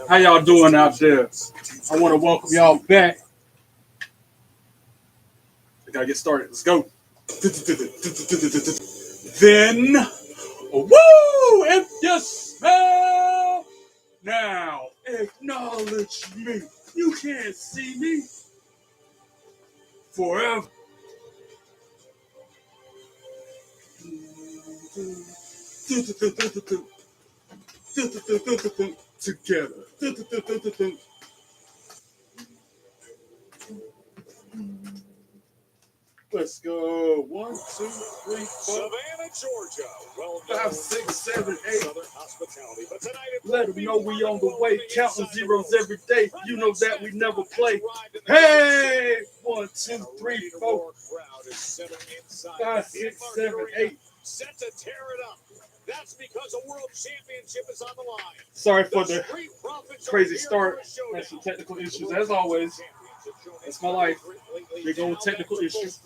How y'all doing out there? I want to welcome y'all back. I gotta get started. Let's go. Then, woo! If you smell now, acknowledge me. You can't see me forever. Together. Let's go. 1, 2, 3, 4. Savannah, Georgia. Well, 5, 6, 7, 8. Southern hospitality. But tonight Let them know we on the way, counting zeros every day. You know that we never play. Hey! 1, 2, 3, 4, 5, 6, 7, 8. Set to tear it up. That's because a world championship is on the line. Sorry for the crazy start. Had some technical issues, as always. That's my life. We go with technical issues.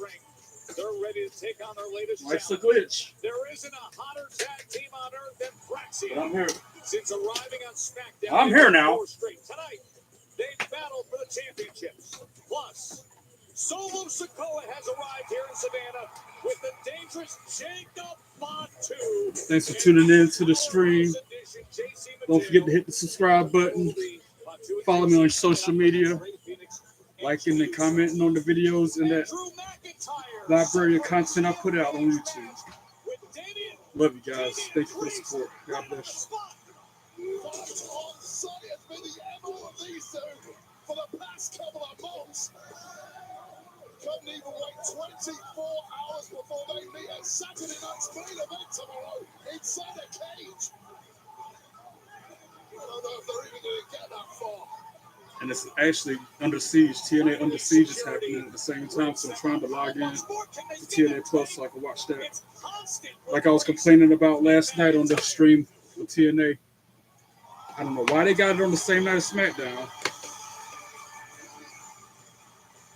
They're ready to take on their latest Life's a challenge. glitch. There isn't a hotter tag team on earth than Praxia. But I'm here. Since arriving on Smackdown, I'm here now. Tonight, they battled for the championships. Plus, Solo Sikoa has arrived here in Savannah with the dangerous Jacob Fatu. Thanks for tuning in to the stream. Don't forget to hit the subscribe button. Follow me on social media. Liking and commenting on the videos and that library of content I put out on YouTube. Love you guys. Thank you for the support. God bless you. For the past couple of months, couldn't even wait 24 hours before they meet at Saturday night's main event tomorrow inside a cage. I don't know if they're even going to get that far. And it's actually Under Siege. TNA Under Siege is happening at the same time, so I'm trying to log in to TNA Plus so I can watch that. Like I was complaining about last night on the stream for TNA. I don't know why they got it on the same night as SmackDown.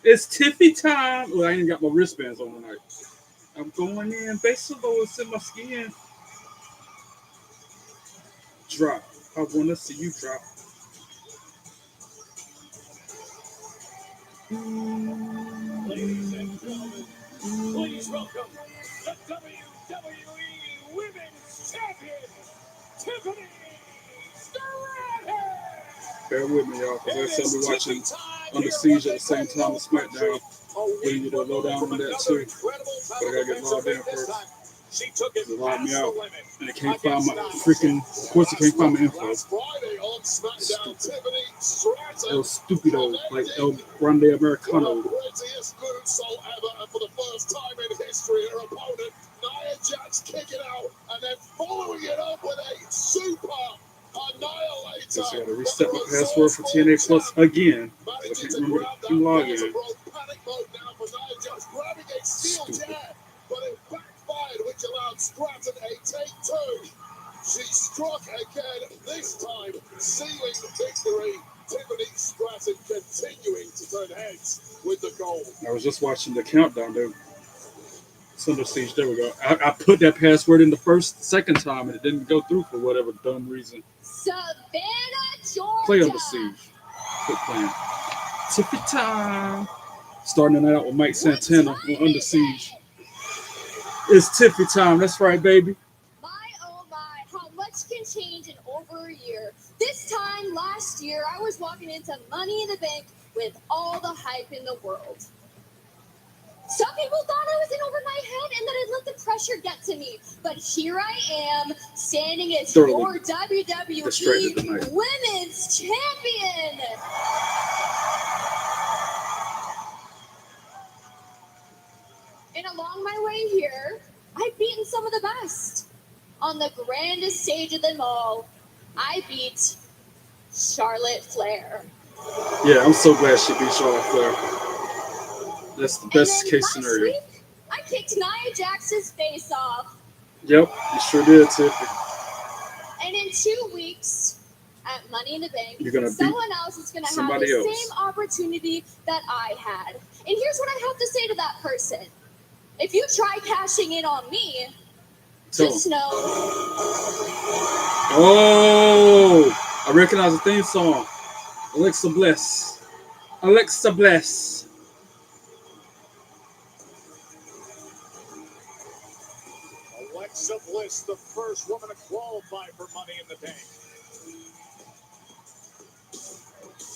It's Tiffy time. Well, I ain't got my wristbands on tonight. I'm going in. Base it's in my skin. Drop. I want to see you drop. Ladies and gentlemen, please welcome the WWE Women's Champion, Tiffany Stratton. Bear with me, y'all, because I said we're watching Under Siege at the same time as SmackDown. We'll get a lowdown on that too. But I gotta get logged in first. They logged me out, and I can't find my freaking. Of course, I can't find my info. Stupid. El Stupido, like El Grande Americano. Prettiest moonsault ever, and for the first time in history, her opponent, Nia Jax, kicking out, and then following it up with a super annihilator. Guess I gotta reset my password for TNA Plus again. I can't remember the login. Panic mode now for Nia Jax, grabbing a steel chair, but it backfired, which allowed Stratton a take two. She struck again, this time sealing victory. Tiffany Stratton continuing to turn heads with the goal. I was just watching the countdown there. It's Under Siege. There we go. I put that password in the second time, and it didn't go through for whatever dumb reason. Savannah, Georgia. Play Under Siege. Quit playing. Tiffy time. Starting the night out with Mike Santana on Under Siege. It's Tiffy time. That's right, baby. My, oh my, how much can change in over a year. This time last year, I was walking into Money in the Bank with all the hype in the world. Some people thought I was in over my head and that I'd let the pressure get to me. But here I am, standing as your WWE Women's Champion. And along my way here, I've beaten some of the best. On the grandest stage of them all, I beat Charlotte Flair. Yeah, I'm so glad she beat Charlotte Flair. That's the best case scenario. Week, I kicked Nia Jax's face off. Yep, you sure did, Tiffy. And in 2 weeks, at Money in the Bank, You're gonna someone else is going to have the same opportunity that I had. And here's what I have to say to that person. If you try cashing in on me, just know. Oh! I recognize the theme song. Alexa Bliss. Alexa Bliss. Alexa Bliss, the first woman to qualify for Money in the Bank.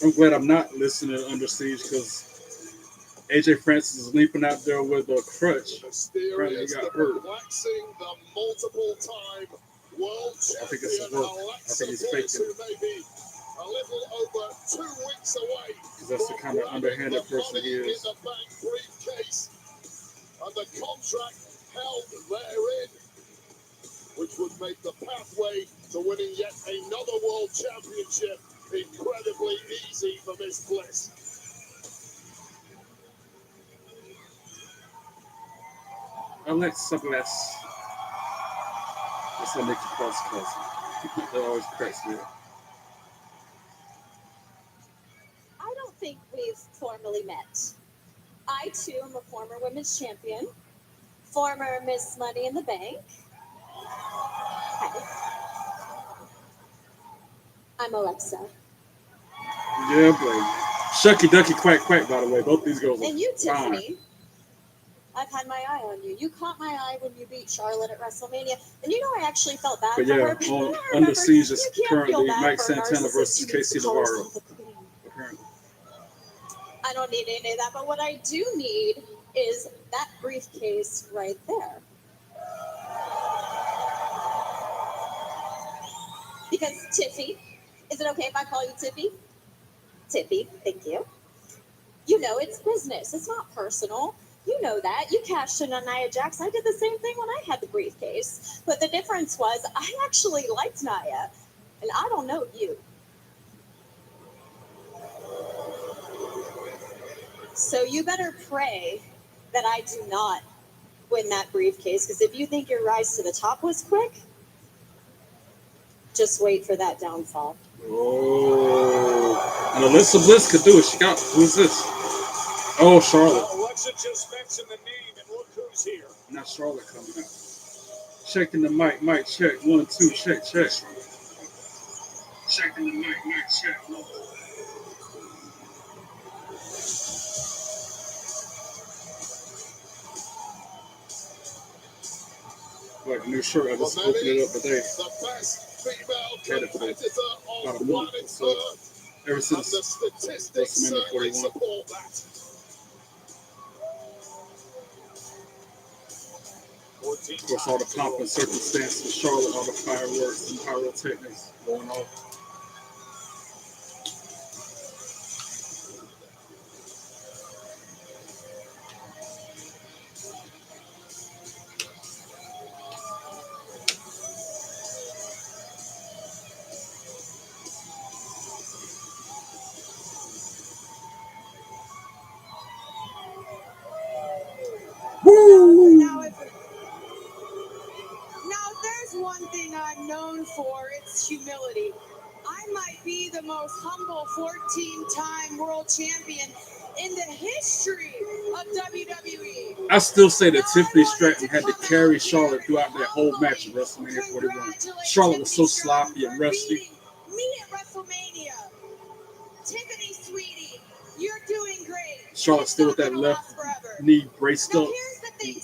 I'm glad I'm not listening to Under Siege because AJ Francis is leaping out there with a crutch. Mysterious, got the hurt. perplexing, the multiple-time world I think it's champion a work. I Alexa think he's Bliss, faking. who may be a little over 2 weeks away Because that's the kind of from underhanded grabbing the person he Money in is. the Bank briefcase and the contract held therein, which would make the pathway to winning yet another world championship incredibly easy for Miss Bliss. Alexa Bliss. That's how Nikki Cross calls him. That always cracks me up. I don't think we've formally met. I, too, am a former women's champion, former Miss Money in the Bank. Hi. I'm Alexa. Yeah, boy. Shucky Ducky Quack Quack, by the way. Both these girls are And you, fine. Tiffany, I've had my eye on you. You caught my eye when you beat Charlotte at WrestleMania. And you know I actually felt bad But for yeah, her. But on then I Under remembered, Siege is you can't feel currently bad Mike for a Santana narcissist versus who Casey calls Navarro. himself a queen. Apparently. I don't need any of that, but what I do need is that briefcase right there. Because Tiffy, is it okay if I call you Tiffy? Tiffy, thank you. You know, it's business. It's not personal. You know that. You cashed in on Nia Jax. I did the same thing when I had the briefcase. But the difference was I actually liked Nia, and I don't know you. So you better pray that I do not win that briefcase, because if you think your rise to the top was quick, just wait for that downfall. Oh. And Alexa Bliss could do it. She got, who's this? Oh, Charlotte. Alexa just mentioned the name, and look who's here. Not Charlotte coming out. Checking the mic, check. 1, 2, check. Checking the mic, check. Like a new shirt, I just opened it up today. The best female Had it for competitor about on a month. planet So Earth, ever and since the statistics WrestleMania certainly 41. support that. 14 Of course, all the pomp and circumstance of Charlotte, all the fireworks and pyrotechnics going off. Woo! Now, if there's one thing I'm known for, it's humility. I might be the most humble 14-time world champion in the history of WWE. I still say that Tiffany Stratton had to carry Charlotte throughout that whole match of WrestleMania 41. Charlotte was so sloppy and rusty. Me at WrestleMania. Tiffany, sweetie, you're doing great. Charlotte still with that left knee braced up,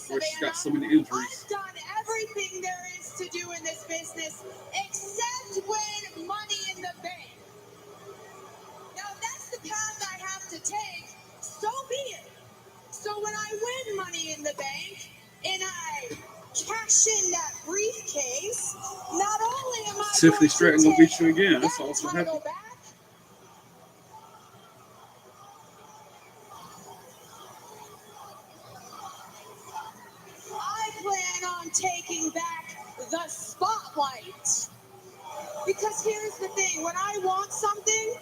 where she's got so many injuries. I've done everything there is to do in this business except win Money in the Bank. Now, if that's the path I have to take, so be it. So when I win Money in the Bank and I cash in that briefcase, not only am I Tiffany going Stratton to gonna beat take you again. That's that also title happened. back, I plan on taking back the spotlight. Because here's the thing, when I want something,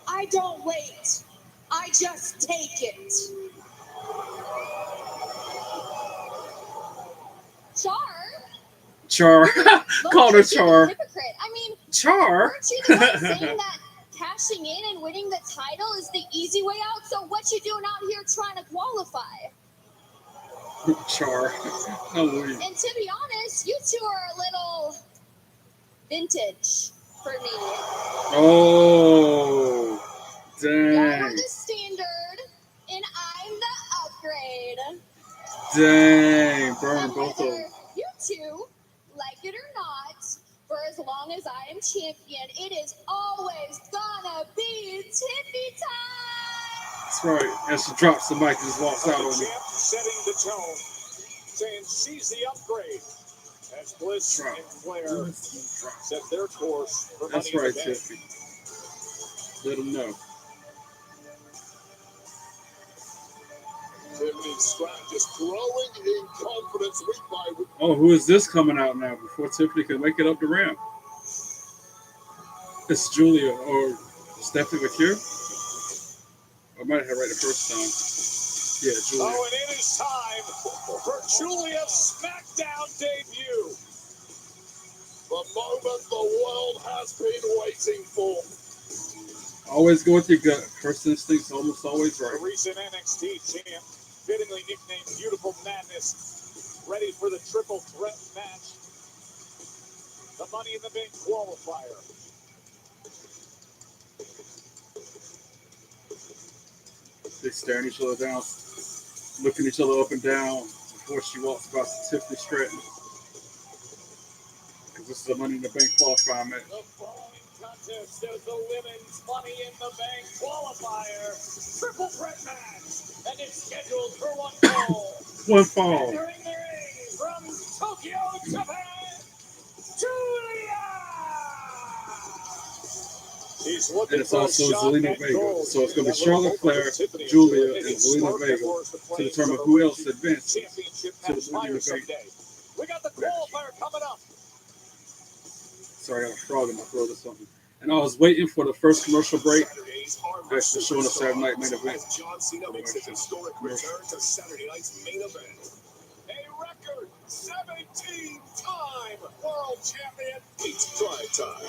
I don't wait. I just take it. Char? Called her Low-key, you're Char. a hypocrite. I mean, Char. weren't you the one saying that cashing in and winning the title is the easy way out? So what you doing out here trying to qualify? Char. No way. And to be honest, you two are a little vintage. for me. Oh, You're dang. the standard, and I'm the upgrade. Dang. Burn And both of them. whether you two like it or not, for as long as I am champion, it is always gonna be Tiffy time. That's right. And she drops the mic and just walks out on me. Champ setting the tone, saying she's the upgrade. As Bliss Drop. and Flair set their course for That's Money in right, the Bank. Tiffy. Let them know. Tiffany Stratton just growing in confidence week by week. Oh, who is this coming out now before Tiffany can make it up the ramp? It's Julia or Stephanie McHugh. I might have right the first time. Yeah, Julia. Oh, and it is time for Julia's Smackdown debut. The moment the world has been waiting for. Always go with your gut. First instinct's almost always The right. recent NXT champ, fittingly nicknamed Beautiful Madness, ready for the triple threat match. The Money in the Bank qualifier. They staring each other down, looking each other up and down before she walks past Tiffany Stratton. Because this is a Money in the Bank qualifier match. The following contest is the Women's Money in the Bank qualifier. Triple threat match. And it's scheduled for one fall. One fall. Entering the ring from Tokyo, Japan, Julia! He's And looking it's for a also shot Zelina at Vega. gold. So it's going to be That Charlotte little Flair, Tiffany Julia, and hitting Zelina smart Vega towards the to flames determine of the who else Region advances Championship to the match Money in fire the Bank. someday. We got the qualifier coming up. Sorry, I got a frog in my throat or something. And I was waiting for the first commercial break. Saturdays are Actually showing a Saturday Night Main Event. as John Cena makes his historic return to Saturday night's main event. A record 17-time world champion. It's prime time.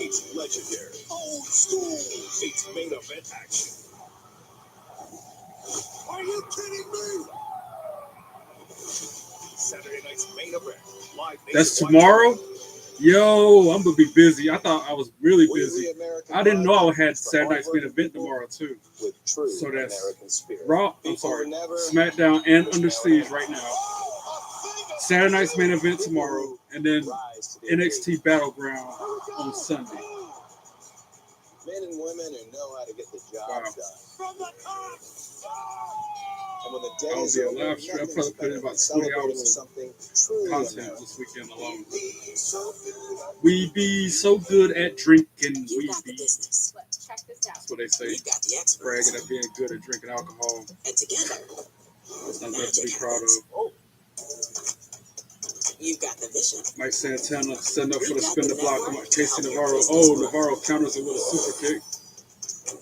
It's legendary. Old school. It's main event action. Are you kidding me? Saturday night's main event. Live That's nationwide. tomorrow? Yo, I'm going to be busy. I thought I was really busy. I didn't know I had Saturday Night's Main Event tomorrow, too. So that's Raw, I'm sorry, SmackDown and Under Siege right now. Saturday Night's Main Event tomorrow, and then NXT Battleground on Sunday. Men and women who know how to get the job Wow. done. From the top. And when the day I'll is be a over, live stream. I'll nothing's probably put in better about than 20 celebrating hours with of something truly content American. this weekend alone. Be so good. We be so good at drinking. You We got the be. business. But check this out. That's what they say. You've got the experts. Bragging at being good at drinking alcohol. And together, That's not nothing to be proud of. you've got the vision. Mike Santana setting up for the spin the block. Casey Navarro. Oh, Navarro counters it with a super kick.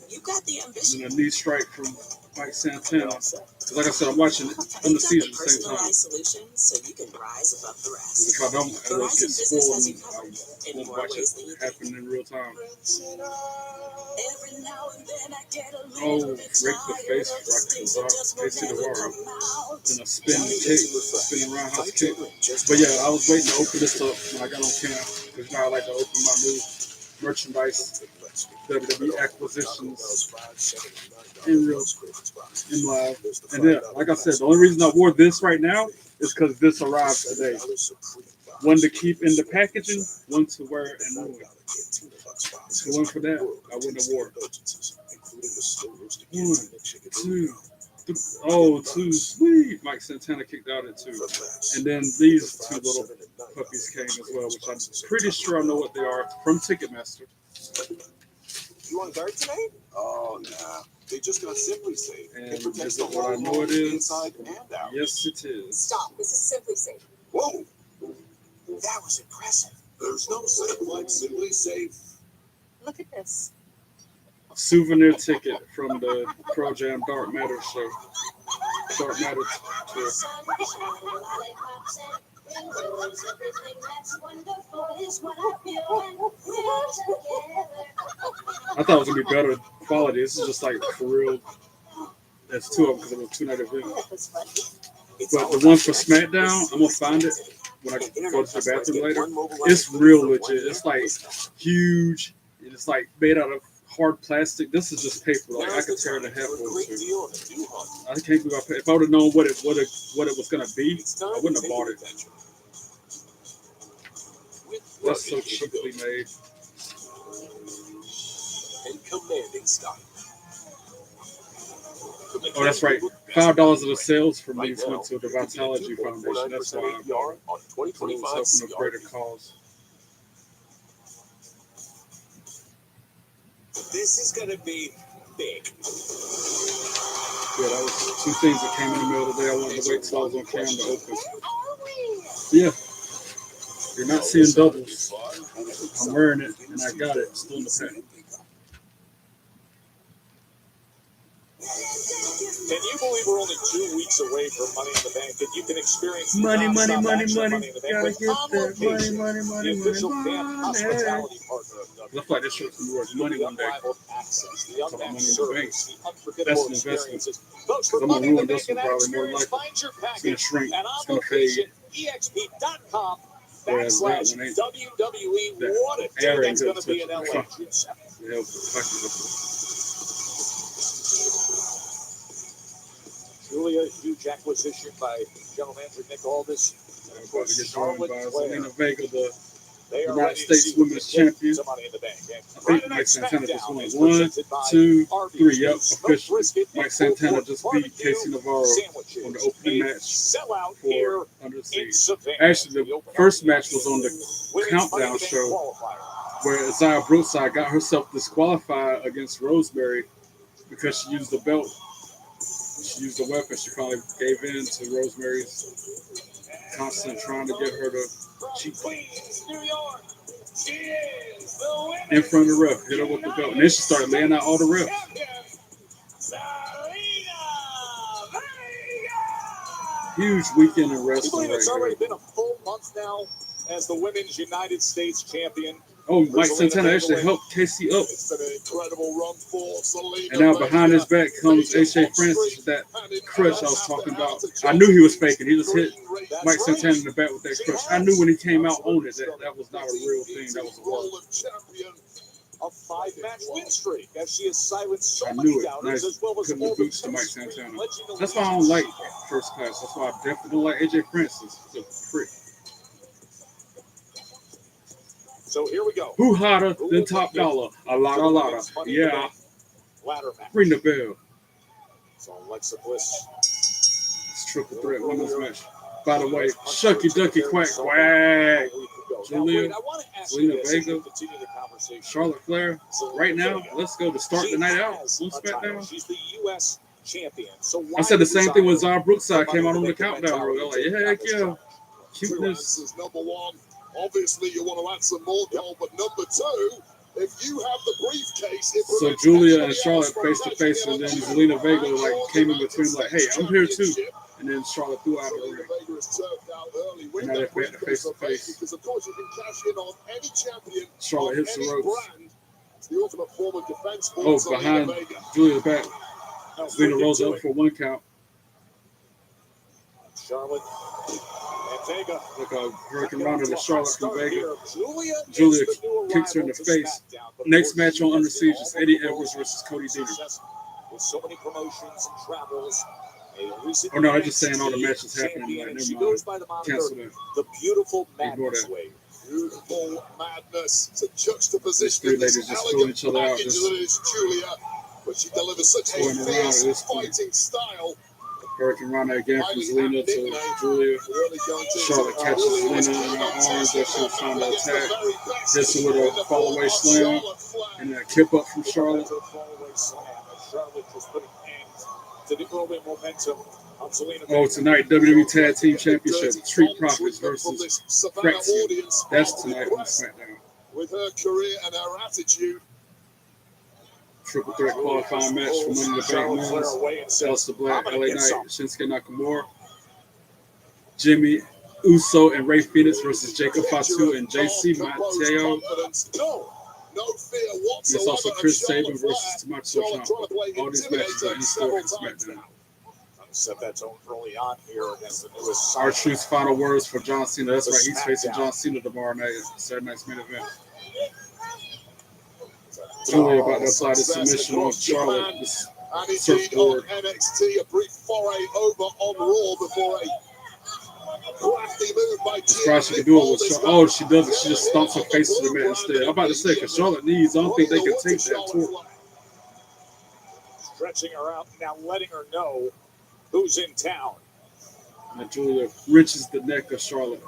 You've got the And ambition. then a knee strike from Mike Santana. Like I said, I'm watching it on the They've got season the at the same time. personalized solutions so you can rise above the rest. If I don't, I will get spoiled and I in won't more watch ways it than you happen think. in real time. Every now and then I get a Oh, little bit break the tired face of rock the things comes that out. just will Casey never Navarro. come out. Then a spin kick, spinning roundhouse kick. But yeah, I was waiting to open this up when I got on camera. Because now I like to open my new merchandise, WWE acquisitions in live. And then, like I said, the only reason I wore this right now is because this arrived today. One to keep in the packaging, one to wear and move. If it wasn't for that, I wouldn't have wore it. 1, 2, 3. Oh, 2, sweet. Mike Santana kicked out at 2. And then these 2 little puppies came as well, which I'm pretty sure I know what they are from Ticketmaster. You on guard tonight? Oh, nah. They just got Simply Safe. And It protects is the it what I whole know it is? inside and out. Yes, it is. Stop. This is Simply Safe. Whoa. That was impressive. There's no safe like Simply Safe. Look at this. Souvenir ticket from the Pearl Jam Dark Matter show. Dark Matter tour. I thought it was gonna be better quality. This is just like for real. There's 2 of them because it was 2-night event. That was funny. But the one for SmackDown, I'm gonna find it when I go to the bathroom later. It's real legit. It's like huge. And it's like made out of hard plastic. This is just paper. Like I could tear it in half over two. I can't believe if I would have known what it was gonna be, I wouldn't have bought it. That's so cheaply made. And commanding style. Oh, that's right. $5 of the sales from these went to the Vitality Foundation. That's why I bought it. On It was 2025 helping a greater cause. This is going to be big. Yeah, that was two things that came in the middle of the day. I wanted to wait till I was on cam to open. Yeah. You're not seeing doubles. I'm wearing it, and I got it. Still in the pack. Can you believe we're only 2 weeks away from Money in the Bank, and you can experience the Money, nonstop money, action of money. Money in the Bank Gotta with get On that Location, money, the official fan hospitality partner of WWE. Looks like this shirt's gonna be worth money one day. Unrivaled access, the Talking unmatched Money in the service, the unforgettable That's an investment. experiences. Folks, for I'm gonna Money in the ruin this Bank and one that probably more experience, likely. find your It's gonna package shrink. at It's gonna fade. Whereas that one ain't. onlocation.com/WWE. What a day Air ain't that's going good to be in touch. LA, June 7th. Yeah, fucking Julia, huge acquisition by General Manager Nick Aldis. And of about course, to get joined Charlotte by Flair. Zelina Vega, the They are United ready to States see Women's what they get Champion. to Money in the Bank. And I think Friday Mike Night Santana just Smackdown won. is 1, presented by 2, Arby's 3. Yep, new smoked officially. brisket Mike and Santana pulled just pork beat barbecue Casey Navarro sandwiches. on the opening A match sellout for here Under in Siege. Savannah. Actually, the first match was on the Women's Money in Countdown the Bank show qualifier. where Isaiah Brookside got herself disqualified against Rosemary because she used the belt. She used a weapon. She finally gave in to Rosemary's constant trying to get her to cheat Queens, New York. She is the women's in front of the ref, hit her with the belt. And then she started laying out all the refs. champion, Zelina Vega. Huge weekend in Do you wrestling believe it's right already here. been a full month now as the Women's United States Champion? Oh, Mike Santana actually helped Casey up. It's been an incredible run for Zelina And now behind his back comes AJ Francis with that crutch I was talking about. I knew he was faking. He just hit Mike Santana in the back with that crutch. I knew when he came out on it that was not a real thing. That was a work. A 5-match win streak as she has silenced so I many knew it. doubters Nice as well as putting the all the boots to Mike mainstream Santana. legend That's why I don't like first class. That's why I definitely don't like AJ Francis. He's a prick. So here we go. Who hotter than Top Dollar? A lotta. Yeah. Ladder match. Ring the bell. So Alexa Bliss. It's triple threat women's match. By the way, Shucky Ducky Quack Quack. Julia, Zelina Vega, Charlotte Flair. Right now, let's go to start the night out on SmackDown. She's the U.S. champion. So I said the same thing when Zara Brookside came out on the Countdown. They're like, yeah, heck yeah. Cuteness. Number one, obviously you want to add some more gold, but number two, if you have the briefcase, it So Julia and Charlotte face to face, and then Zelina Vega like came in between, like, hey, I'm here too. And then Charlotte threw out the ring. And now they're face to face. Because of course you can cash in on any champion. Charlotte hits the ropes. It's the ultimate form of defense. Oh, behind Julia's back. Zelina rolls up for 1 count. Charlotte and Vega. Look how Hurricane Ronda to Charlotte from Vega. Julia kicks her in the face. Next match on Under Siege is Eddie Edwards versus Cody Deaner. With so many promotions and travels. Oh no, I'm just saying all the matches happening right. She Never goes by mind. the Cancel moniker, that. the beautiful Ignore madness that. way. Beautiful madness. It's a juxtaposition. These three ladies just throwing each other out. Just Julia, but she delivers such a going around fierce at this point. fighting style. Hurricane Ronda again from Zelina to Julia. Charlotte catches Zelina in her arms as she was trying to attack. Hits her with a fall-away slam. And then a kip up from Charlotte. Charlotte just putting hands to the early momentum of Zelina. Oh, tonight, WWE Tag Team Championship. Street Profits versus Fraxium. That's tonight on SmackDown. With her career and her attitude, Triple threat qualifying match for Money in the Bank Men's. Aleister Black, LA Knight, Shinsuke Nakamura. Jimmy Uso and Rey Fenix versus Jacob Fatu and JC Mateo. No fear whatsoever. There's also Chris Sabin versus Tommaso Ciampa. All these matches are in store for SmackDown. Set that tone early on here against the newest. R-Truth's final words for John Cena. That's right, he's facing John Cena tomorrow night at Saturday night's main event. Julia about to apply the submission on Charlotte. This And indeed surfboard. on NXT, a brief foray over on Raw before a crafty move by That's right, she can do it with Charlotte. Oh, she doesn't. She just stomps her face to the mat instead. I'm about to say, because Charlotte needs, I don't think they can take that torque. Stretching her out, now letting her know who's in town. And Julia wrenches the neck of Charlotte.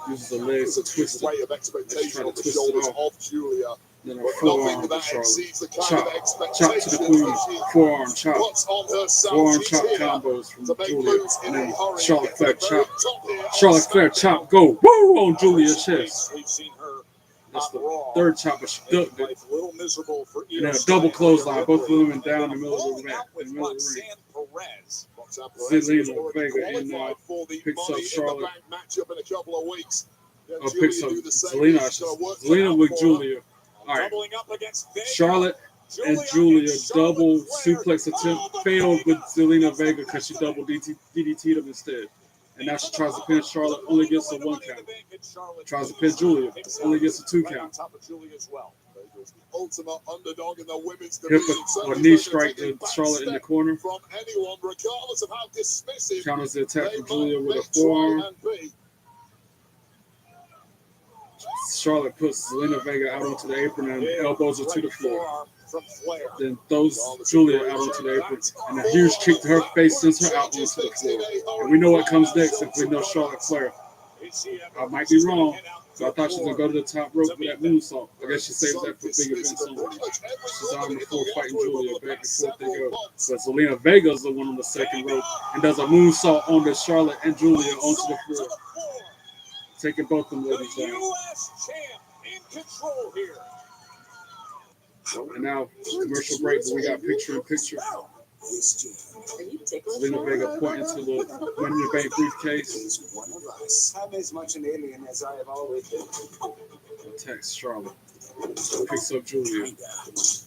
Uses the legs to twist weight it. of expectation on the twist it shoulders off. of Julia. Then her But forearm nothing to that Charlotte. exceeds the kind Chop. of Chop to the expectation queen. she Forearm chop. puts on herself. Forearm She's chop here combos from to make Julia. moves in And a then hurry. Charlotte Flair Get to the very chop. top here on Charlotte Flair SmackDown. chop. Go. Woo! On Julia's chest. We've seen her That's on the Raw. third chop, but she ducked it. Life a little miserable for And then a Io double Shirai. clothesline. Both of them went down in the middle of the Rolling mat. out In with the middle of the ring. Roxanne Perez. Roxanne Perez Zelina is already Vega and, qualified for the picks up Money in the Charlotte. Bank matchup in a couple of weeks. Then Or Julia picks up do the same. Zelina. She's gonna work that Zelina out with for her. Julia. All right. Doubling up against Vega. Charlotte and Julia Charlotte double Flair. suplex attempt Oh, but failed with Vega Zelina Vega because she double DDT'd him instead. And now she tries to pin Charlotte, only gets a 1 count. Tries to pin Julia, only gets a 2 Right on count. top of Julia as well. Vega's the ultimate underdog in the women's Hip division. or Certainly knee not gonna strike take a to back Charlotte in the step corner. from anyone, regardless of how dismissive Counters the attack they from Julia might with a try forearm. and be. Charlotte puts Zelina Vega out onto the apron and elbows her to the floor. Forearm from Flair. Then throws Julia out onto the apron. And a huge kick to her face sends her out onto the floor. And we know what comes next if we know Charlotte Flair. I might be wrong, so I thought she was going to go to the top rope with that moonsault. I guess she saves that for big events only. She's on the floor fighting Julia, back and forth they go. But Zelina Vega's the one on the second rope and does a moonsault on the Charlotte and Julia onto the floor, taking both of them The ladies down. U.S. champ in control here. And now, commercial break, but we got picture-in-picture. Are you ticklish? Zelina Vega pointing to the Money in the Bank briefcase. He's one of us. I'm as much an alien as I have always been. Attacks Charlotte. Picks up Julia.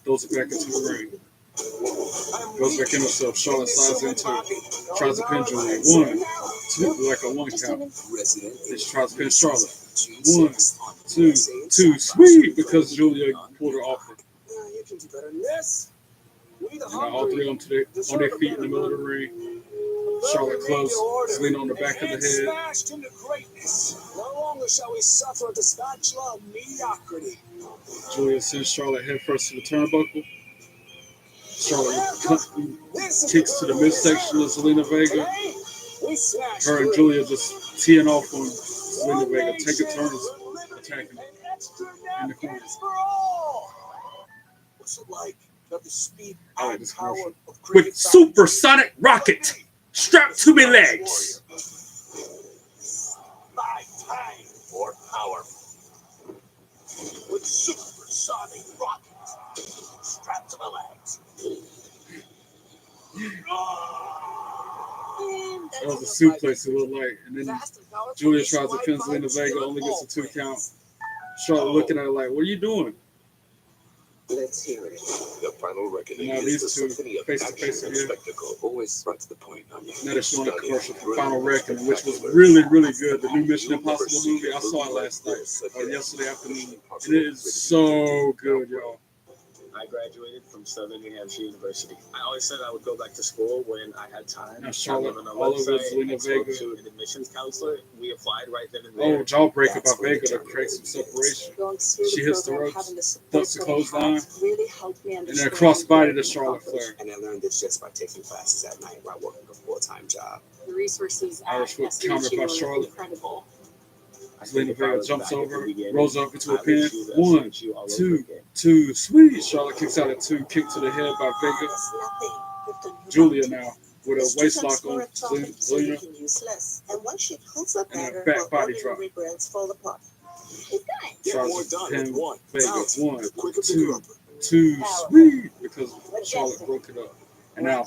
Throws it back into the ring. Goes back in herself. Charlotte slides into it. Tries to pin Julia. 1, 2, like a 1 count. Then she tries to pin Charlotte. 1, 2, 2. Sweet! Because Julia pulled her off her. You can do better than this. We the And now all three of them on their feet in the middle of the ring. Charlotte close. Zelina on the back of the head. Smashed into greatness. No longer shall we suffer the spatula of mediocrity. Julia sends Charlotte head first to the turnbuckle. Charlotte kicks to the midsection of Zelina Vega. We smashed Her and Julia just teeing off on Zelina Vega. Take a turn attacking her in the corner. What's it like to have the speed I like and this power commercial. of With creative supersonic rocket strapped to my legs. My time for power. With supersonic rockets strapped to my legs. That was a suplex, it looked like. And then Julia tries to pin Zelina Vega, only gets a 2 count. Charlotte looking at her like, what are you doing? Let's hear it. The final reckoning Now is these the two symphony of face to action face and again. spectacle. Always right to the point. Now they're showing a commercial for Final Reckoning, which was really, really good. The new Mission Impossible movie, I saw it last night, or yesterday afternoon. And it is so good, y'all. I graduated from Southern New Hampshire University. I always said I would go back to school when I had time. Now Charlotte, I went on a all over website Zelina and spoke Vega. to an admissions counselor. We applied right then and Oh, there. jawbreaker by Vega to create some separation. She hits the ropes, ducks the clothesline, and then crossbody to Charlotte Flair. And I learned this just by taking classes at night while working a full-time job. The resources at Irish whip SUHU countered by are Charlotte. incredible. Zelina Vega jumps over, rolls up into a I pin. would choose 1, SUHU all over 2, again. 2, sweet. Charlotte kicks out at 2, kick to the head by Vega. Julia now with a waist lock on Zelina And once she pulls up and at a her, back her body ordinary drop. regrets fall apart. Get more Tries to done pin with one. Vega. Out. 1, The quicker 2, pick up. 2, sweet. Because Charlotte broke it up. And now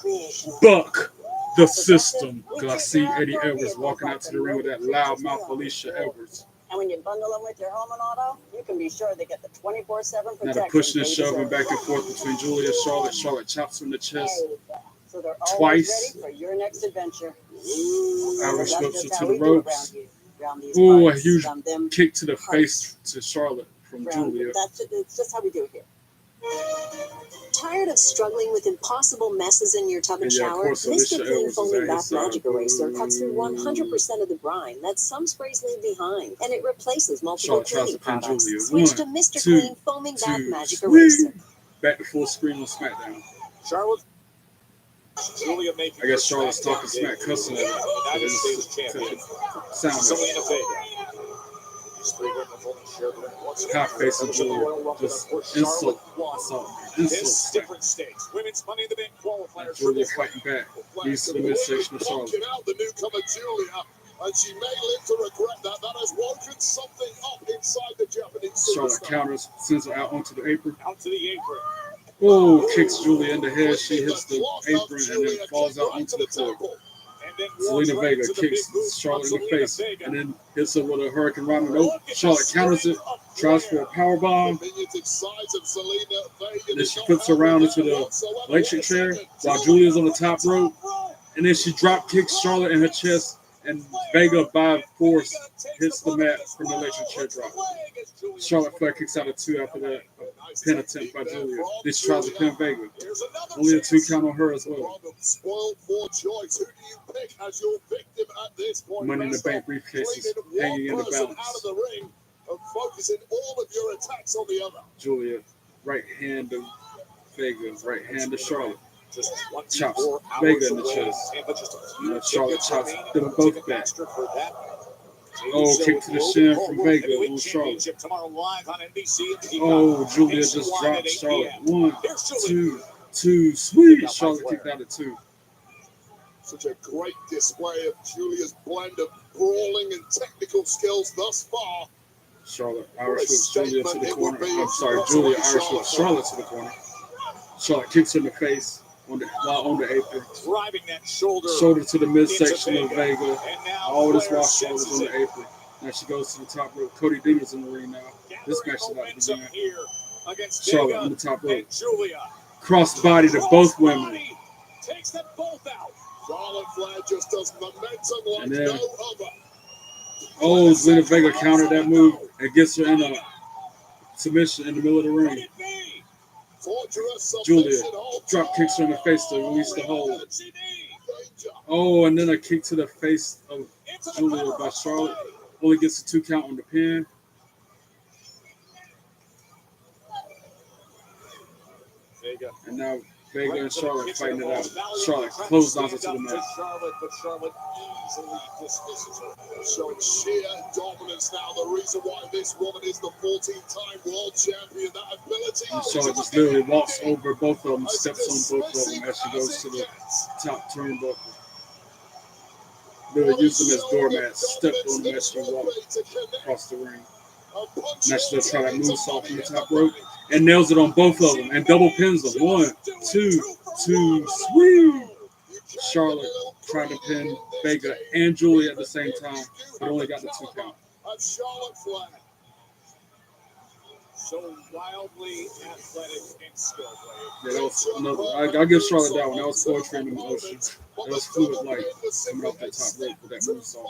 Buck the system. Because I see Eddie Edwards walking out to the ring with that loud mouth Alicia Edwards. And when you bundle them with your helmet auto, you can be sure they get the 24/7 protection. Now the pushing and they shoving deserve. back and forth between Julia and Charlotte. Charlotte chops her in the chest. So they're Twice. always ready for your next adventure. Irish That's whips just her how to we the do ropes. around these Oh, a parts, huge around them kick to the parts. face to Charlotte from Julia. It's just how we do it here. Tired of struggling with impossible messes in your tub and Yeah, of shower? course, Mr. Alicia Clean Edwards is Foaming at Bath his side. Magic Eraser cuts through 100% of the brine that some sprays leave behind, and it replaces multiple Charlotte tries cleaning to pin products. Julia. Switch to 1, Mr. 2, Clean Foaming Bath 2, Magic sweet. Eraser. Back to full screen on SmackDown. Charlotte. Julia making I guess her Charlotte's talking SmackDown smack, cussing at her. United States champion. Sound Selena it. Vega. These three women have only shared the ring once. Hot face of Julia. Just insult. This different stakes. Women's Money in the Bank qualifier. Julia fighting back. Leads to the midsection of Charlotte. Out the newcomer Julia, and she may live to regret that. That has woken something up inside the Japanese Charlotte superstar. counters, sends her out onto the apron. Out to the apron. Oh, kicks Julia in the head. She hits the apron and then falls out onto the floor. And then Selena Vega kicks Charlotte in the face and then hits her with a Hurricane Rana. Nope. Charlotte counters it, tries for a power bomb. Diminutive size of Selena Vega. Then she flips around into the electric chair while Julia's on the top rope. And then she drop kicks Charlotte in her chest, and Vega by force hits the mat from the electric chair drop. Charlotte Flair kicks out a 2 after that pin attempt by Julia. Then she tries to pin Vega. Only a 2 count on her as well. Spoiled for choice. Who do you pick as your victim at this point? Money in the Bank briefcases hanging in the balance. Out of the ring and focusing all of your attacks on the other. Julia, right hand to Vega, right hand to Charlotte. Just Chops Vega in the chest. Charlotte chops them both back. Oh, kick to the shin from Vega on Charlotte. Oh, Julia just dropped Charlotte. 1, 2, sweet. Charlotte kicked out at 2. Such a great display of Julia's blend of brawling and technical skills thus far. Charlotte Irish whips Julia to the corner. I'm sorry, Julia Irish whips Charlotte to the corner. Charlotte kicks her in the face while on the apron. Driving that shoulder to the midsection of Vega. All this while Charlotte's on the apron. Now she goes to the top rope. Cody Deaner's in the ring now. This match is about to begin. Charlotte on the top rope. Cross body to both women. Takes them both out. Charlotte Flair just does momentum like And then, no other. oh, Zelina Vega countered that move and gets her in a submission in the middle of the ring. Julia drop kicks her in the face to release the hold. Oh, and then a kick to the face of Julia by Charlotte. Only gets a 2 count on the pin. And now Vega and Charlotte fighting it out. Charlotte clotheslines her to the mat. Charlotte easily dismisses her. Showing sheer dominance now. The reason why this woman is the 14-time world champion. That ability. And Charlotte just literally walks over both of them, steps on both of them as she goes to the top turnbuckle. Literally used them as doormats, stepped on them as she walked across the ring. Now she does try that moonsault from the top rope and nails it on both of them and double pins them. 1, 2, sweet. Charlotte trying to pin Vega and Julia at the same time, but only got the 2 count. Charlotte Flair. So wildly athletic and skilled. Yeah, that was another. I'll give Charlotte that one. That was poetry in motion. That was fluid light coming off that top rope with that moonsault.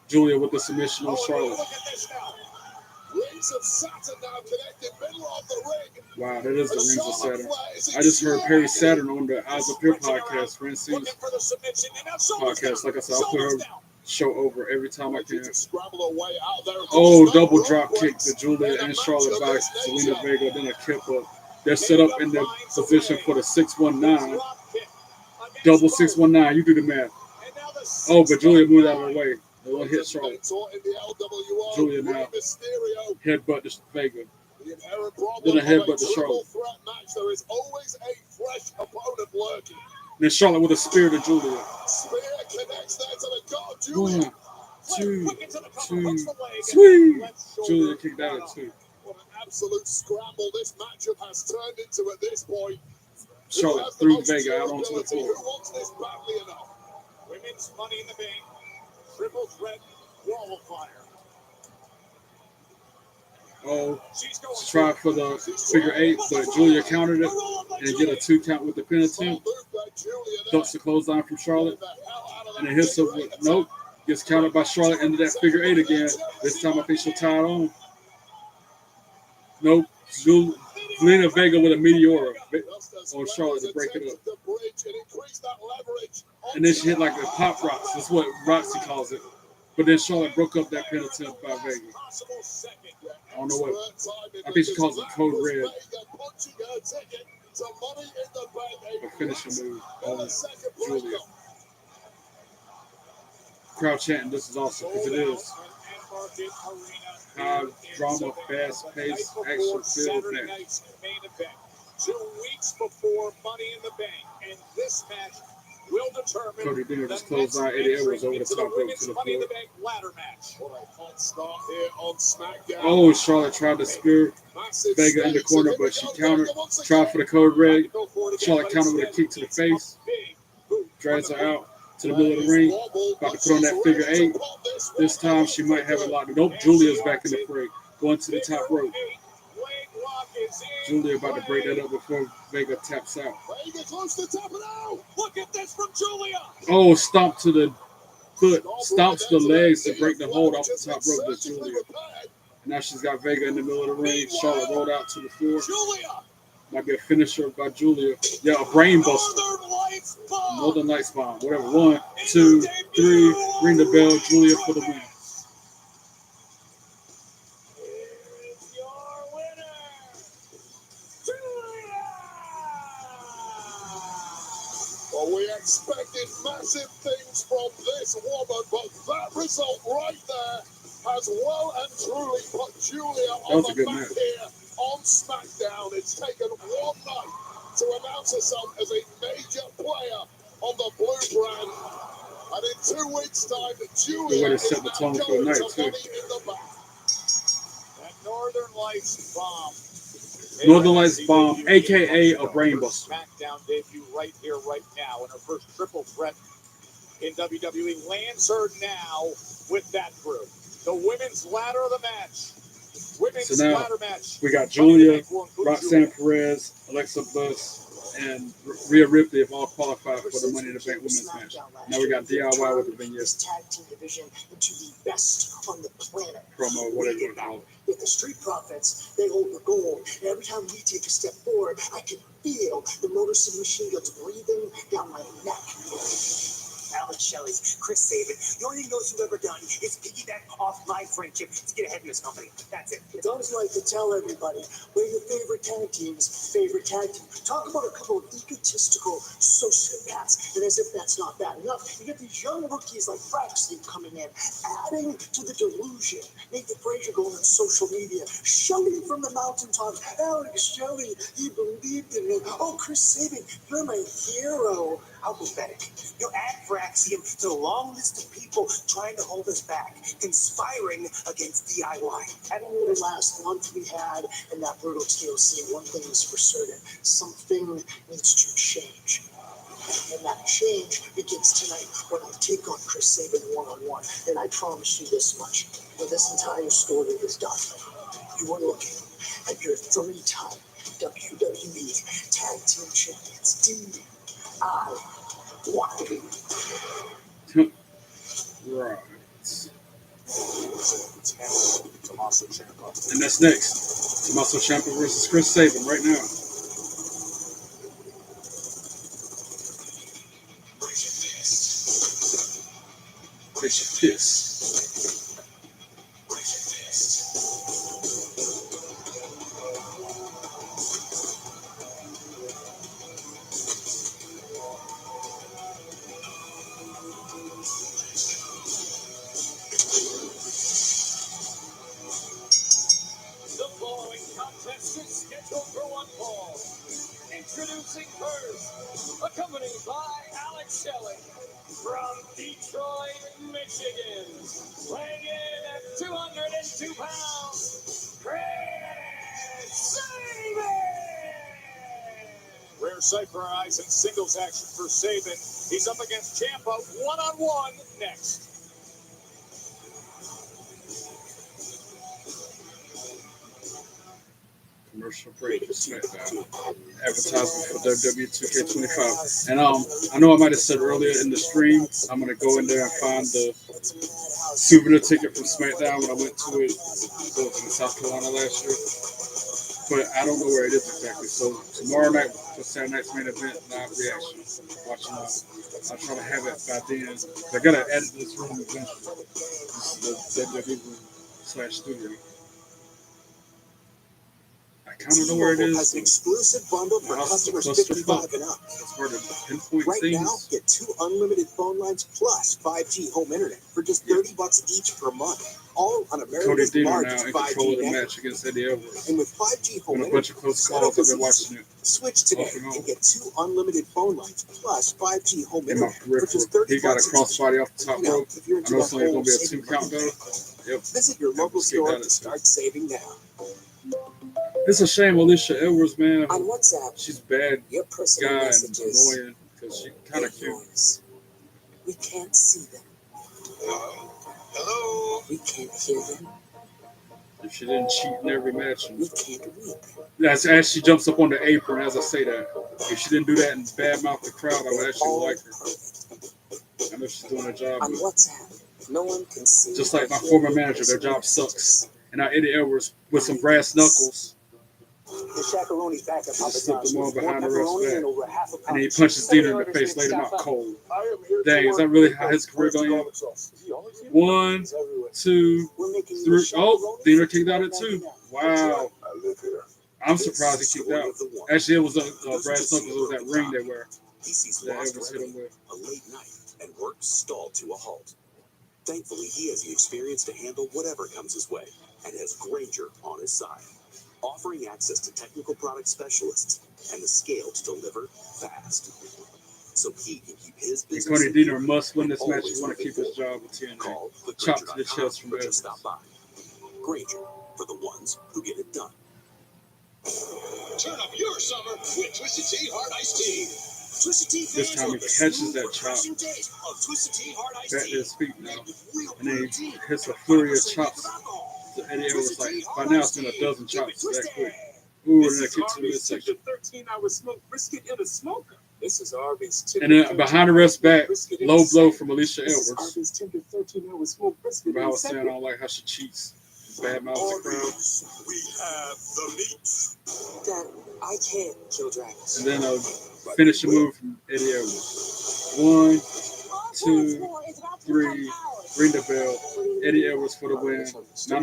Julia with the submission on Charlotte. Rings of Saturn now connected, middle of the ring. Wow, that is the Rings of Saturn. I just heard Perry Saturn on the Eyes Up Here podcast, Francine's podcast. Like I said, I'll put her show over every time I can. Oh, double drop kick to Julia and Charlotte by Zelina Vega, then a kick up. They're set up in the position for the 619. Double 619, you do the math. Oh, but Julia moved out of the way. They will hit Charlotte. Julia now headbutt to Vega. Then a headbutt to Charlotte. There is always a fresh opponent lurking. Then Charlotte with a spear to Julia. Spear connects there to the guard. Julia. 1, 2, sweet. Julia kicked out at 2. What an absolute scramble this matchup has turned into at this point. Charlotte threw Vega out onto the floor. Who wants this badly enough? Women's Money in the Bank. Triple threat qualifier. Oh, she tried for the figure 8, but Julia countered it and get a 2 count with the pin attempt. ducks the clothesline from Charlotte, and then hits her with, nope, gets countered by Charlotte into that figure 8 again. This time I think she'll tie it on. Nope. Zelina Vega with a Meteora on Charlotte to break it up. And then she hit like a pop rocks. That's what Roxy calls it. But then Charlotte broke up that pin attempt by Vega. I don't know what. I think she calls it Code Red. A finishing move on Julia. Crowd chanting, this is awesome, because it is. High drama, fast paced, action filled match. 2 weeks before Money in the Bank, and this match will determine Cody Deaner just closed out Eddie Edwards over the top rope to the Money in floor. the Bank ladder match. Hot start here on Smackdown. Oh, Charlotte tried to spear Vega in the corner, but she countered. Tried for the Code Red. Charlotte countered with a kick to the face. Drags her out to the middle of the ring. About to put on that figure 8. This time she might have it locked. Nope, Julia's back in the fray. Going to the top rope. Julia about to break that up before Vega taps out. Look at this from Julia. Oh, stomp to the foot. Stomps the legs to break the hold off the top rope to Julia. Now she's got Vega in the middle of the ring. Charlotte rolled out to the floor. Might be a finisher by Julia. Yeah, a brain buster. Northern Lights bomb. Whatever. 1, 2, 3. Ring the bell. Julia for the win. Well, we expected massive things from this woman, but that result right there has well and truly put Julia on the map here on Smackdown. It's taken one night to announce herself as a major player on the blue brand. And in 2 weeks' time, Julia is now going to Money in the Bank. That Northern Lights bomb. Northern Lights bomb, a.k.a. a brain buster. Smackdown debut right here, right now, in her first triple threat in WWE. Lands her now with that group. The women's ladder of the match. Women's ladder match. We got Julia, Roxanne Perez, Alexa Bliss, and Rhea Ripley have all qualified for the Money in the Bank women's match. Now we got DIY with the vignettes. Tag team division into the best on the planet. Promo, whatever you call it. With the Street Profits, they hold the gold. And every time we take a step forward, I can feel the Motor City Machine Guns breathing down my neck. Alex Shelley's Chris Sabin. The only thing those who've ever done is piggyback off my friendship to get ahead in this company. That's it. It's always like to tell everybody, we're your favorite tag team's favorite tag team. Talk about a couple of egotistical sociopaths. And as if that's not bad enough, you get these young rookies like Fraxley coming in, adding to the delusion. Nathan Frazier going on social media, shouting from the mountaintops, Alex Shelley, he believed in me. Oh, Chris Sabin, you're my hero. How pathetic. You add Fraxium to the long list of people trying to hold us back, conspiring against DIY. Having the last month we had in that brutal TLC, one thing is for certain, something needs to change. And that change begins tonight when I take on Chris Sabin one-on-one. And I promise you this much, when this entire story is done, you are looking at your 3-time WWE Tag Team Champions, DIY. Right. Tommaso Ciampa. And that's next. Tommaso Ciampa versus Chris Sabin right now. Raise your fist. Introducing first, accompanied by Alex Shelley from Detroit, Michigan, weighing in at 202 pounds, Chris Sabin! Rare sight for our eyes in singles action for Sabin. He's up against Ciampa one-on-one next. Commercial break for SmackDown. Advertisement for WWE 2K25. And I know I might have said earlier in the stream, I'm gonna go in there and find the souvenir ticket from SmackDown when I went to it. So it was in South Carolina last year. But I don't know where it is exactly. So tomorrow night for Saturday night's main event live reaction. Watching I'll try to have it by then. I gotta edit this room eventually. This is the WWE room / studio. I kind of know where it is. Has an exclusive bundle for customers 55 and up. It's hard to pinpoint right things. Now, get 2 unlimited phone lines plus 5G home internet for just $30 each per month. All on America's largest 5G network. Match against Eddie Edwards. And with 5G home internet, a bunch of close calls. I've been watching it. Switch today and get 2 unlimited phone lines plus 5G home internet for just $30 He got a crossbody off the top rope. I know it's only going to be a 2 count though. Yep. Visit your local store to start saving now. It's a shame, Alicia Edwards, man. On WhatsApp, she's bad your personal guy and messages, annoying because she's kind of cute. We can't see them. Hello. We can't hear them. If she didn't cheat in every match, we can't read them. As she jumps up on the apron, as I say that, if she didn't do that and badmouth the crowd, I would actually like her. I know she's doing her job. On WhatsApp, no one can see. Just like my former manager, their job sucks. And now Eddie Edwards with some brass knuckles. The Shakaroni's back at Papa John's. Him on behind the rest and and then he punches Dina in the face, laid him out cold. Dang, is that really how his career going on? 1, 2, 3. Oh, Dina kicked out at 2. Wow. I'm surprised he kicked out. Actually, it was brass knuckles. It was that ring they wear. That Edwards hit him with. A late night and work stalled to a halt. Thankfully, he has the experience to handle whatever comes his way and has Granger on his side, offering access to technical product specialists and the scale to deliver fast, so he can keep his business. And Cody Deaner must win this match. He want to keep his job with TNA. Chop to the chest from Edwards. Stop by. Granger, for the ones who get it done. Turn up your summer with Twisted Tea Hard Iced Tea. This time he catches that chop back to his feet now, and then he hits a flurry of chops. So Eddie Edwards like, by now it's been a dozen chops that quick. Ooh, and then a kick to the midsection. 13-hour smoke brisket in a smoker. This is Arby's. And then behind the rest back, low blow from Alicia Edwards. Arby's 13-hour smoke brisket. But I was saying I don't like how she cheats. Bad mouth the crowd. We have the meat. Dad, I can't kill dragons. And then a finishing move from Eddie Edwards. 1, 2, 3. Ring the bell. Eddie Edwards for the win. No.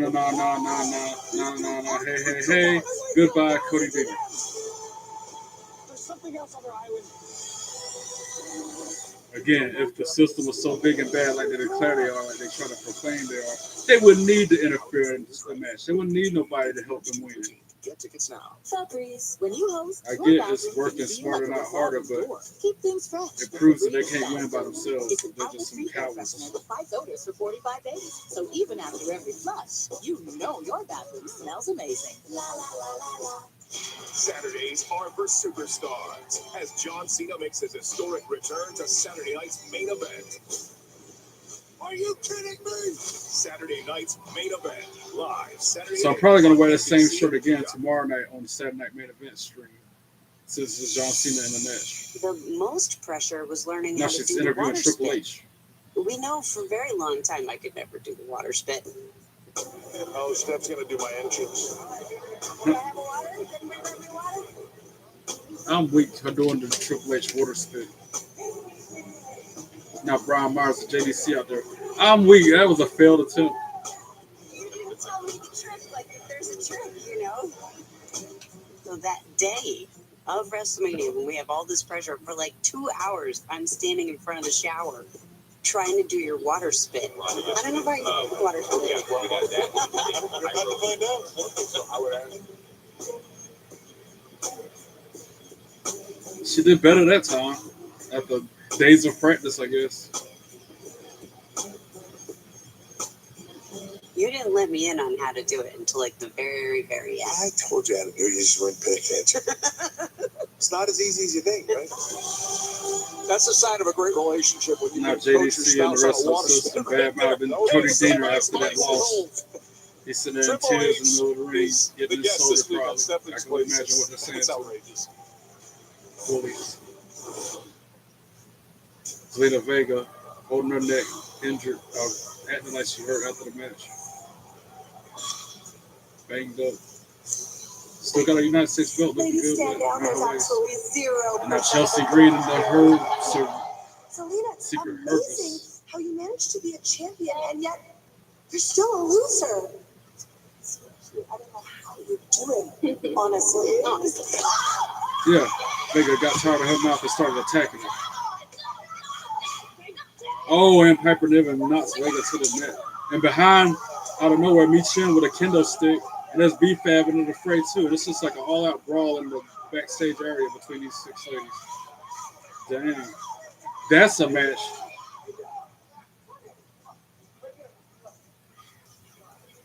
Hey. Goodbye, Cody Deaner. There's something else on their island. Again, if the system was so big and bad like they declare they are, like they try to proclaim they are, they wouldn't need to interfere in the match. They wouldn't need nobody to help them win. Get tickets now. Febreze, when you host, I get it's working smarter, not harder, but keep things fresh. it proves that they can't win by themselves. They're just some cowards. With 5 odors for 45 days. So even after every flush, you know your bathroom smells amazing. La la la la la. Saturdays are for superstars as John Cena makes his historic return to Saturday night's main event. Are you kidding me? Saturday night's main event live Saturday. So I'm probably gonna wear the same shirt again tomorrow night on the Saturday night main event stream, since it's John Cena in the match. The most pressure was learning Now how to she's do the interviewing water Triple spit. H. We know for a very long time I could never do the water spit. Oh, Steph's gonna do my entrance. I'm weak for doing the Triple H water spit. Now Brian Myers and JDC out there. I'm weak. That was a failed attempt. You didn't tell me the trick, like if there's a trick, you know? So that day of WrestleMania, when we have all this pressure, for like 2 hours, I'm standing in front of the shower trying to do your water spit. I don't know if I can do the water spit. She did better that time. At the days of practice, I guess. You didn't let me in on how to do it until like the very, very end. I told you how to do it. You just wouldn't pay attention. It's not as easy as you think, right? That's a sign of a great relationship when you Now can coach your JDC and the spouse on rest a of water the spit. system bad mouth and Cody Deaner after that loss. He's sitting there in Triple tears H in the middle of the ring, is getting the his guest soda this week on probably. I Stephanie's can only imagine Places. what they're saying It's to him. outrageous. Bullies. Zelina Vega holding her neck, injured, acting like she hurt after the match. Banged up. Still got a United States belt looking Ladies, good. stand down. There's absolutely 0%. And now Chelsea Green and the Herb. Selena, Secret amazing Herpes. how you managed to be a champion and yet you're still a loser. I don't know how you do it, honestly. Yeah, Vega got tired of her mouth and started attacking her. Oh, and Piper Niven knocks Vega to the net. And behind, out of nowhere, meets Shin with a kendo stick. And there's B-Fab in the fray, too. This is like an all-out brawl in the backstage area between these 6 ladies. Damn. That's a match.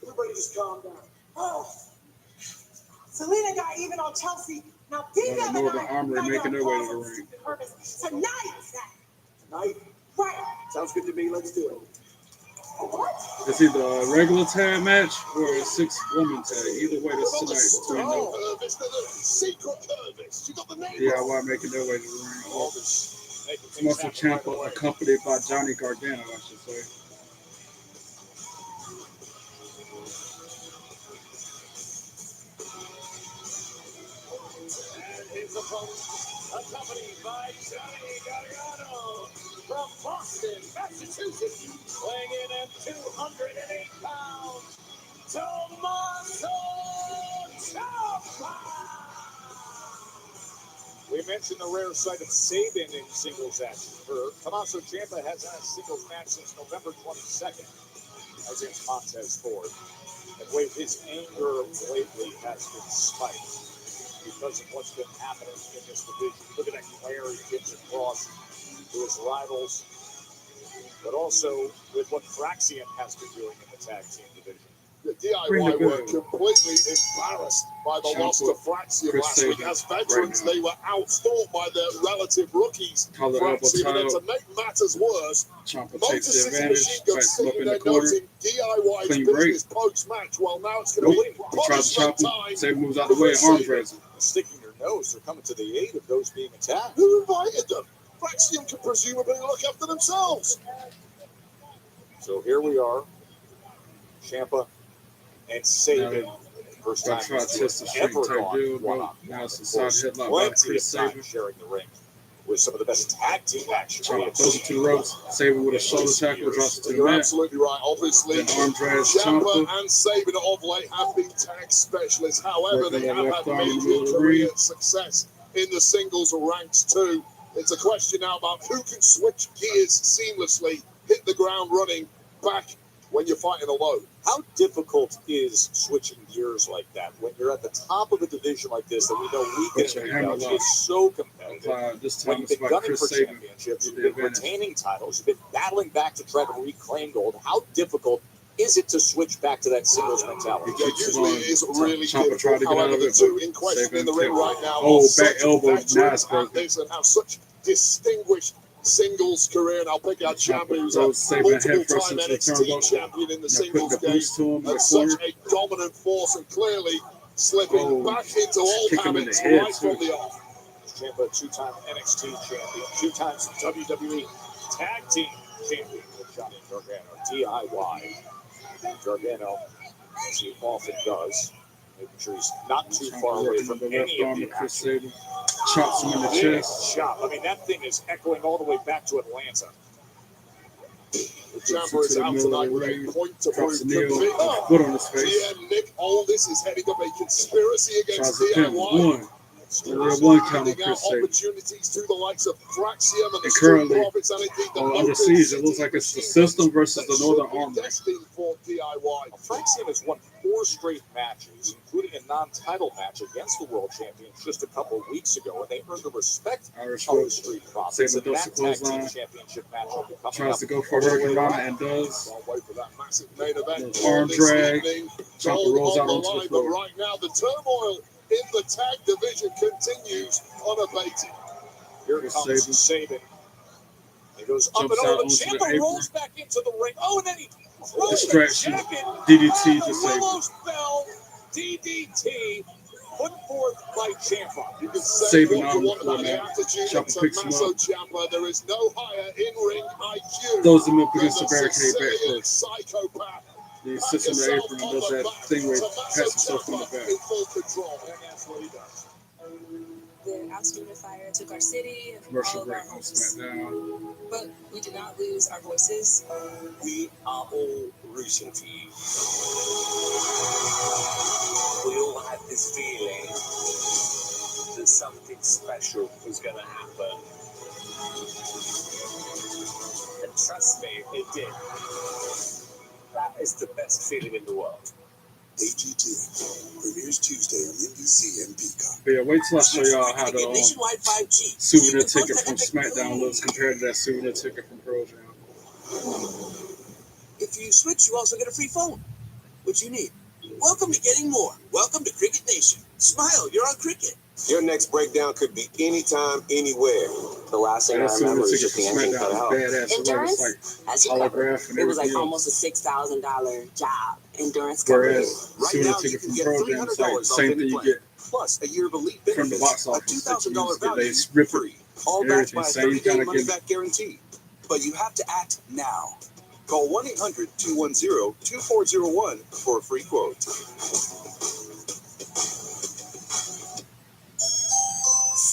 Everybody just calm down. Oh. Selena got even on Chelsea. Now, B-Fab and Northern Armory making their way to the ring. Tonight. Tonight? Right. Sounds good to me. Let's do it. What? It's either a regular tag match or a 6-woman tag. Either way, this tonight between the Secret Hervis. You got the name. DIY making their way to the ring. Muscle Ciampa accompanied by Johnny Gargano, I should say. And his opponent, accompanied by Johnny Gargano from Boston, Massachusetts, weighing in at 208 pounds, Tommaso Ciampa. We mentioned the rare sight of Sabin in singles action. Tommaso Ciampa has had a singles match since November 22nd against Montez Ford. And with his anger lately has been spiked because of what's been happening in this division. Look at that glare he gives across to his rivals, but also with what Fraxian has been doing in the tag team division. The DIY were completely embarrassed by the loss to Fraxian last week. As veterans, they were outthought by their relative rookies. Fraxian, and to make matters worse, Motor City Machine Gun sitting there noting DIY's business post-match. Well, now it's going to be punishment time. Save moves out the way, arms raising. Sticking their nose, they're coming to the aid of those being attacked. Who invited them? Fraxian can presumably look after themselves. So here we are. Ciampa and Sabin. First time he's ever gone one-on-one. Now it's a side headlock by Chris Sabin. Sharing the ring with some of the best tag team action. Ciampa throws it to the ropes. Sabin with a shoulder tackle, drops it to the You're mat. absolutely right. Obviously, Ciampa and Sabin of late have been tag specialists. However, they have had major career success in the singles ranks too. It's a question now about who can switch gears seamlessly, hit the ground running back when you're fighting a low. How difficult is switching gears like that when you're at the top of a division like this that we know week in and week out is so competitive? This when time you've been gunning for championships, you've been advantage. retaining titles, you've been battling back to try to reclaim gold. How difficult is it to switch back to that singles mentality? Yeah, usually it is really difficult. However, the two in question in the ring right now are back elbow, veterans at this and have such distinguished singles career. And I'll pick out Ciampa, who's a multiple-time NXT champion in the singles game, and such a dominant force, and clearly slipping back into old habits right from the off. Ciampa, two-time NXT champion, 2 times WWE Tag Team champion with Johnny Gargano, DIY. Gargano, as he often does, making sure he's not too far away from any of the action. Chops him in the chest. Chop. I mean, that thing is echoing all the way back to Atlanta. Ciampa is out tonight with a point to prove. Foot on his face. Nick Aldis is heading up a conspiracy against DIY. One count on Chris Sabin. Opportunities to the likes of Fraxium and the currently Profits and indeed the under siege. It looks like it's the system versus the Northern Armory. For DIY. Fraxium has won 4 straight matches, including a non-title match against the world champions just a couple of weeks ago, and they earned the respect of the Street Profits. Sabin does the clothesline. Tries to go for Hurricane Rana and does. Arm drag. Ciampa rolls out onto the floor. But right now, the turmoil in the tag division continues unabated. Here comes Sabin. He goes up Jumps and out over. onto the Ciampa apron. rolls back into the ring. Oh, and then he throws Distraction. the jacket. DDT The just saved Willows Bell DDT put forth by Ciampa. You can say Saving what arm you want before about the that. attitude of Ciampa picks him Tommaso up. Ciampa. There is no higher in-ring IQ Throws him up than against the the barricade back Sicilian first. psychopath. He sits on the apron and does that thing where he pats himself on the back. In full control. And that's what he does. The Alcatraz fire took our city, Commercial all of our break on homes. SmackDown. But we did not lose our voices. We are all rooting for you. We all had this feeling that something special was going to happen. And trust me, it did. That is the best feeling in the world. AGT premieres Tuesday on NBC and Peacock. But yeah, wait till I show y'all how the Nationwide 5G. souvenir ticket from SmackDown looks compared to that souvenir ticket from Pearl Jam. If you switch, you also get a free phone. What you need. Welcome to getting more. Welcome to Cricket Nation. Smile, you're on Cricket. Your next breakdown could be anytime, anywhere. The last thing I That souvenir remember is ticket just from the engine SmackDown cut is out. badass. Endurance? It As was you like covered, holograph and it was like everything almost else. a $6,000 job. Endurance coverage. Whereas Right souvenir now, you ticket can from get Pearl Jam is like $300 the same off thing any you plan. get Plus a year of elite from the benefits, box a office. That $2,000 you get. value, They rip it. free. All backed Everything, by a same 30-day kind of money-back guarantee. But you have to act now. Call 1-800-210-2401 for a free quote.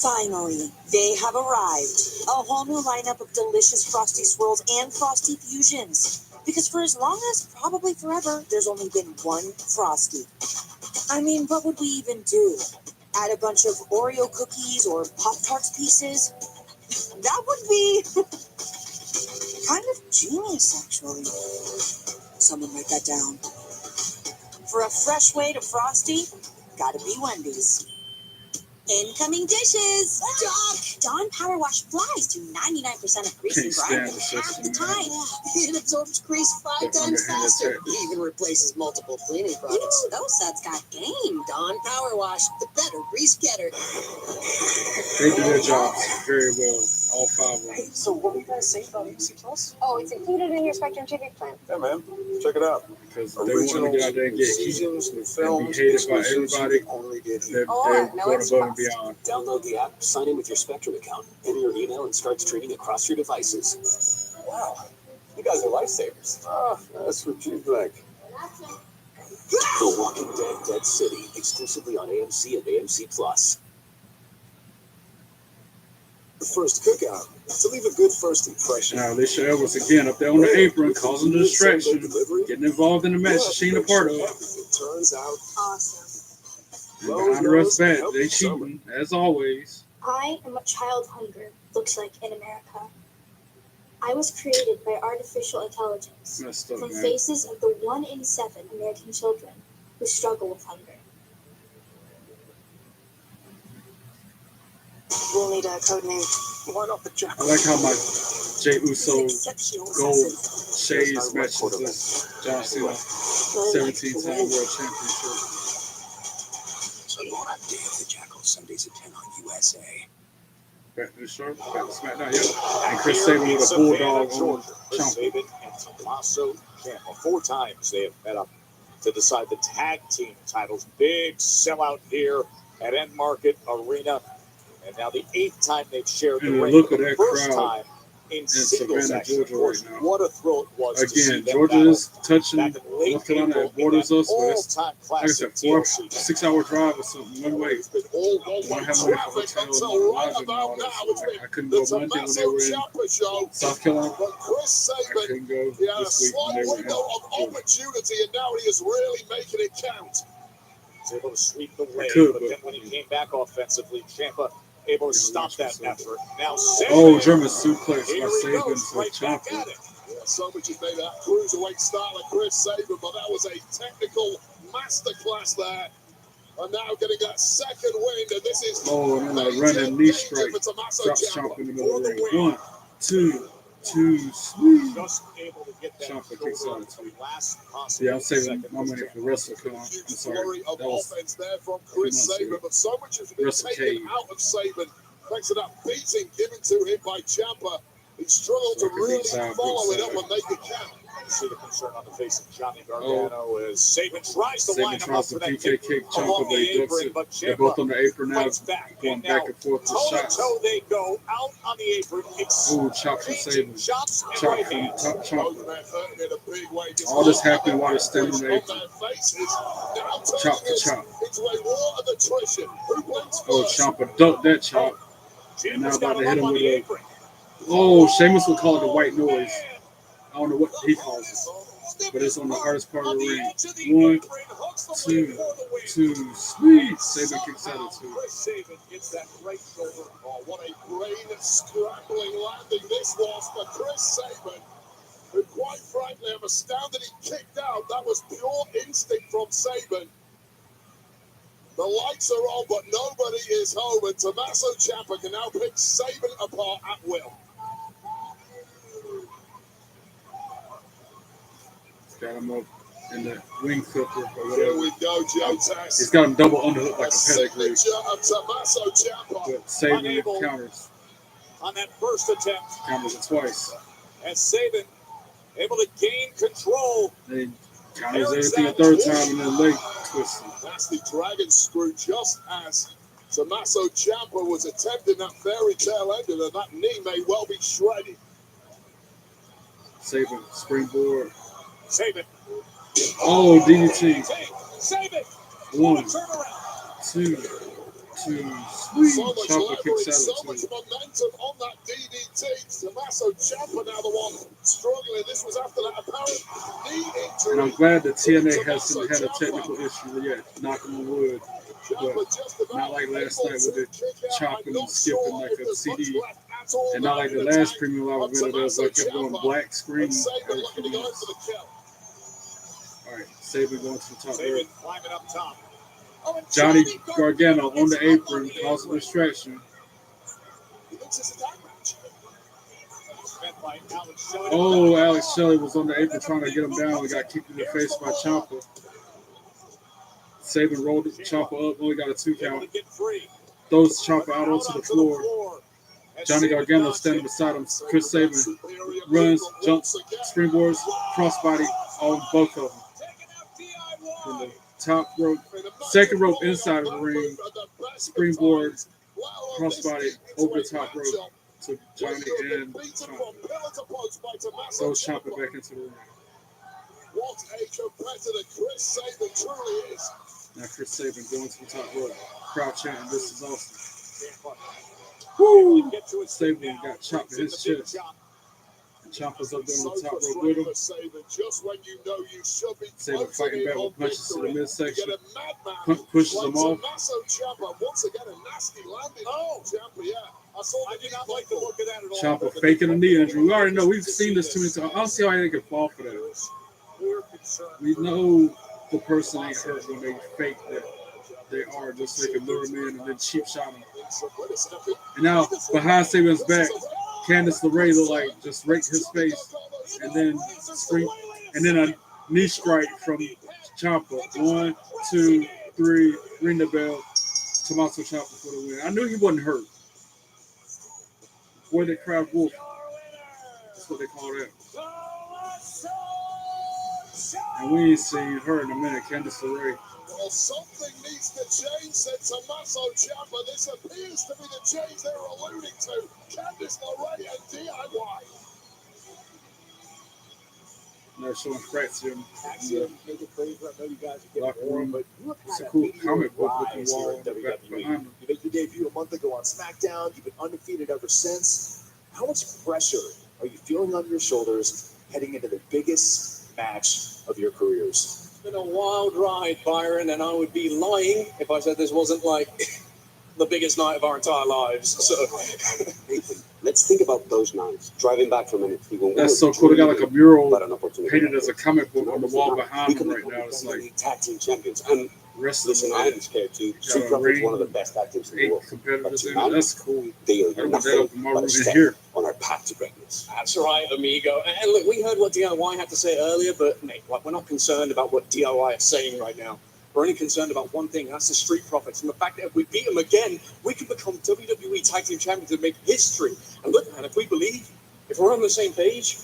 Finally, they have arrived. A whole new lineup of delicious Frosty Swirls and Frosty Fusions. Because for as long as probably forever, there's only been one Frosty. I mean, what would we even do? Add a bunch of Oreo cookies or Pop-Tarts pieces? That would be kind of genius, actually. Someone write that down. For a fresh way to Frosty, gotta be Wendy's. Incoming dishes! Dawn Power Wash flies to 99% of grease and grime in half the time. It absorbs grease 5 times faster. It even replaces multiple cleaning products. Those sets got game. Dawn Power Wash, the better grease getter. They do their jobs very well, all 5 of them. Hey, so what were you guys saying about ABC Plus? Oh, it's included in your Spectrum TV plan. Yeah, man. Check it out. Because they want to get out there and get heat seasons, new and films, be hated by exclusives everybody. you only get here. They're Oh, no going extra above and cost. beyond. Download the app, sign in with your Spectrum account, enter your email, and start streaming across your devices. Wow. You guys are lifesavers. Oh, that's what you think. The Walking Dead Dead City, exclusively on AMC and AMC Plus. The first cookout to leave a good first impression. Now, Alicia Edwards again up there on the apron, causing the distraction, getting involved in the match that she ain't a part of. Everything turns out Awesome. And behind the rest back, they cheating, as always. I am what child hunger looks like in America. I was created by artificial intelligence Messed up, from man. faces of the 1 in 7 American children who struggle with hunger. We'll need a code name. Why not the Jack? I like how my Jey Uso Exceptional gold assassin. shades matches this John Cena 17-time world championship. So you want to Dave the Jackal Sundays at 10 on USA. Back to the show, back to SmackDown, yeah. And Chris Sabin with a bulldog on Chris Ciampa. Sabin and Tommaso Ciampa. 4 times they have met up to decide the tag team titles. Big sellout here at End Market Arena. And now the 8th time they've shared the And ring. look For at the that first crowd time in in singles Savannah, action. Georgia Of course, right now. what a thrill it was to see Again, them Georgia battle is touching back in late North Carolina April and borders in that us, but it's, all-time like I classic said, 4 TLC. 6-hour drive or something, one way. it's been all I one-way have money for traffic hotels until and right lodging and all about that. now. So It's been I couldn't the go Monday when they Tommaso were in Ciampa show. South Carolina. But Chris I Sabin, couldn't go he had a this week when slight they were in window of Georgia. opportunity, and now he is really making it count. Was able to sweep the way, could, but but- then when he came back offensively, Ciampa able to stop that effort. Now Oh, Sabin, German suplex here by he Sabin goes, to right back Ciampa. at it. Yeah, so much has made that cruiserweight style of Chris Sabin, but that was a technical masterclass there. And now getting that second win, and this is Oh, and then a major running knee danger strike. for Tommaso Drops Ciampa. Ciampa in the middle of the For the ring. win. 1, 2, 2, sweet. Just able to get that Ciampa kicks shoulder out. to the last possible Yeah, I'm saving second my money for for WrestleCon. I'm Huge sorry. flurry of That was offense there from Chris 2 months Sabin, ago. but so much has been Wrestle taken Cade. out of Sabin thanks to that beating given to him by Ciampa. He struggled to really follow it up and make it count. You see the concern on the face of Johnny Gargano as Ciampa tries to line him up tries for the that PK kick. Ciampa, they ducks it. They're both on the apron now, going back and forth with shots. Toe they go out on the apron. Ooh, chop from Saban. Chops and Chop right from hands. Ciampa. All this happening while they're standing on the apron. Chop for chop. Oh, Ciampa ducked that chop. And now about to hit him with a... Oh, Sheamus would call it the white noise. I don't know what he calls it, but it's on the hardest part of the ring. 1, 2, 2, sweet. Saban kicks out of 2. Saban gets that right shoulder. Oh, what a brain-scrambling landing this was for Chris Saban, who, quite frankly, I'm astounded he kicked out. That was pure instinct from Saban. The lights are on, but nobody is home, and Tommaso Ciampa can now pick Saban apart at will. Got him up in the wing filter or whatever. Here we go, Joe Tex. He's got him double underhook like a pedigree. Signature of Tommaso Ciampa. But Saban counters. On that first attempt. Counters it twice. And Saban able to gain control. Then counters everything a third time and then leg twisting. Nasty dragon screw, just as Tommaso Ciampa was attempting that fairy tale ending, and that knee may well be shredded. Saban, springboard. Saban. Oh, DDT. Saban. 1, 2, 2. Sweet. So much Ciampa leverage, kicks out so of 2. much momentum on that DDT. Tommaso Ciampa now the one struggling. This was after that apparent knee injury. And I'm glad that TNA hasn't had a technical issue yet, knocking on wood. But not like last night with it chopping and skipping like a CD. And not like the last premium live event, it was like kept going black screen. Every few minutes. All right, Saban going to the top rope. Climbing up top. Johnny Gargano on the apron, causing distraction. Oh, Alex Shelley was on the apron trying to get him down. He got kicked in the face by Ciampa. Saban rolled Ciampa up, only got a 2 count. Throws Ciampa out onto the floor. Johnny Gargano standing beside him. Chris Saban runs, jumps, springboards, crossbody on both of them. From the top rope, second rope inside of the ring, springboard, crossbody over the top rope to Johnny and Ciampa. Throws Ciampa back into the ring. What a competitor Chris Saban truly is. Now Chris Saban going to the top rope. Crowd chanting, "This is awesome." Woo! Saban got chopped in his chest. Ciampa's up there on the top rope with him. Saban fighting back with punches to the midsection. Pushes him off. Ciampa faking a knee injury. We already know. We've seen this too many times. I don't see how they can fall for that. We know the person ain't hurt when they fake that they are, just so they can lure him in and then cheap shot him. And now behind Saban's back, Candice LeRae looked like just raked his face, and then a knee strike from Ciampa. 1, 2, 3, ring the bell. Tommaso Ciampa for the win. I knew he wasn't hurt. Boy, they crowd wolf. That's what they call that. And we ain't seen her in a minute, Candice LeRae. Well, something needs to change, said Tommaso Ciampa. This appears to be the change they were alluding to. Candice LeRae and DIY. They're showing cracks in the Make it crazy. I know you guys are locker getting room. but you It's a cool comic book looking rise here wall at in the back WWE. behind them. You made your debut a month ago on Smackdown. You've been undefeated ever since. How much pressure are you feeling on your shoulders heading into the biggest match of your careers? It's been a wild ride, Byron, and I would be lying if I said this wasn't like the biggest night of our entire lives. So, Nathan, let's think about those nights. Driving back from NXT. That's so cool. They got like a mural painted as a comic book on the wall behind them right now. It's like tag team champions. And wrestling. listen, I am scared too. Street Profits is one of the best tag teams in the world. Competitors in it. That's cool. They are I want that nothing up in my but room a in step here. on our path to greatness. that's right, amigo. And look, we heard what DIY had to say earlier, but mate, like, we're not concerned about what DIY is saying right now. We're only concerned about one thing, and that's the Street Profits. And the fact that if we beat them again, we can become WWE Tag Team Champions and make history. And look, man, if if we're on the same page,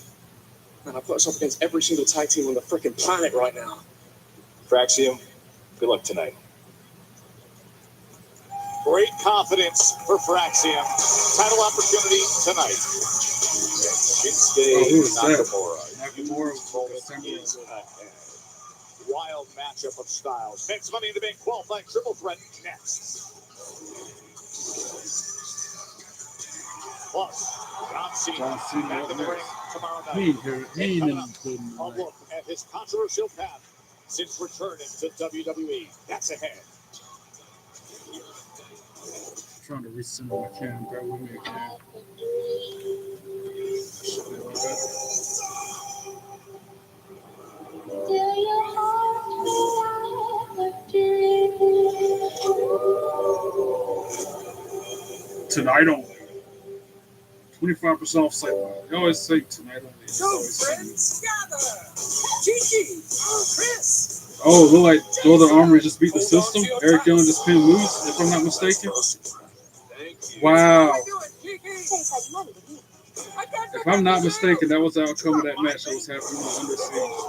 man, I put us up against every single tag team on the freaking planet right now. Fraxium, good luck tonight. Great confidence for Fraxium. Title opportunity tonight. Shinsuke Nakamura. Is ahead. Wild matchup of styles. Next Money in the Bank qualifying triple threat next. Plus, John Cena back in the ring tomorrow night. A look at his controversial path since returning to WWE. That's ahead. Trying to recenter my cam. Bear with me again. Tonight only. 25% off site wide. You always say tonight only. So friends gather. Gigi, Chris. Oh, look like Golden Armory just beat the system. Eric Young just pinned Moose, if I'm not mistaken. Wow. If I'm not mistaken, that was the outcome of that match that was happening on Under Siege.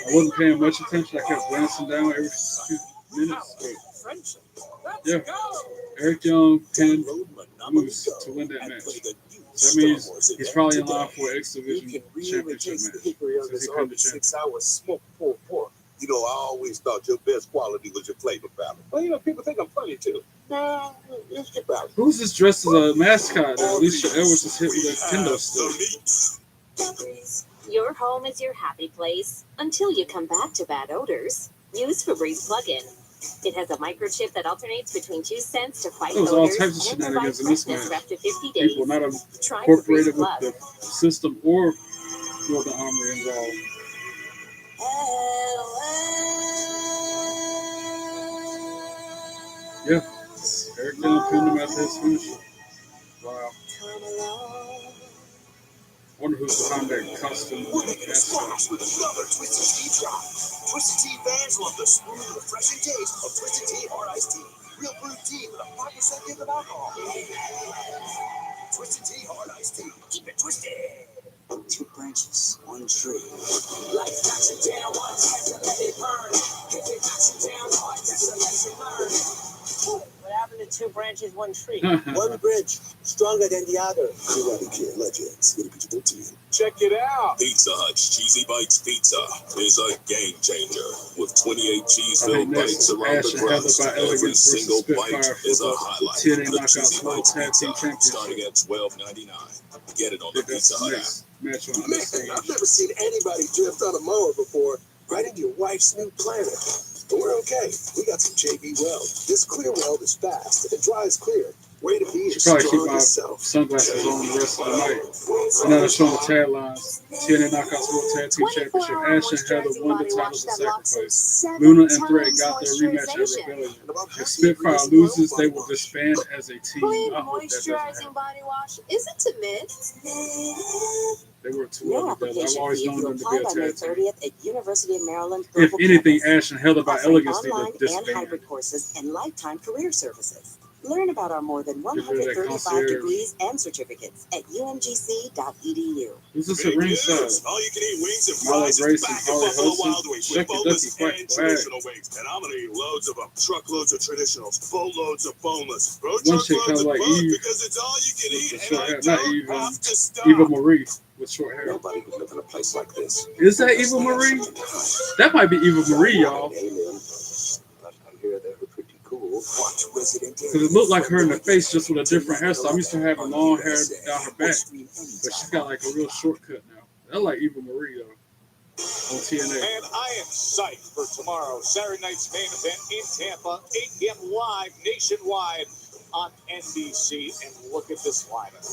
I wasn't paying much attention. I kept glancing down every few minutes. Yeah. Eric Young pinned Moose to win that match. So that means he's probably in line for an X Division championship match. Since he pinned the champion. You know, I always thought your best quality was your flavor balance. Well, you know, people think I'm funny too. Nah, it's your balance. Who's this dressed as a mascot? Alicia Edwards is hit with a kendo stick. Your home is your happy place until you come back to bad odors. Use Febreze plug-in. It has a microchip that alternates between 2 scents to fight There's all odors types of shenanigans in this freshness match. for up to 50 days. People not Try incorporated Febreze with Plug. the system or Golden Armory involved. Yeah, Eric Young pinned him after his finisher. Wow. Wonder who's behind that costume. Splash with another Twisted Tea drop. Twisted Tea fans love the smooth, refreshing taste of Twisted Tea Hard Iced Tea. Real brewed tea with a 5% hint of alcohol. Twisted Tea Hard Iced Tea. Keep it twisted. 2 branches, 1 tree. Life knocks it down once, have to let it burn. If it knocks it down hard, that's a lesson learned. What happened to 2 branches, 1 tree? 1 bridge, stronger than the other. Karate Kid Legends, with a PG-13. Check it out. Pizza Hut's Cheesy Bites Pizza is a game changer. With 28 cheese-filled bites around the crust, every single bite is a highlight. The Cheesy Bites Pizza, starting at $12.99. Get it on the Pizza Hut app. Man, I've never seen anybody drift on a mower before. Right into your wife's new planet. But we're okay. We got some JB Weld. This clear weld is fast and dries clear. Way to be your Should probably keep my strongest self. sunglasses on the rest of the night. And now they're showing the taglines. TNA Knockouts World Tag Team Championship. Ash and Heather won the titles of Sacrifice. Luna and Threat got their rematch at Rebellion. If Spitfire loses, they will disband as a team. Clean I hope that doesn't moisturizing happen. body wash isn't a myth. They were too No other together. I've application always fee known to them to apply be a by May tag team. 30th at University of Maryland. If Global anything, Campus. Ash and Heather by Offering Elegance need online to and disband. hybrid courses and lifetime career services. Learn about our more than Get rid of that 135 concierge. degrees and certificates at umgc.edu. Who's this at ringside? All you can eat wings and Molly fries is Grace back and at Holly Buffalo Hudson. Wild Wings with Shucky boneless Ducky quack and quack. traditional wings. And I'm gonna eat loads of them. Truckloads of traditionals, boatloads of boneless. Bro, One chick truckloads kinda of like both Eve because it's all you can with eat, the and short I hair. Not don't Eve, have to stop. Eva Marie with short hair. Nobody would live in a place like this. Is that Eva Marie? That might be Eva Marie, y'all. Amen. But I hear they're pretty cool. Watch Resident Because it looked like her in the face, just with a different hairstyle. I'm used to having long hair down her back, but she's got like a real shortcut now. That's like Eva Marie, though, on TNA. And I am psyched for tomorrow, Saturday night's main event in Tampa, 8 p.m. live nationwide on NBC. And look at this lineup.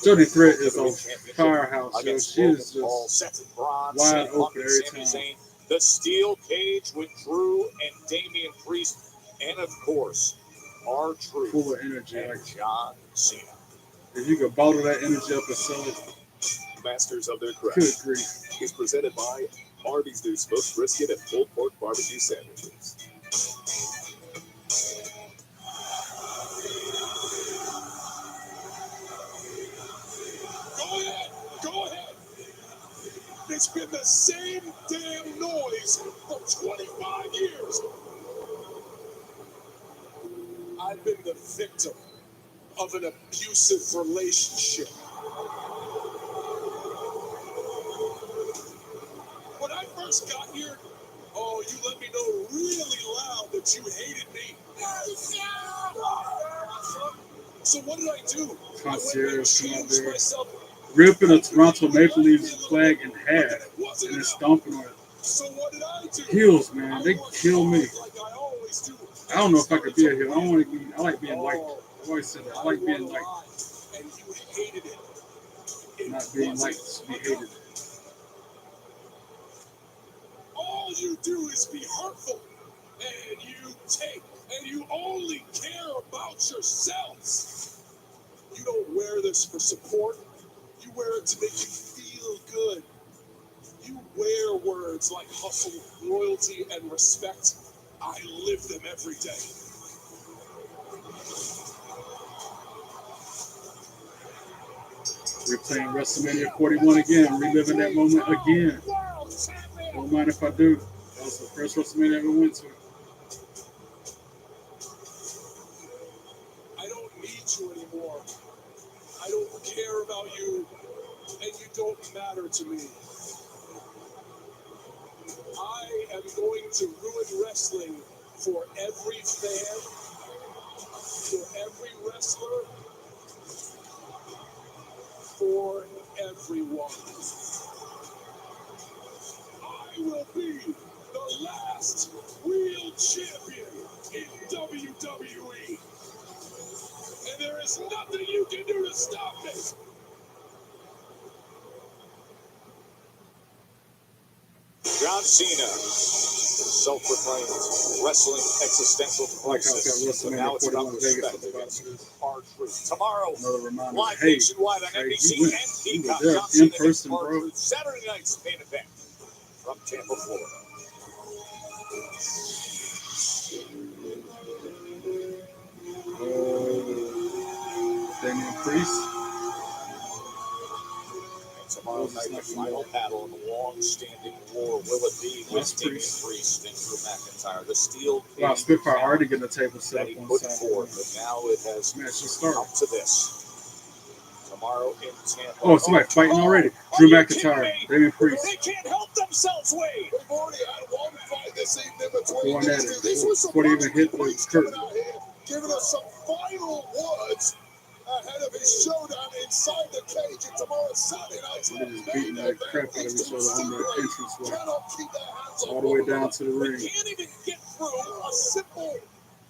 Jody Threat is a firehouse, yo. Against She is Logan Paul, just Seth Rollins, wide Seth open Punk, and every Sami time. Zayn. The steel cage with Drew and Damian Priest, and of course, R-Truth full of energy. and Like, John Cena. if you could bottle that energy up and sell it, Masters of their good craft grief. is presented by Arby's new smoked brisket and pulled pork barbecue sandwiches. It's been the same damn noise for 25 years. I've been the victim of an abusive relationship. When I first got here, oh, you let me know really loud that you hated me. So what did I do? Concierge come out there, ripping a Toronto Maple Leafs flag in half and then stomping on it. So what did I do? Heels, man, they kill me. I don't know if I could be a heel. I don't want to be. I like being liked. I always said that. I like being liked. And you hated it. Not being liked, to be hated. All you do is be hurtful, and you take, and you only care about yourselves. You don't wear this for support. You wear it to make you feel good. You wear words like hustle, loyalty, and respect. I live them every day. Replaying WrestleMania 41 again, reliving that moment again. Don't mind if I do. That was the first WrestleMania I ever went to. I don't need you anymore. I don't care about you, and you don't matter to me. I am going to ruin wrestling for every fan, for every wrestler, for everyone. I will be the last real champion in WWE. And there is nothing you can do to stop me. John Cena, self-proclaimed wrestling existential crisis. So now it's about respect against hard truth. Tomorrow, live nationwide on NBC and Peacock. John Cena against hard truth. Saturday night's main event from Tampa, Florida. Damian Priest. Tomorrow night, the final battle in the long-standing war. Will it be with Damian Priest and Drew McIntyre? The steel Wow, Spitfire already getting the table set up on put Saturday. forth, but now it has come to this. Tomorrow in Tampa. Oh, somebody fighting already. Drew McIntyre, Damian Priest. They can't help themselves, Wade. We've already had one fight this evening between Going at these it two. This was some before they even hit the curtain. out here, giving us some final words ahead of his showdown inside the cage at tomorrow's Saturday night's They're just beating the crap out of each other on the entranceway. All the way down to the ring. They can't even get through a simple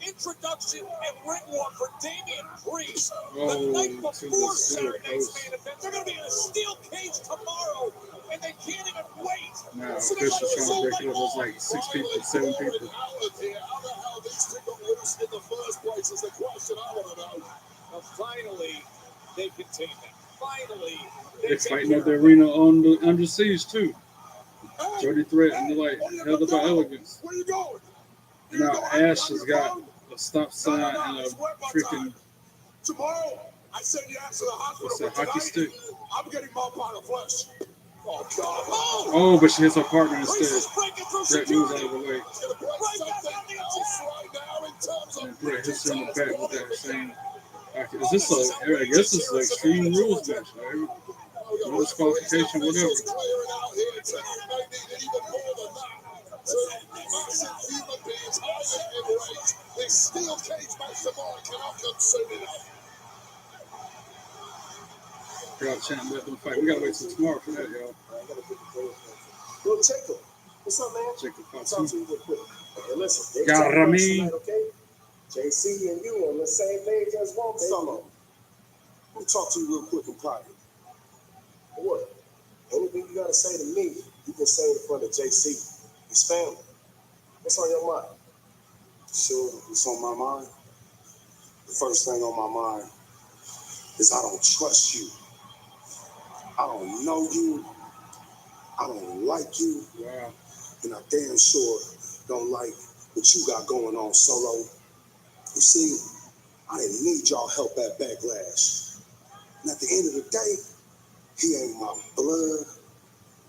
introduction and ring walk for Damian Priest. The night before Saturday night's main event. They're going to be in a steel cage tomorrow, and they can't even wait. Now, officials trying to break it up. There's like 6 people, 7 people. How the hell these two got loose in the first place is the question I want to know. Now, finally, they contain them. Finally, they're fighting at the arena on the Under Siege, too. Jody Threat and they're like held up by elegance. Where you going? And now Ash has got a stop sign and a freaking. Tomorrow, I send you out to the hospital. What's that, hockey stick? I'm getting my pound of flesh. Oh, God. Oh, but she hits her partner instead. Brett moves out of the way. And Brett hits her in the back with that same. Is this I guess this is an Extreme Rules match, right? No disqualification, whatever. Crowd chanting, let them fight. We gotta wait till tomorrow for that, y'all. Yo, Jacob. What's up, man? Jacob, talk to you real quick. Hey, listen, Rami. Okay? JC and you on the same page as one summer. Let me talk to you real quick in private. What? Anything you gotta say to me, you can say in front of JC. His family. What's on your mind? Sure, what's on my mind? The first thing on my mind is I don't trust you. I don't know you. I don't like you. Wow. And I damn sure don't like what you got going on, Solo. You see, I didn't need y'all help at Backlash. And at the end of the day, he ain't my blood.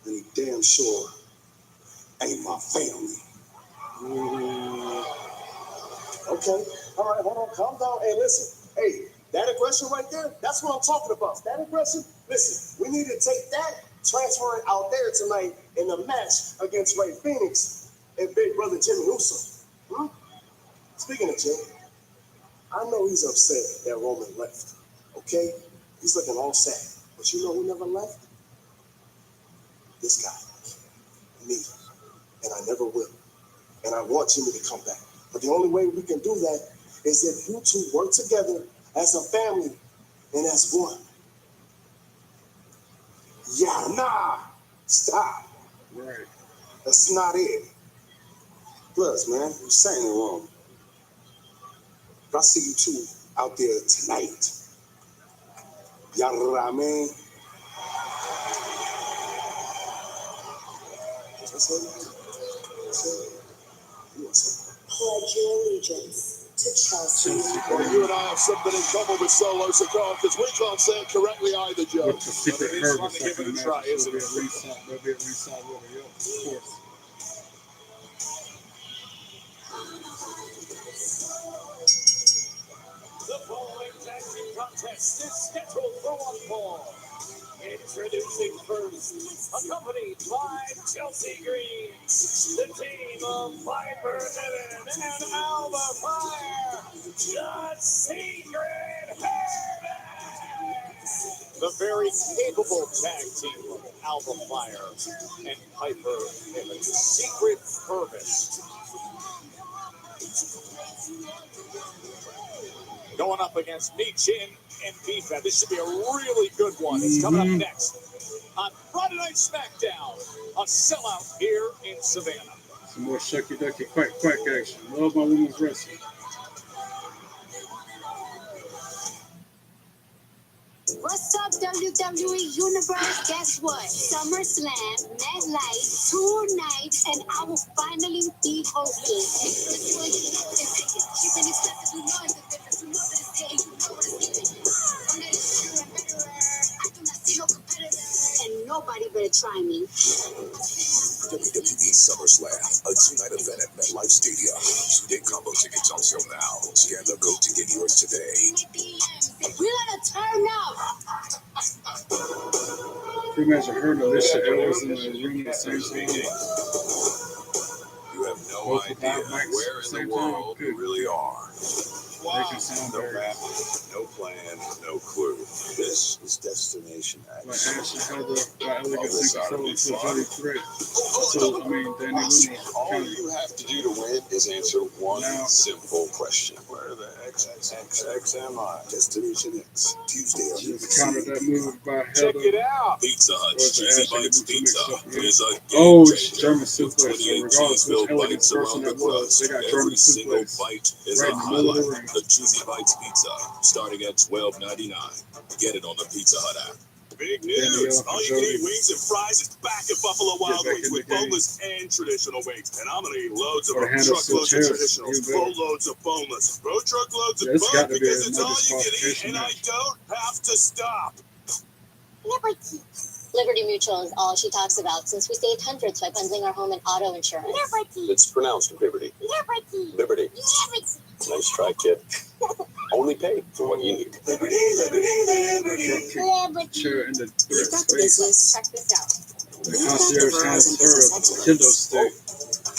and he damn sure ain't my family. Okay, all right, hold on, calm down. Hey, listen, hey, that aggression right there, that's what I'm talking about. That aggression, listen, we need to take that, transfer it out there tonight in the match against Ray Phoenix and Big Brother Jimmy Uso. Speaking of Jim, I know he's upset that Roman left, okay? He's looking all sad. But you know who never left? This guy, me. And I never will. And I want Jimmy to come back. But the only way we can do that is if you two work together as a family and as one. Yeah, nah, stop. Right. That's not it. Plus, man, you're saying it wrong. If I see you two out there tonight, y'all know what I mean? What's it? Pledge your allegiance to Chelsea. Well, you and I have something in common with Solo Sikoa because we can't say it correctly either, Joe. With the secret But it is herb fun or to give something, it a try, isn't it? there'll be a ringside with it, yeah, of course. The following tag team contest is scheduled for one fall. Introducing first, accompanied by Chelsea Green, the team of Viper Heaven and Alba Fire, the Secret Hermits. The very capable tag team of Alba Fire and Piper Heaven, Secret Hermits. Going up against Me Chin and Bifa. This should be a really good one. It's coming up next on Friday Night Smackdown, a sellout here in Savannah. Some more shucky ducky quack quack action. Love my women's wrestling. What's up, WWE Universe? Guess what? SummerSlam, MetLife, 2 nights, and I will finally be hosting. And nobody better try me. WWE SummerSlam, a 2-night event at MetLife Stadium. 2-day combo tickets on sale now. Scan the code to get yours today. We gotta turn up. Can you imagine her and Alicia Ellis in the arena at the same time? You have no idea where in the world you really are. They can sound No very map, no plan, no clue. This is Destination X. like Ashley Heather by Elegance and Control to Jody Threat. So, I mean, Danny Luna. All you have to do to win is answer one simple question. Where the XXX am I? Destination X. Tuesday on Just counted that move by Heather. Check it out. Pizza Hut's Cheesy Bites Pizza is a Oh, game it's changer. German suplex. So regardless which Elegance person that was, they got German Every single suplex bite is right a in the middle of the highlight. ring. The Cheesy Bites Pizza, starting at $12.99. Get it on the Pizza Hut app. Big news! All you can eat wings and fries is back at Buffalo Wild Wings with boneless and traditional wings. And I'm gonna eat loads of them. Truckloads of traditional, boatloads of boneless, truckloads of both because it's all you can eat and I don't have to stop. Liberty. Liberty Mutual is all she talks about since we saved hundreds by bundling our home and auto insurance. Liberty. It's pronounced Liberty. Liberty. Liberty. Liberty. Nice try, kid. Only pay for what you need. Liberty. Chair in the You've got the space. business. Check this out. The concierge has her kendo stick.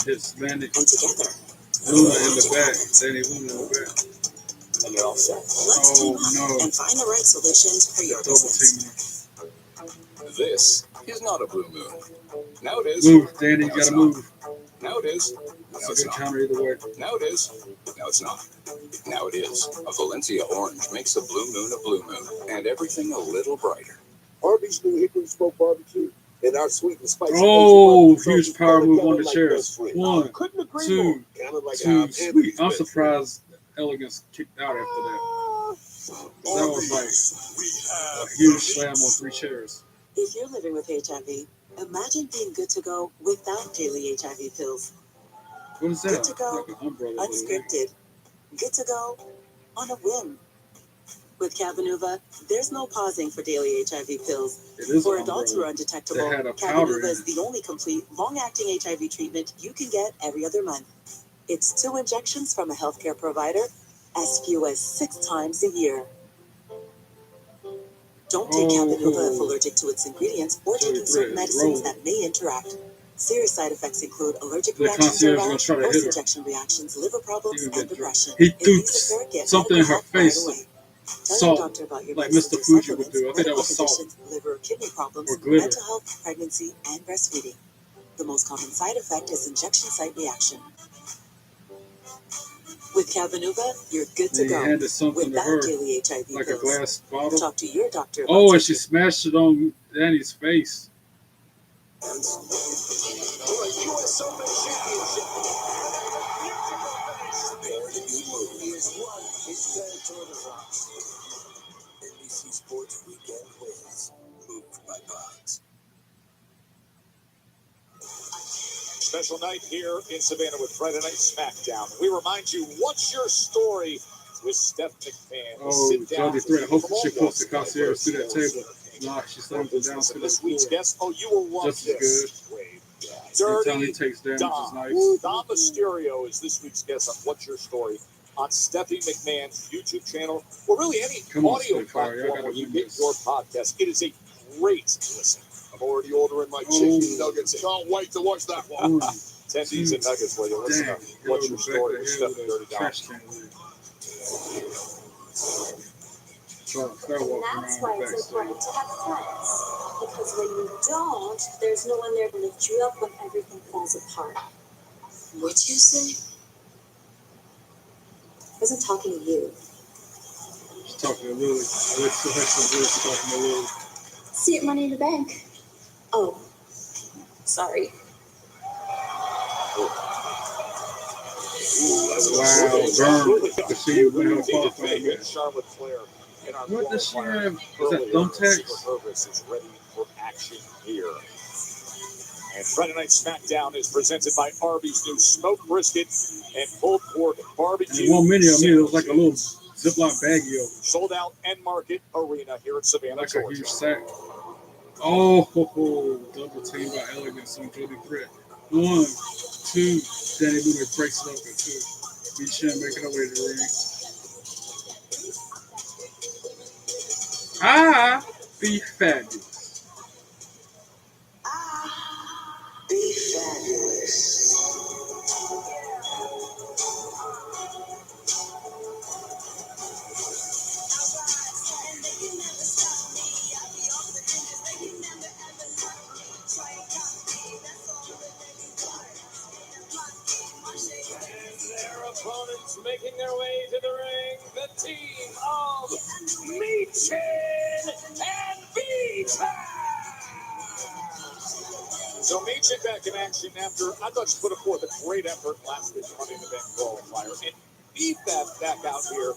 His bandit. And together, Luna in the back. Danny Luna in the back. And you're all set. let's team up and find the right solutions for your Double business. teaming. This is not a blue moon. Now it is. Move, Danny, you Now gotta it's move. not. Now it is. Now That's a it's good not. counter either way. Now it is. Now it's not. Now it is. A Valencia orange makes the blue moon a blue moon, and everything a little brighter. Arby's new hickory smoke barbecue and our sweet and spicy. Oh, huge power move on the chairs. One, Couldn't agree two, more. Kinda like two, how sweet. I'm surprised Elegance kicked out after that. That was like a huge slam on 3 chairs. If you're living with HIV, imagine being good to go without daily HIV pills. What is that? Good to go, Like an umbrella. unscripted. Good to go on a whim. With Cabenuva, there's no pausing for daily HIV pills. It is For adults who are umbrella. undetectable, They had a powder Cabenuva is the only complete, long-acting HIV treatment you can get every other month. It's 2 injections from a healthcare provider, as few as 6 times a year. Don't take Cabenuva if allergic to its ingredients or taking certain medicines that may interact. Serious side effects include allergic reactions or rash, post-injection reactions, liver problems, and depression. He threw something in her face, salt, like Mr. Fuji would do. I think that was salt liver or kidney problems, or glitter. mental health, pregnancy, and breastfeeding. The most common side effect is injection site reaction. With Cabenuva, you're good to go. He handed something to her, daily HIV like pills. a glass bottle. Talk to your doctor. Oh, and she smashed it on Danny's face. US Open Championship. Prepare to be moved. His territory rocks. NBC Sports Weekend Quiz. Moved by Pods. Special night here in Savannah with Friday Night Smackdown. We remind you, what's your story with Steph McMahon? Oh, Jody Threat. Hopefully she puts the concierge to that table. Nah, she slams him down to the this floor. week's guest, you will love just as this. good. Anytime he takes damage is nice. Dom Mysterio is this week's guest on What's Your Story on Stephanie McMahon's YouTube channel, or really any audio platform where you get your podcast. It is a great listen. I'm already ordering my chicken nuggets. Can't wait to watch that one. Tendies and nuggets while you listen to What's Your Story with Stephanie Dirty Dom. And that's why it's important to have friends. Because when you don't, there's no one there to lift you up when everything falls apart. What'd you say? I wasn't talking to you. She's talking to Lily. I like to have some voice talking to Lily. See it money in the bank. Oh, sorry. Wow, burn. To see you win her qualifying match. Charlotte Flair in our what does she have? Is that Secret thumbtacks? Purpose is ready for action here. And Friday Night Smackdown is presented by Arby's new smoked brisket and pulled pork barbecue. And 1 minute of me, it was like a little Ziploc baggie of sold out End Market Arena here in Savannah, like Georgia. a huge sack. Oh, double team by Elegance on Jody Threat. 1, 2, Danny Luna breaks it up at 2. Beat Shem making her way to the ring. Be fabulous. Be fabulous. Opponents making their way to the ring, the team of Meechin and B-Fab. So Meechin back in action after, I thought she put forth a great effort last week's Money in the Bank qualifier. And B-Fab back out here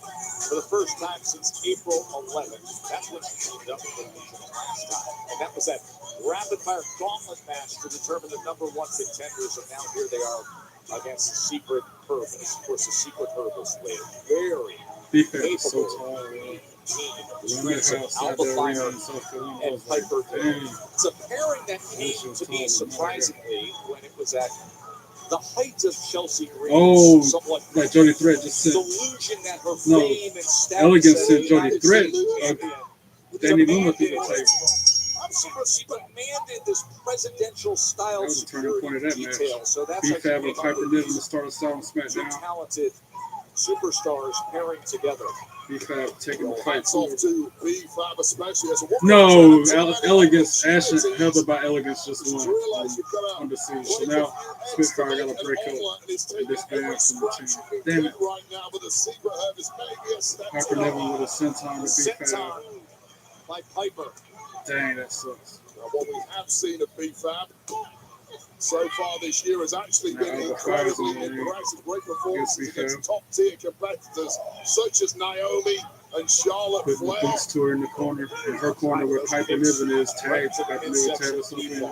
for the first time since April 11th. That's when she teamed up with Meechin last time. And that was that rapid-fire gauntlet match to determine the #1 contenders. And now here they are against Secret Purpose. Of course, the Secret Purpose with very capable team. The streets of Alpha Fire and Piper. It's a pairing that came to me surprisingly when it was at the height of Chelsea Green's somewhat like Jody Threat just said. delusion that her fame and status Elegance said Jody Threat. Danny Luna through the table. She demanded this presidential style security detail. So that's B-Fab and Piper Niven to start us out on SmackDown. Talented superstars pairing together. B-Fab taking the fight forward. B-Fab especially as a no, Elegance, Ash held by Elegance just won on the scene. So now Spitfire got to break up this band from the team. Damn it. Piper Niven with a senton to B-Fab. By Piper. Dang, that sucks. What we have seen of B-Fab so far this year has actually been incredibly impressive. Great performances against top-tier competitors such as Naomi and Charlotte Flair. Putting these two in the corner. In her corner where Piper Niven is tagged. Piper Niven tagged or something.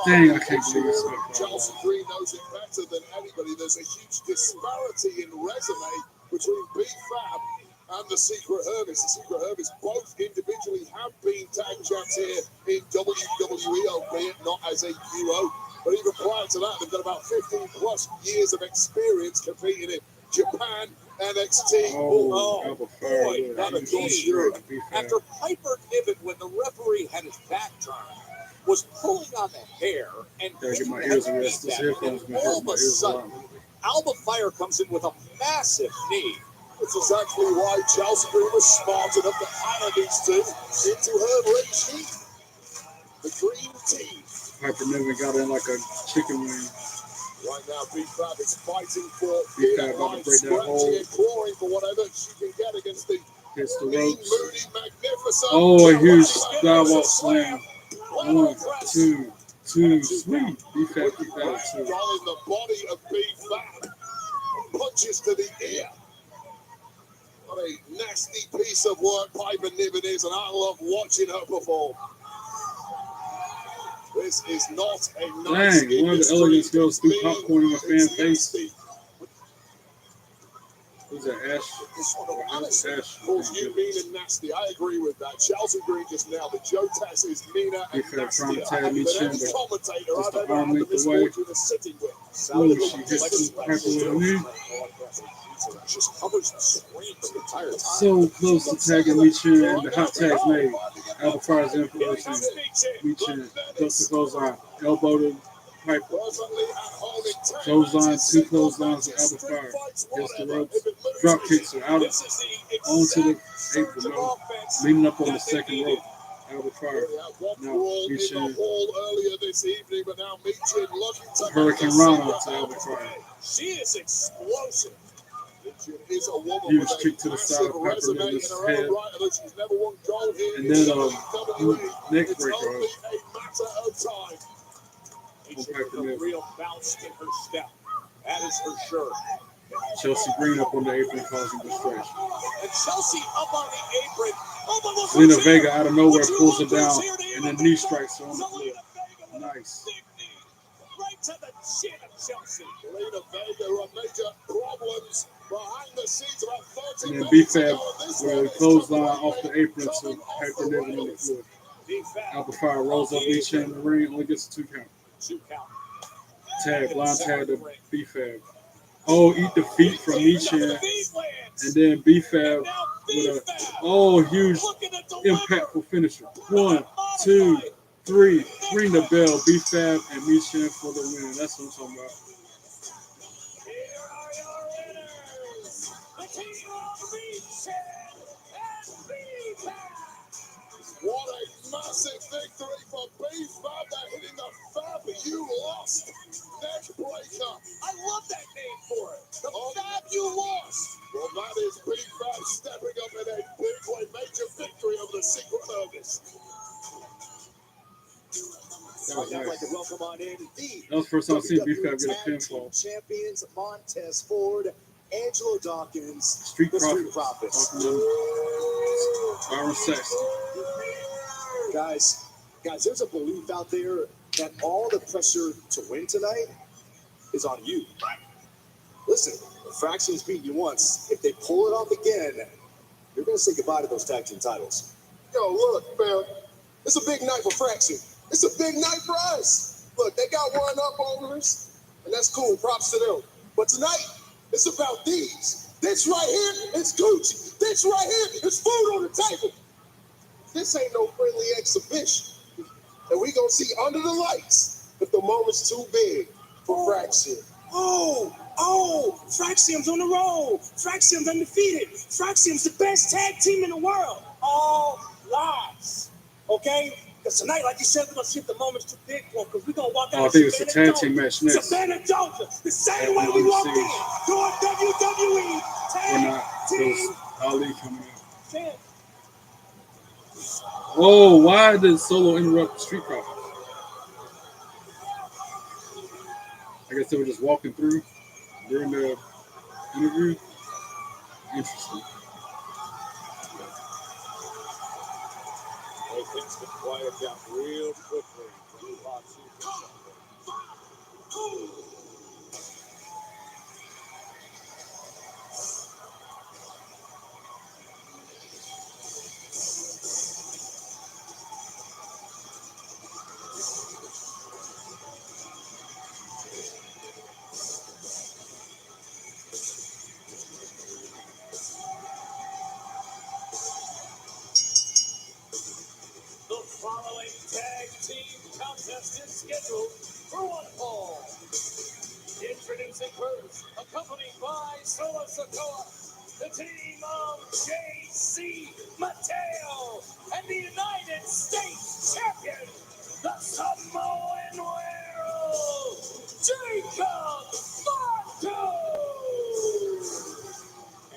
Dang, I can't believe it. Chelsea Green knows it better than anybody. There's a huge disparity in resume between B-Fab and the Secret Hermits. The Secret Hermits both individually have been tag champs here in WWE, albeit not as a duo. But even prior to that, they've got about 15 plus years of experience competing in Japan, NXT. Oh, boy, that knee. After Piper Niven, when the referee had his back turned, was pulling on the hair and get my ears arrested. and all of a sudden, Alba Fire comes in with a massive knee. It's exactly why Chelsea Green was smart enough to honor these two into her ring sheath. The green teeth. Piper Niven got in like a chicken wing. Right now, B-Fab is fighting for B-Fab about to break that hole. and clawing for whatever she can get against the hits the mean, ropes. moody, magnificent. Oh, a huge skywalk slam. 1, 2, 2, sweet. B-Fab kicked out too. In the body of B-Fab. Punches to the ear. What a nasty piece of work Piper Niven is, and I love watching her perform. This is not a nice Dang, one of the elegance girls threw popcorn in my fan face. Who's that, Ash? Ash. Of course, you mean and nasty. I agree with that. Chelsea Green just nailed it. Joe Tex is meaner and nastier trying to tag me than chin, any but commentator just I've the ever arm had the length away. misfortune of sitting with. Oh, she hits Piper with a knee. Just covers the screen the entire time. So close to tagging me chin, and the hot tag's made. Alba Fire's in position. Me chin. Ducks the clothesline. Elbow to Piper. Clothesline, 2 clotheslines to Alba Fire. Gets the ropes. Drop kicks her out onto the apron, leaning up on the second rope. Alba Fire. Now, me chin. Hurricane Rana to Alba Fire. She is explosive. Huge kick to the side of Piper Niven's head. And then neck breaker on Piper Niven. Real bounce in her step. That is for sure. Chelsea Green up on the apron causing distraction. And Chelsea up on the apron. Oh, Zelina Vega out of nowhere pulls her down and then knee strikes her on the floor. Nice. Right to the chin of Chelsea. Zelina Vega, who had major problems behind the scenes about 30 and then minutes B-Fab ago. with a clothesline off the apron to Piper Niven on the floor. Alba Fire rolls up each in the ring, only gets a 2 count. 2 count. Tag, blind tag to B-Fab. Oh, eat the feet from Michin. And then B-Fab with a huge impactful finisher. 1, 2, 3. Ring the bell. B-Fab and Michin for the win. That's what I'm talking about. Here are your winners. The team of Michin and B-Fab. What a massive victory for B-Fab. They're hitting the Fab. You lost. Neck breaker. I love that name for it. The Fab you lost. Well, that is B-Fab stepping up in a big way. Major victory over the Secret Hermits. That was nice. Like to welcome on in the That was the first time I've seen B-Fab get a pinfall. Champions Montez Ford, Angelo Dawkins, Street the Profits. Street Profits. Byron Sexton. Guys, there's a belief out there that all the pressure to win tonight is on you. Listen, if Fractions beat you once, if they pull it off again, you're going to say goodbye to those tag team titles. Yo, look, man. It's a big night for Fraction. It's a big night for us. Look, they got one up on us, and that's cool. Props to them. But tonight, it's about these. This right here is Gucci. This right here is food on the table. This ain't no friendly exhibition. And we gonna see under the lights if the moment's too big for Fraction. Fraxium's on the roll. Fraxium's undefeated. Fraxium's the best tag team in the world. All lies. Okay? Because tonight, like you said, we're going to see if the moment's too big for him, because we're going to walk out. I think it's a tag team match next. Savannah Georgia, the same way we walked in. Doing WWE tag team. Ali coming in. Oh, why did Solo interrupt Street Profits? I guess they were just walking through during the interview. Interesting. Things can quiet down real quickly when you watch contest is scheduled for one fall. Introducing first, accompanied by Solo Sokoa, the team of J.C. Mateo and the United States champion, the Samoan Werewolf, Jacob Marco.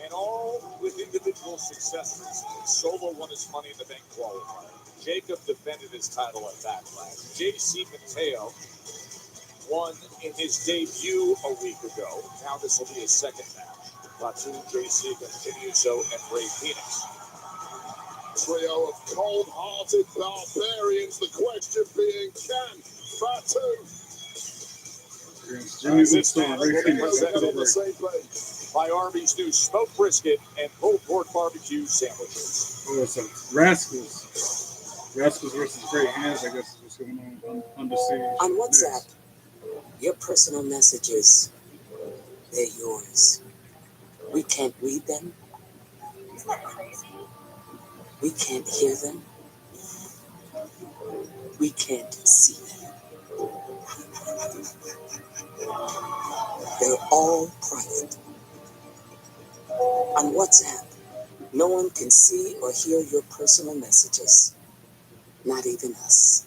And all with individual successes. Solo won his Money in the Bank qualifier. Jacob defended his title at Backlash. J.C. Mateo won in his debut a week ago. Now this will be his second match. Platoon JC continues so, and Ray Phoenix. Trio of cold-hearted barbarians. The question being, can Fatu Jimmy Uso and Ray Phoenix get after on the the same break. page? By Arby's new smoked brisket and pulled pork barbecue sandwiches. Oh, it's Rascals. Rascals versus Great Hands, I guess is what's going on under siege. On WhatsApp, your personal messages, they're yours. We can't read them. Isn't that crazy? We can't hear them. We can't see them. They're all private. On WhatsApp, no one can see or hear your personal messages. Not even us.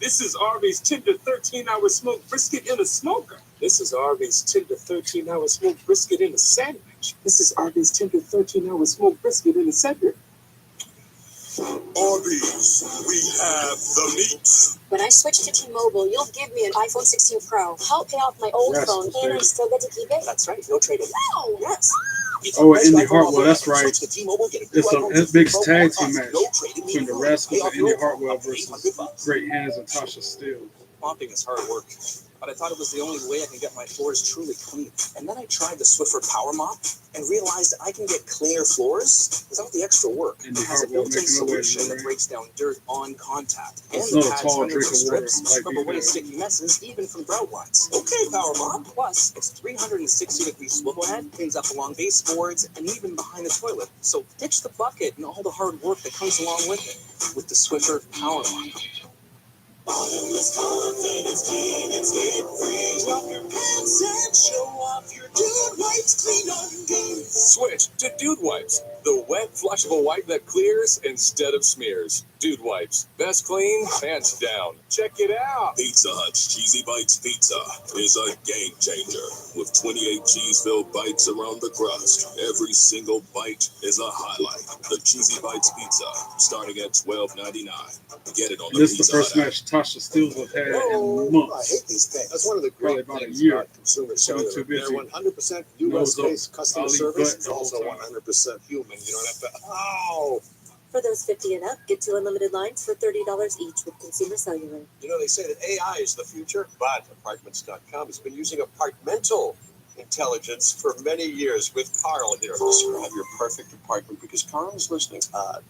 This is Arby's tender 13-hour smoked brisket in a smoker. This is Arby's tender 13-hour smoked brisket in a sandwich. This is Arby's tender 13-hour smoked brisket in a sandwich. Arby's, we have the meat. When I switch to T-Mobile, you'll give me an iPhone 16 Pro. Help pay off my old phone, and I still get to keep it? That's right, no trade-in. No! Yes. Oh, and Indy Hartwell, that's right. It's a big tag team match between the Rascals and Indy Hartwell versus Great Hands and Tasha Steele. Mopping is hard work, but I thought it was the only way I can get my floors truly clean. And then I tried the Swiffer Power Mop and realized I can get cleaner floors without the extra work. It has a built-in solution that breaks down dirt on contact. And the pad's hundreds of strips scrub away sticky messes, even from grout lines. Okay, Power Mop. Plus, its 360-degree swivel head cleans up along baseboards and even behind the toilet. So ditch the bucket and all the hard work that comes along with it with the Swiffer Power Mop. Bottomless confidence, clean and skin-free. Drop your pants and show off your Dude Wipes Clean Undies. Switch to Dude Wipes, the wet, flushable wipe that clears instead of smears. Dude Wipes, best clean, hands down. Check it out. Pizza Hut's Cheesy Bites Pizza is a game changer. With 28 cheese-filled bites around the crust, every single bite is a highlight. The Cheesy Bites Pizza, starting at $12.99. Get it on the This is Pizza the first Hut app. match Tasha Steele have had in I months. hate these things. That's one of the Probably great about a things year. about consumer cellular. Too busy. They're 100% US-based customer service. It's also 100% human. You don't have to, oh! For those 50 and up, get 2 unlimited lines for $30 each with Consumer Cellular. You know, they say that AI is the future, but Apartments.com has been using apartmental intelligence for many years with Carl here. Describe your perfect apartment because Carl is listening.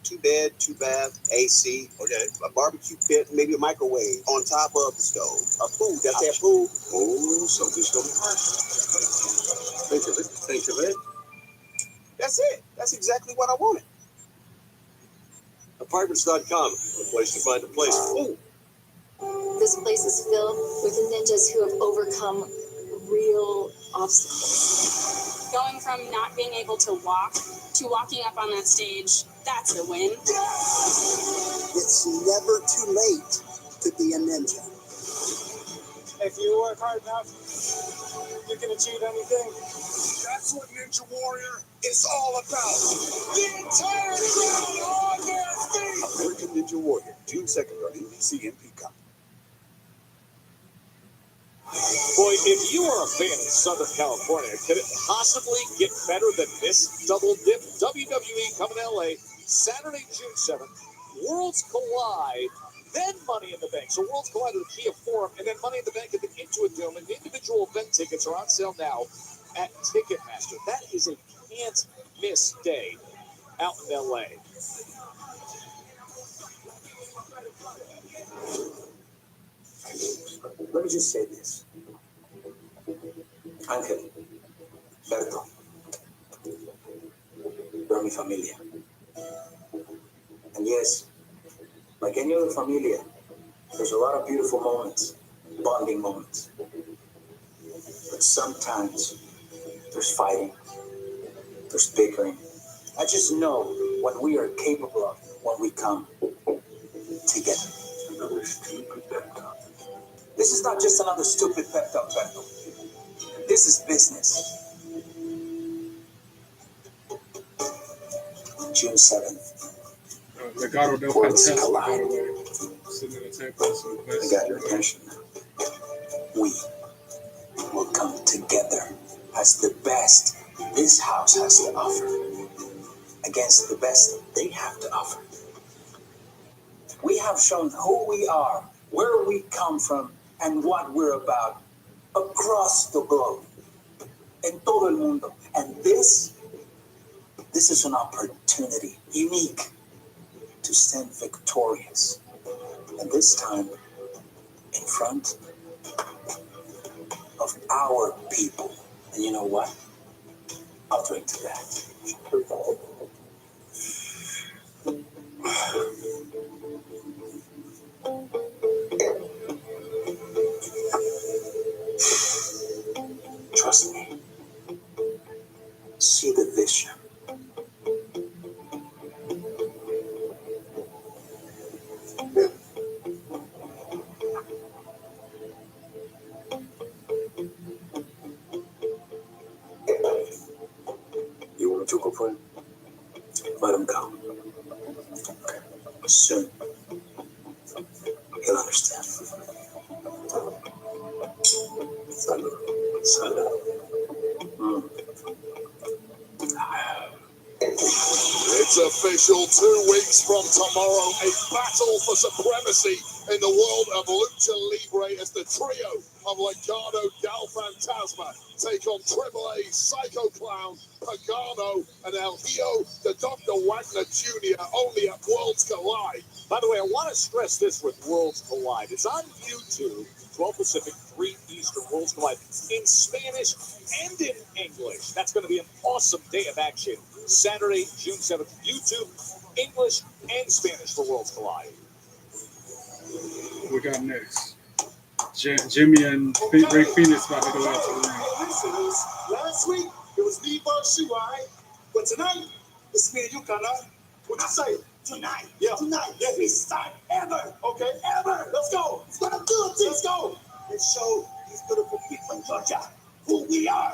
2 bed, 2 bath, AC, okay, a barbecue pit, maybe a microwave on top of the stove. A pool, got that pool? Oh, something's going to be perfect. Think of it, think of it. That's it. That's exactly what I wanted. Apartments.com, the place to find a place. Ooh. This place is filled with ninjas who have overcome real obstacles. Going from not being able to walk to walking up on that stage, that's a win. It's never too late to be a ninja. If you work hard enough, you can achieve anything. That's what Ninja Warrior is all about. The entire crowd on their feet. American Ninja Warrior, June 2nd on ABC and Peacock. Boy, if you are a fan of Southern California, could it possibly get better than this double dip? WWE coming to LA Saturday, June 7th. Worlds collide, then Money in the Bank. So Worlds collide at the Kia Forum, and then Money in the Bank at the Intuit Dome. And individual event tickets are on sale now at Ticketmaster. That is a can't-miss day out in LA. Let me just say this. Ángel, Berto, you're mi familia. And yes, like any other familia, There's a lot of beautiful moments, bonding moments. But sometimes there's fighting, there's bickering. I just know what we are capable of when we come together. Another stupid pep talk. This is not just another stupid pep talk, Beto. This is business. June 7th. Legado del Fantasma, by the way. Sitting at the table. I got your attention. We will come together as the best this house has to offer against the best they have to offer. We have shown who we are, where we come from, and what we're about across the globe, en todo el mundo. And this is an opportunity unique to stand victorious. And this time, in front of our people. And you know what? I'll drink to that. Trust me. See the vision. You want to go for it? Let him go. Okay. Soon, he'll understand. Salud. Salud. It's official. 2 weeks from tomorrow, a battle for supremacy in the world of Lucha Libre as the trio of Legado del Fantasma take on Triple A, Psycho Clown, Pagano, and El Hijo de Dr. Wagner Jr. only at Worlds Collide. By the way, I want to stress this with Worlds Collide. It's on YouTube, 12 Pacific, 3 Eastern, Worlds Collide, in Spanish and in English. That's going to be an awesome day of action. Saturday, June 7th, YouTube, English, and Spanish for Worlds Collide. We got next. Jimmy and Ray Phoenix about to go out to the ring. Listeners, last week it was me versus you, all right? But tonight, it's me and you, Kana. What you say? Tonight. Yeah. Tonight. Yeah. We start ever. Okay. Ever. Let's go. It's gonna do it. Let's go. And show these beautiful people in Georgia who we are.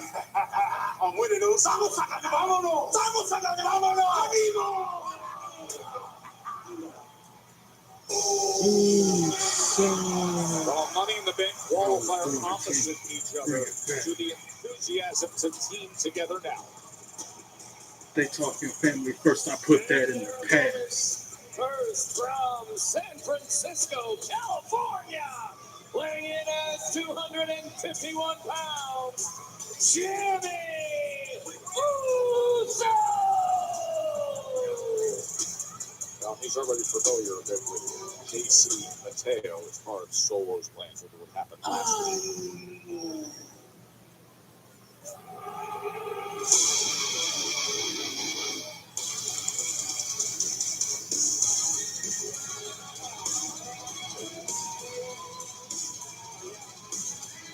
I'm winning those. Vámonos. The Money in the Bank qualifier opposite each other to the enthusiasm to team together now. They talking family first. I put that in the past. First from San Francisco, California, weighing in at 251 pounds, Jimmy Uso! Well, he's already familiar a bit with JC Mateo as far as Solo's plans with what happened last week.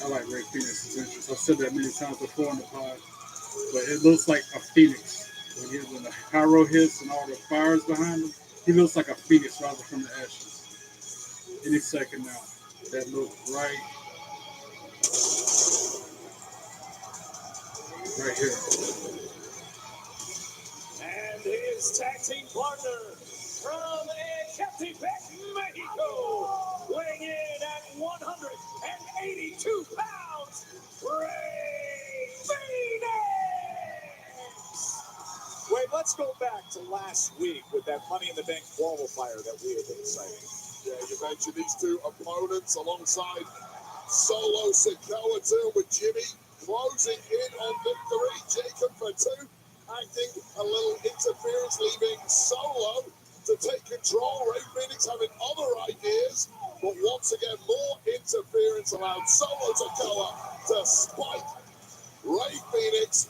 I like Ray Phoenix's entrance. I've said that many times before in the pod, but it looks like a phoenix. When the pyro hits and all the fires behind him, he looks like a phoenix rising from the ashes. Any second now. That look right here. And his tag team partner from Ecatepec, Mexico, weighing in at 182 pounds, Ray Phoenix! Wait, let's go back to last week with that Money in the Bank qualifier that we have been citing. Yeah, you mentioned these two opponents alongside Solo Sikoa too, with Jimmy closing in on victory. Jacob for 2, acting a little interference, leaving Solo to take control. Ray Phoenix having other ideas, but once again more interference allowed Solo Sikoa to spike Ray Phoenix,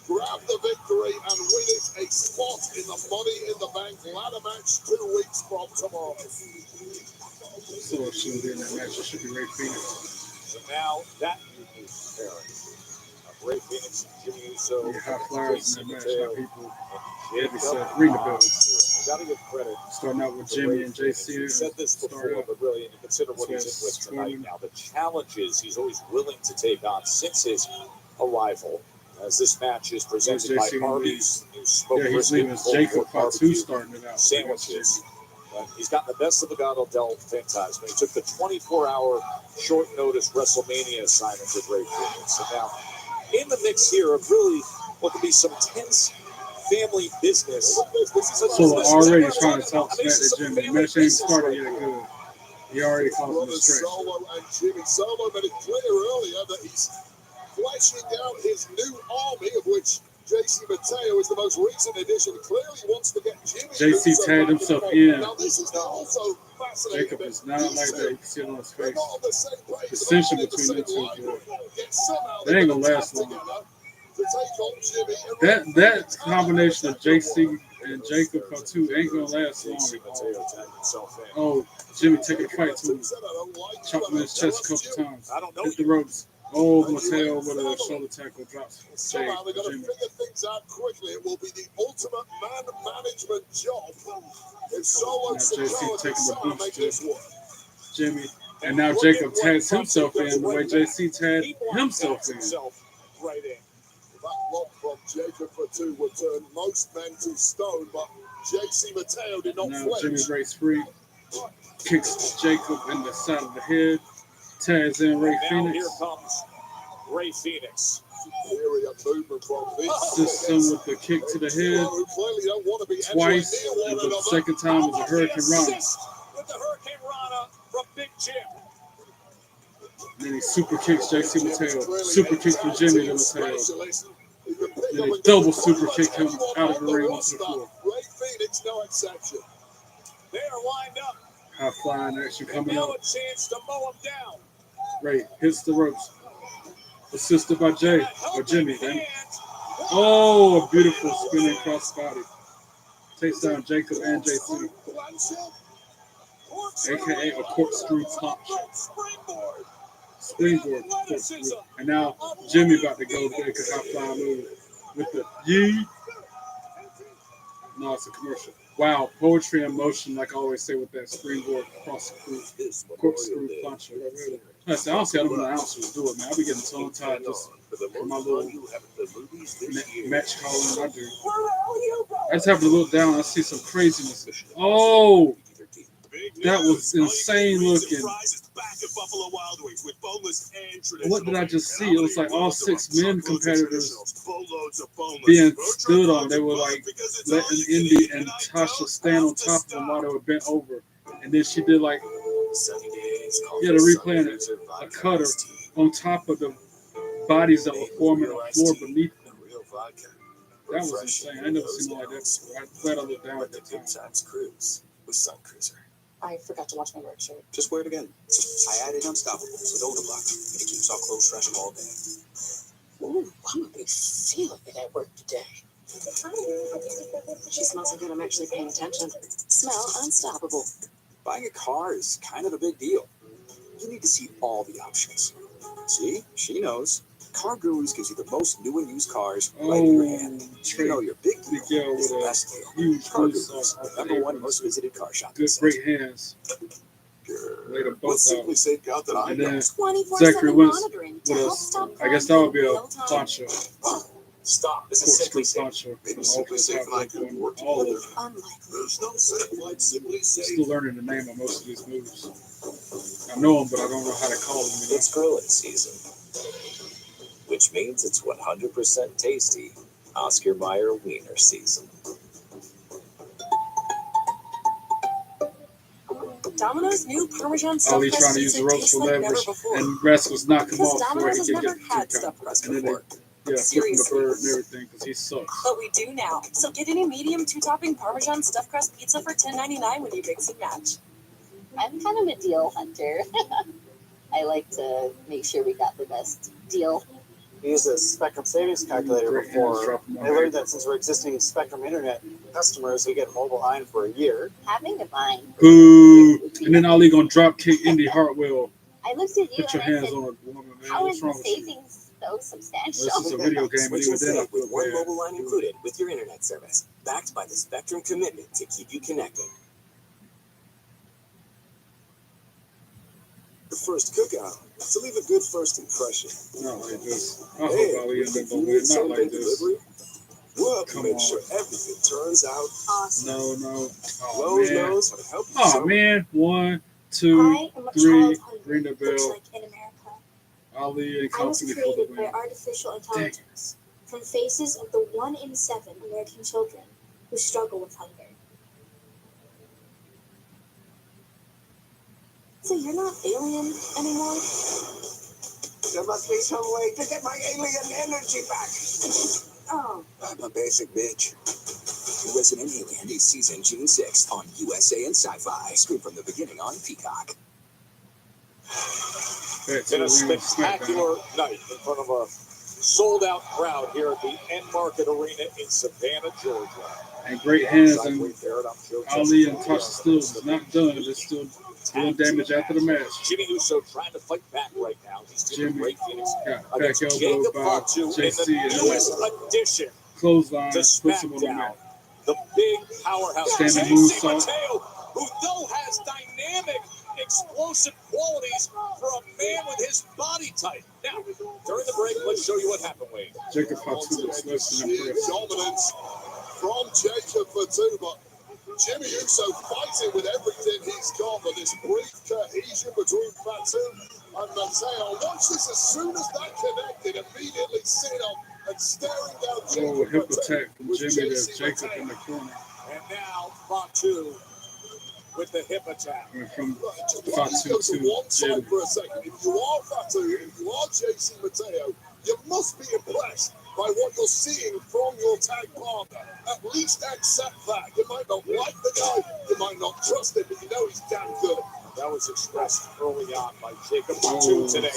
grab the victory and win it a spot in the Money in the Bank ladder match 2 weeks from tomorrow. So she was in that match. It should be Ray Phoenix. So now that unique pairing of Ray Phoenix and Jimmy Uso, Yeah, high flyers in that match. How people Jacob said ring the bell. We got to give credit. Starting out with Jimmy and JC. We said this before, but really, you consider what he's in with tonight now. The challenges he's always willing to take on since his arrival. As this match is presented by Arby's new smoked brisket Jacob Fatu starting it out. Sandwiches. He's gotten the best of the God Del Fantasma. He took the 24-hour short notice WrestleMania assignment with Ray Phoenix. And now, in the mix here of really what could be some tense family business. So already trying to talk smack to Jimmy. The match ain't started yet good. He already caused a stretch. Solo and Jimmy Solo made it clear earlier that he's fleshing out his new army, of which JC Mateo is the most recent addition. Clearly wants to get Jimmy. JC tagged himself in. Now this is also fascinating. Jacob is not like that. You can see it on his face. The tension between the two, they ain't gonna last long. That combination of JC and Jacob Fatu ain't gonna last long. Oh, Jimmy taking a fight to him. Chopped him in his chest a couple times. Hit the ropes. Oh, Mateo with a shoulder tackle drops. Somehow they're going to figure things out quickly. It will be the ultimate man management job. If Solo JC taking the boots to Jimmy. And now Jacob tags himself in the way JC tagged himself in. Right in. That lock from Jacob Fatu would turn most men to stone, but JC Mateo did not flinch. Jimmy breaks free, kicks Jacob in the side of the head, tags in Ray Phoenix. Here comes Ray Phoenix. Assists him with the kick to the head twice, and the second time was a Hurricane Rana. With the Hurricane Rana from Big Jim. Then he super kicks JC Mateo, super kicks from Jimmy to Mateo. Then he double super kick him out of the ring onto the floor. Ray Phoenix, no exception. They are lined up. High flying action coming now up. A chance to mow him down. Ray hits the ropes. Assisted by Jimmy. Then. Oh, a beautiful spinning crossbody. Takes down Jacob and JC. AKA a corkscrew punch. Springboard. And now Jimmy about to go big because high flying move with the yee. No, it's a commercial. Wow, poetry in motion, like I always say with that springboard corkscrew punch. I don't see how the announcers do it, man. I be getting tongue-tied just for my little match calling I do. I just have to look down and I see some craziness. Oh! That was insane looking. What did I just see? It was like all 6 men competitors being stood on. They were like letting Indy and Tasha stand on top of them while they were bent over. And then she did like, the replay in it, a cutter on top of the bodies that were forming on the floor beneath them. That was insane. I never seen like that before. I'm glad I looked down at that time. Cruise with Sun Cruiser. I forgot to wash my work shirt. Just wear it again. I added Unstoppable with odor block, and it keeps our clothes fresh all day. Ooh, I'm a big feeling it at work today. She smells so good, I'm actually paying attention. Smell unstoppable. Buying a car is kind of a big deal. You need to see all the options. See? She knows. Car Gurus gives you the most new and used cars right in your hand. You know your big deal is the best deal. Car Gurus, #1 most visited car shop. Good, great hands. Laid them both out. And then Zachary Wentz with us. I guess that would be a poncho. Stop. This is Simply Safe. Maybe Simply Safe and I could work together. There's no safe like Simply Safe. Still learning the name of most of these moves. I know them, but I don't know how to call them. It's grilling season, which means it's 100% tasty Oscar Mayer Wiener season. Domino's new Parmesan stuffed Ali crust trying to use the season ropes tastes for like never leverage, before. and Rascal's knock him Because off before Domino's he has can never get had too stuffed crust and then before. they, flipping the bird and everything because he sucks. But we do now. So get any medium 2-topping Parmesan stuffed crust pizza for $10.99 when you mix and match. I'm kind of a deal hunter. I like to make sure we got the best deal. used a Spectrum savings calculator before. I learned that since we're existing Spectrum Internet customers, we get mobile line for a year. Having a mine. Boo! And then Ali gonna drop kick Indy Hartwell. I looked at you Put your and I hands said, on a woman, man. how What's is wrong the with you? savings so substantial? This is a video game, and Switch even and then I save with feel one bad. mobile line included with your internet service, backed by the Spectrum commitment to keep you connected. The first cookout to leave a good first impression. Not like this. I hope Hey, Ali with ends up gonna win. convenient Not same-day like this. delivery, we'll have to Come make on. sure everything turns out awesome. No. Oh, Lowe's man. knows how to help you. Oh, man. 1, 2, I am a 3. child Ring the looks bell. like in America. Ali and I was company for the created by win. artificial intelligence from faces of the 1 in 7 American children who struggle with hunger. So you're not alien anymore? There must be some way to get my alien energy back. Oh. I'm a basic bitch. Resident Alien is season June 6th on USA and Sci-Fi. Stream from the beginning on Peacock. Back to In the a ring, spectacular SmackDown. night in front of a sold-out crowd here at the End Market Arena in Savannah, Georgia. And great hands, and Alongside Ali and Tasha Steelz is not done. They're still doing damage after the match. Jimmy Uso trying to fight back right now. He's doing Jimmy great Phoenix got against back elbow Jacob by Fatu in JC the and newest addition clothesline to puts him on the Smackdown. mat. The big powerhouse Standing JC moonsault. Mateo, who though has dynamic, explosive qualities for a man with his body type. Now, during the break, let's show you what happened, Wayne. Jacob Fatu looks less than impressed. Dominance from Jacob Fatu, but Jimmy Uso fighting with everything he's got, but this brief cohesion between Fatu and Mateo. Watch this, as soon as that connected, immediately sitting up and staring down Oh, Jacob hip Fatu attack from with Jimmy to JC Jacob Mateo. in the corner. And now, Fatu with the hip attack. And from Just why don't you go Fatu to to one side Jimmy. for a second. If you are Fatu, if you are JC Mateo, you must be impressed by what you're seeing from your tag partner. At least accept that. You might not like the guy, you might not trust him, but you know he's damn good. That was expressed early on by Jacob Fatu today.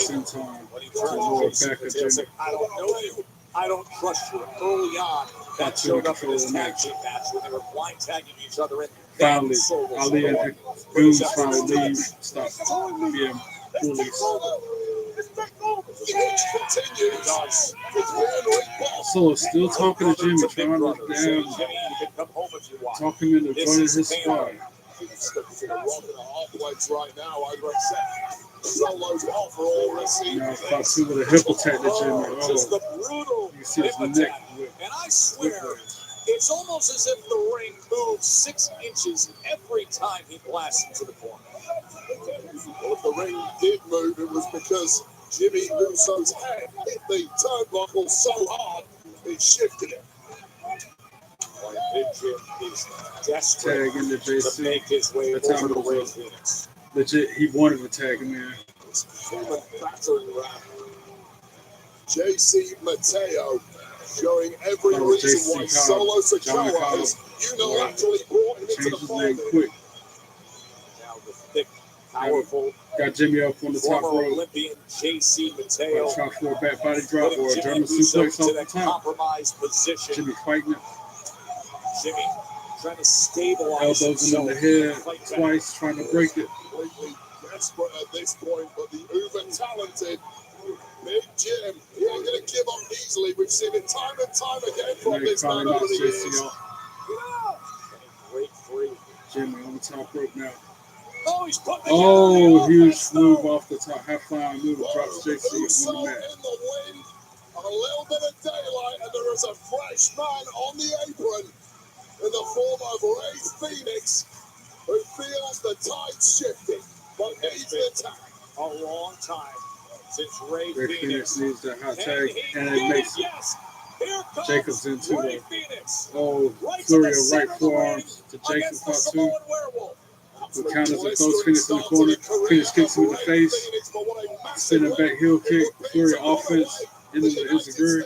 When he turned to Jason Mateo and said, I don't know you, I don't trust you. Early on, that showed up in his tag team match when they were blind tagging each other in. Finally, Ali and Goons finally leave. Stop being bullies. So still talking to Jimmy, trying to talk him into joining his squad. Right now, I'd Solo's offer all received. Now Fatu with a hip attack to Jimmy. Oh, you see his neck whip. And I swear, it's almost as if the ring moves 6 inches every time he blasts into the corner. Well, if the ring did move, it was because Jimmy Uso's head hit the turnbuckle so hard, it shifted it. Big Jim is desperate Tag into JC. to make his way That's over how to it Ray was. Phoenix. Legit, he wanted to tag him in. JC Mateo showing every reason why Solo Sikoa is unilaterally brought him into the fold. Quick. Now the thick, powerful, got Jimmy up on the top former rope. Olympian JC Mateo. Try for a back body drop or a Jimmy German Uso suplex to off the that top. compromised position. Jimmy fighting it. Jimmy trying to stabilize Elbows him in the head twice, trying to break it. Completely desperate at this point, but the uber talented Big Jim, he ain't gonna give up easily. We've seen it time and time again from this man over the years. Great free. Jimmy on the top rope now. Oh, he's putting Oh, huge move off the top. Half flying move. Drops JC Uso on the mat. in the wind, a little bit of daylight, and there is a fresh man on the apron in the form of Ray Phoenix, who feels the tide shifting, but needs the attack. A long time since Ray Phoenix needs that hot Can tag, he and get it makes it? Yes. Here comes Jacobs into Ray it. Phoenix. Oh, Right to flurry the of center right of the ring forearms to Jacob against the Fatu. Samoan Werewolf. Who counters and throws Phoenix in the corner. Phoenix kicks him in the face. Spinning back heel kick. Flurry offense into the Izaguri.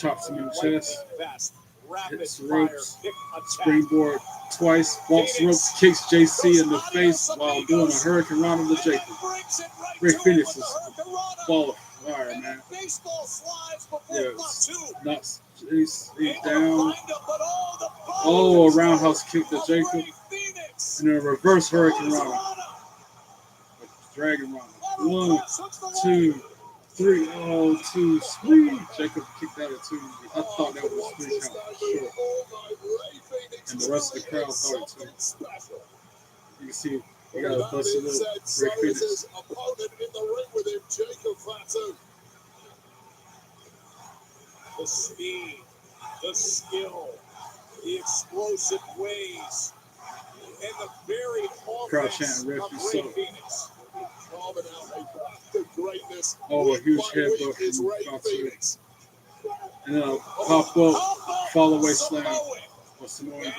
Chops him in the chest. Hits the ropes. Springboard twice. Walks the ropes. Kicks JC in the face while doing a Hurricane Rana to Jacob. Ray Phoenix is baller. All right. man. Baseball slides before Yeah, Fatu. nuts. He's down. Oh, a roundhouse kick to Jacob. And then a reverse Hurricane Rana. Dragon Rana. 1, 2, 3. Oh, 2, sweet. Jacob kicked out at 2. I thought that was a 3 count for sure. And the rest of the crowd thought it too. You can see he got a busted little Ray Phoenix. Opponent in the ring with him, Jacob Fatu. The speed, the skill, the explosive ways, and the very offense of Ray Phoenix. Carving out a path to greatness. Oh, a huge headbutt from Fatu. And then a pop-up, fall-away slam. Or Samoan drop.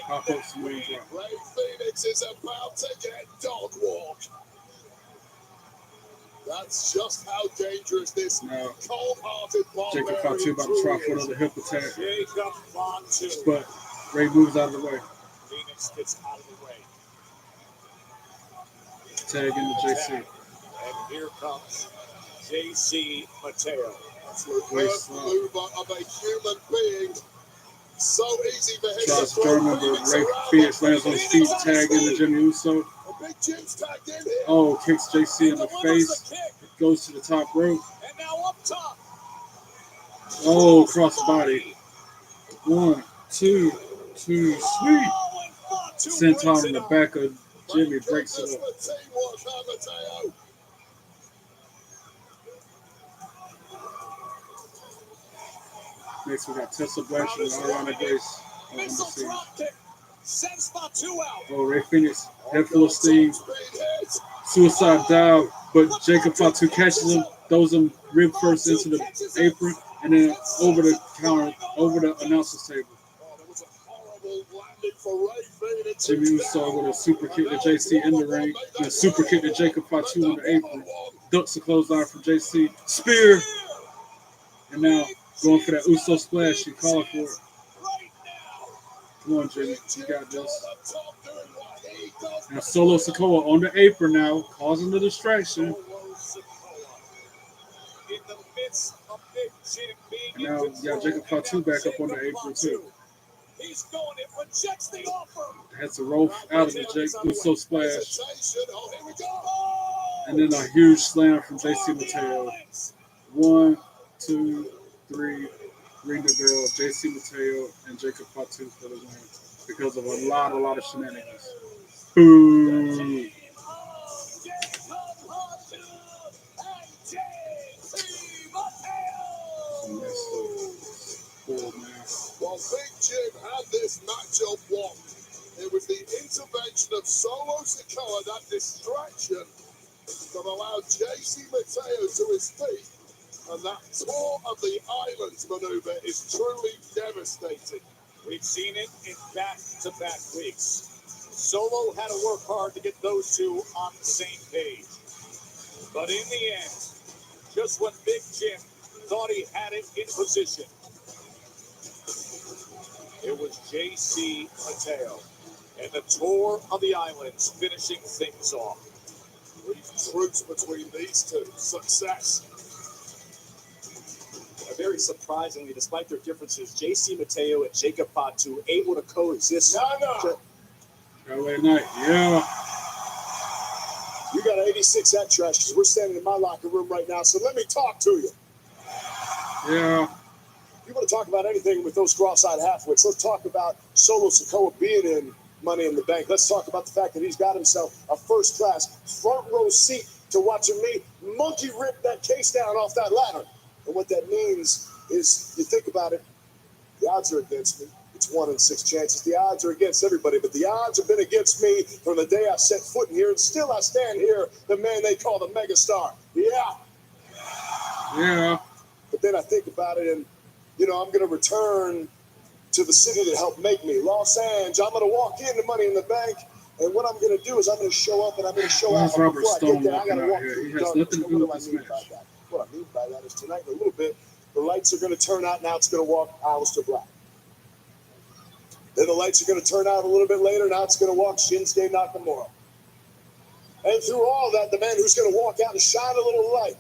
Pop-up Samoan drop. Ray Phoenix is about to get dog walked. That's just how dangerous this cold-hearted barbarian Jacob Fatu about to try for another hip attack. Jacob Fatu. But Ray moves out of the way. Phoenix gets out of the way. Tag into JC. And here comes JC Mateo. Reverse mover of a human being. So easy for him tries to German, but Ray Phoenix lands on his feet, tag into Jimmy Uso. Oh, kicks JC in the face. Goes to the top rope. And now up top. Oh, cross body. 1, 2, sweet. Senton in the back of Jimmy breaks it up. Next, we got Tessa Blanchard and Ariana Grace on the scene. Oh, Ray Phoenix, head full of steam. Suicide dive, but Jacob Fatu catches him, throws him rib first into the apron, and then over the counter, over the announcer's table. Jimmy Uso with a super kick to JC in the ring, and a super kick to Jacob Fatu on the apron. Ducks a clothesline from JC. Spear! And now going for that Uso splash. She calling for it. Come on, Jimmy. You got this. Now Solo Sikoa on the apron now, causing the distraction. And now we got Jacob Fatu back up on the apron too. He's going, it rejects the offer. Has to roll out of the Jake Uso splash. And then a huge slam from JC Mateo. 1, 2, 3. Ring the bell. JC Mateo and Jacob Fatu for the win because of a lot of shenanigans. Boo! While Big Jim had this matchup won, it was the intervention of Solo Sikoa, that distraction, that allowed JC Mateo to his feet, and that tour of the islands maneuver is truly devastating. We've seen it in back-to-back weeks. Solo had to work hard to get those two on the same page. But in the end, just when Big Jim thought he had it in position, it was JC Mateo and the tour of the islands finishing things off. Brief truce between these two. Success. Very surprisingly, despite their differences, JC Mateo and Jacob Fatu able to coexist. LA Knight, yeah. You got an 86 at trash because we're standing in my locker room right now, so let me talk to you. Yeah. You want to talk about anything with those cross-eyed halfwits? Let's talk about Solo Sikoa being in Money in the Bank. Let's talk about the fact that he's got himself a first-class front row seat to watching me monkey rip that case down off that ladder. And what that means is, you think about it, the odds are against me. It's 1 in 6 chances. The odds are against everybody, but the odds have been against me from the day I set foot in here, and still I stand here, the man they call the megastar. Yeah. But then I think about it, and, I'm going to return to the city that helped make me, Los Angeles. I'm going to walk into Money in the Bank, and what I'm going to do is I'm going to show up, and I'm going to show out. Robert Stone I got to walk here. through He the has door. nothing to do with this match. What I mean by that is tonight in a little bit, the lights are going to turn out. Now it's going to walk Aleister Black. Then the lights are going to turn out a little bit later. Now it's going to walk Shinsuke Nakamura. And through all that, the man who's going to walk out and shine a little light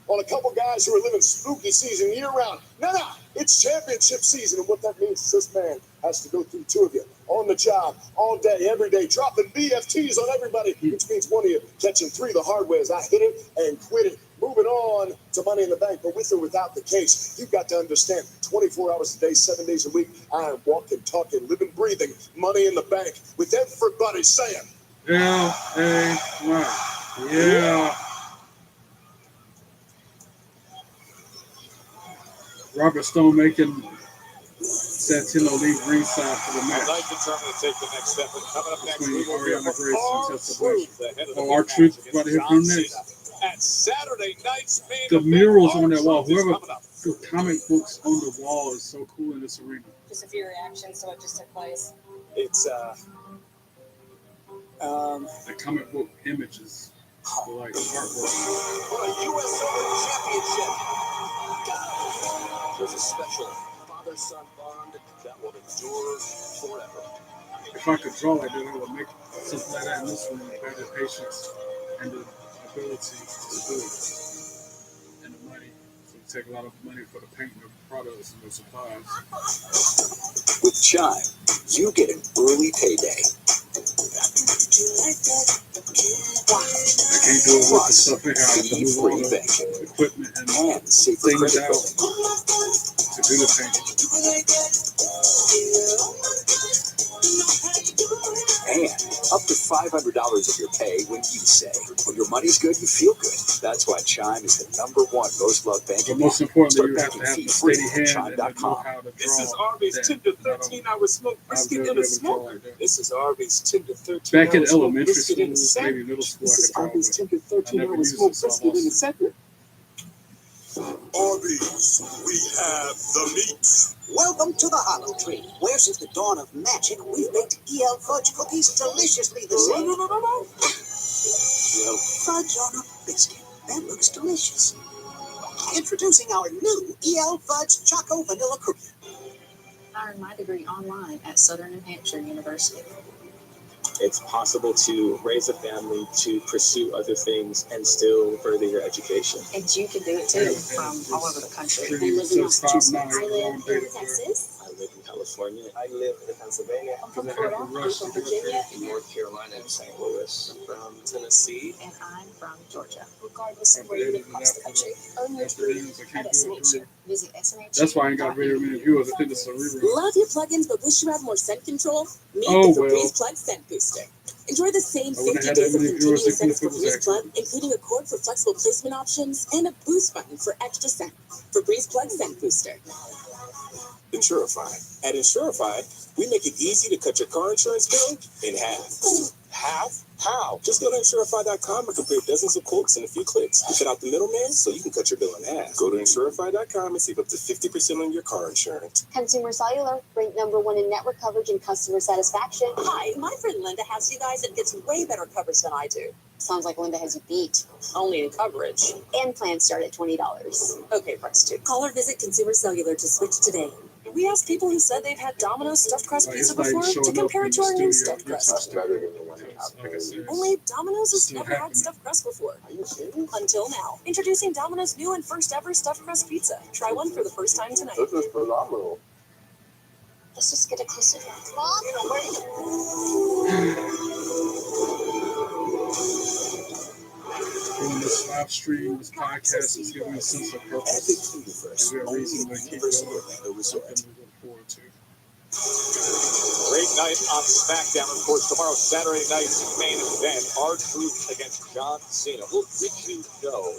on a couple guys who are living spooky season year round. No, it's championship season, and what that means is this man has to go through 2 of you on the job, all day, every day, dropping BFTs on everybody, which means one of you catching 3 the hard way as I hit it and quit it. Moving on to Money in the Bank, but with or without the case, you've got to understand 24 hours a day, 7 days a week, I am walking, talking, living, breathing Money in the Bank with everybody saying, L-A-Y. Yeah. Robert Stone making Santino leave ringside for the match. Knight determined to take the next step. And coming up next, we will hear Ariana from Grace and R-Truth, the head of the R-Truth about to hear from next. at Saturday night's main The event. murals on that wall. R-Truth is Whoever coming up. the comic books on the wall is so cool in this arena. Just a few reactions to what just took place. It's The comic book images are like artwork. For a U.S. Open Championship. There's a special father-son bond that will endure forever. If I could draw like that, I would make something like that in this room. Have the patience and the ability to do it. And the money. So it take a lot of money for the paint and the products and the supplies. With Chime, you get an early payday. I can't do it with the stuff they have to move all the equipment and things out to do the painting. And up to $500 of your pay when you say, when your money's good, you feel good. That's why Chime is the #1 most loved banking. But most importantly, you Start have to banking have a fee-free steady at hand and know Chime.com. how to draw. This is Arby's 10 to 13 hour smoked brisket in a smoker. This is Arby's 10 to 13 Back in hour smoked elementary brisket in a school, maybe sandwich. middle school, This I is could draw, Arby's but 10 to 13 I never hour used smoked it, so I brisket in a lost it. sandwich. Arby's, we have the meat. Welcome to the Hollow Tree, where since the dawn of magic, we've baked EL fudge cookies deliciously the same. EL fudge on a biscuit. That looks delicious. Introducing our new EL fudge Choco Vanilla Cookie. I earned my degree online at Southern New Hampshire University. It's possible to raise a family, to pursue other things, and still further your education. And you can do it too, from all over the country. I live in Texas. I live in California. I live in Pennsylvania. I'm from Florida. I'm from Virginia. In North Carolina and St. Louis. From Tennessee. And I'm from Georgia. Regardless of where you live across the country, earn your degree at SNHU. Visit SNHU. That's why I ain't got very many viewers. I think it's a rerun. Love your plugins but wish you had more scent control? Meet Oh, the well. Febreze Plug Scent Booster. Enjoy the same I wouldn't 50 have had days that of many viewers continuous if scents for it was Febreze Plug, accurate. including a cord for flexible placement options and a boost button for extra scent. Febreze Plug Scent Booster. Insurify. At Insurify, we make it easy to cut your car insurance bill in half. Half? How? Just go to Insurify.com and compare dozens of quotes in a few clicks. You cut out the middleman so you can cut your bill in half. Go to Insurify.com and save up to 50% on your car insurance. Consumer Cellular, ranked #1 in network coverage and customer satisfaction. Hi, my friend Linda has you guys and gets way better coverage than I do. Sounds like Linda has you beat. Only in coverage. And plans start at $20. Okay, price too. Call or visit Consumer Cellular to switch today. We asked people who said they've had Domino's stuffed crust pizza before to compare it to our new stuffed crust. Only Domino's has never had stuffed crust before. Until now. Introducing Domino's new and first ever stuffed crust pizza. Try one for the first time tonight. This is phenomenal. Let's just get a closer look. Mom? Doing this live stream, this podcast is giving me a sense of purpose. Is there a reason to keep going? Something to look forward to. Great night on Smackdown, of course. Tomorrow, Saturday night's main event, R-Truth against John Cena. Well, did you know?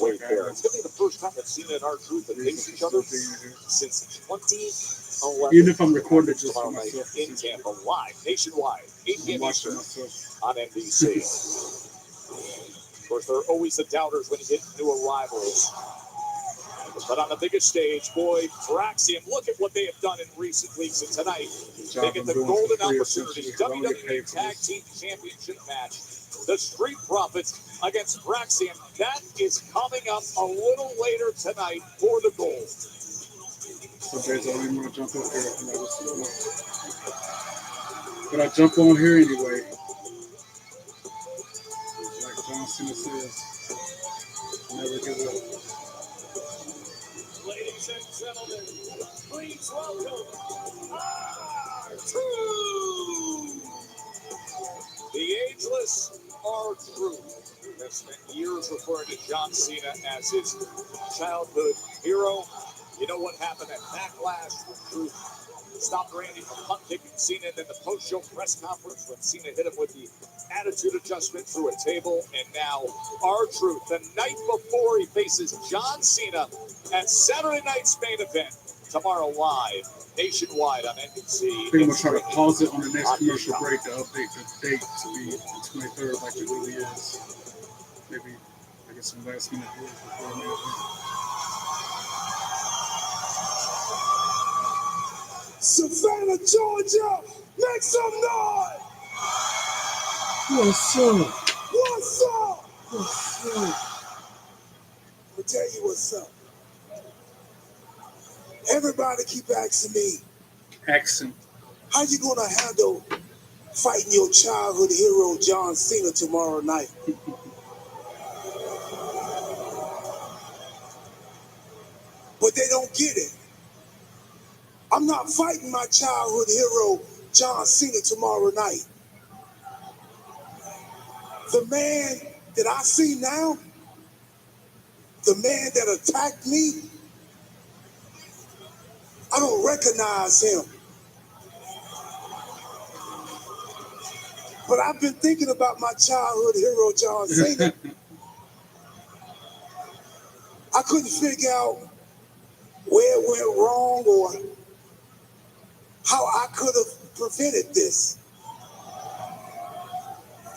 Wait there. It's going to be the first time that Cena and R-Truth have faced each other since 2011. Even if I'm recording it just for tomorrow night myself. in Tampa, live, nationwide, 8 I'm p.m. watching Eastern myself. on NBC. Of course, there are always the doubters when you get new arrivals. But on the biggest stage, boy, Braxium, look at what they have done in recent weeks. And tonight, they get the golden opportunity. WWE Tag Team Championship match. The Street Profits against Braxium. That is coming up a little later tonight for the gold. Some days I don't even want to jump up here. But I jump on here anyway. Like John Cena says, never it up. Ladies and gentlemen, please welcome R2! The ageless R-Truth has spent years referring to John Cena as his childhood hero. You know what happened at Backlash? Truth stopped Randy from punt kicking Cena, and then the post-show press conference when Cena hit him with the attitude adjustment through a table, and now R-Truth, the night before he faces John Cena at Saturday night's main event, tomorrow live, nationwide on NBC. I think I'm going to try to pause it on the next commercial break to update the date to be the 23rd like it really is. Maybe I get some last minute rules before the main event. Savannah, Georgia, make some noise! What's up? What's up? What's up? I'll tell you what's up. Everybody keep asking me, how you gonna handle fighting your childhood hero John Cena tomorrow night? But they don't get it. I'm not fighting my childhood hero John Cena tomorrow night. The man that I see now, the man that attacked me, I don't recognize him. But I've been thinking about my childhood hero John Cena. I couldn't figure out where it went wrong or how I could have prevented this.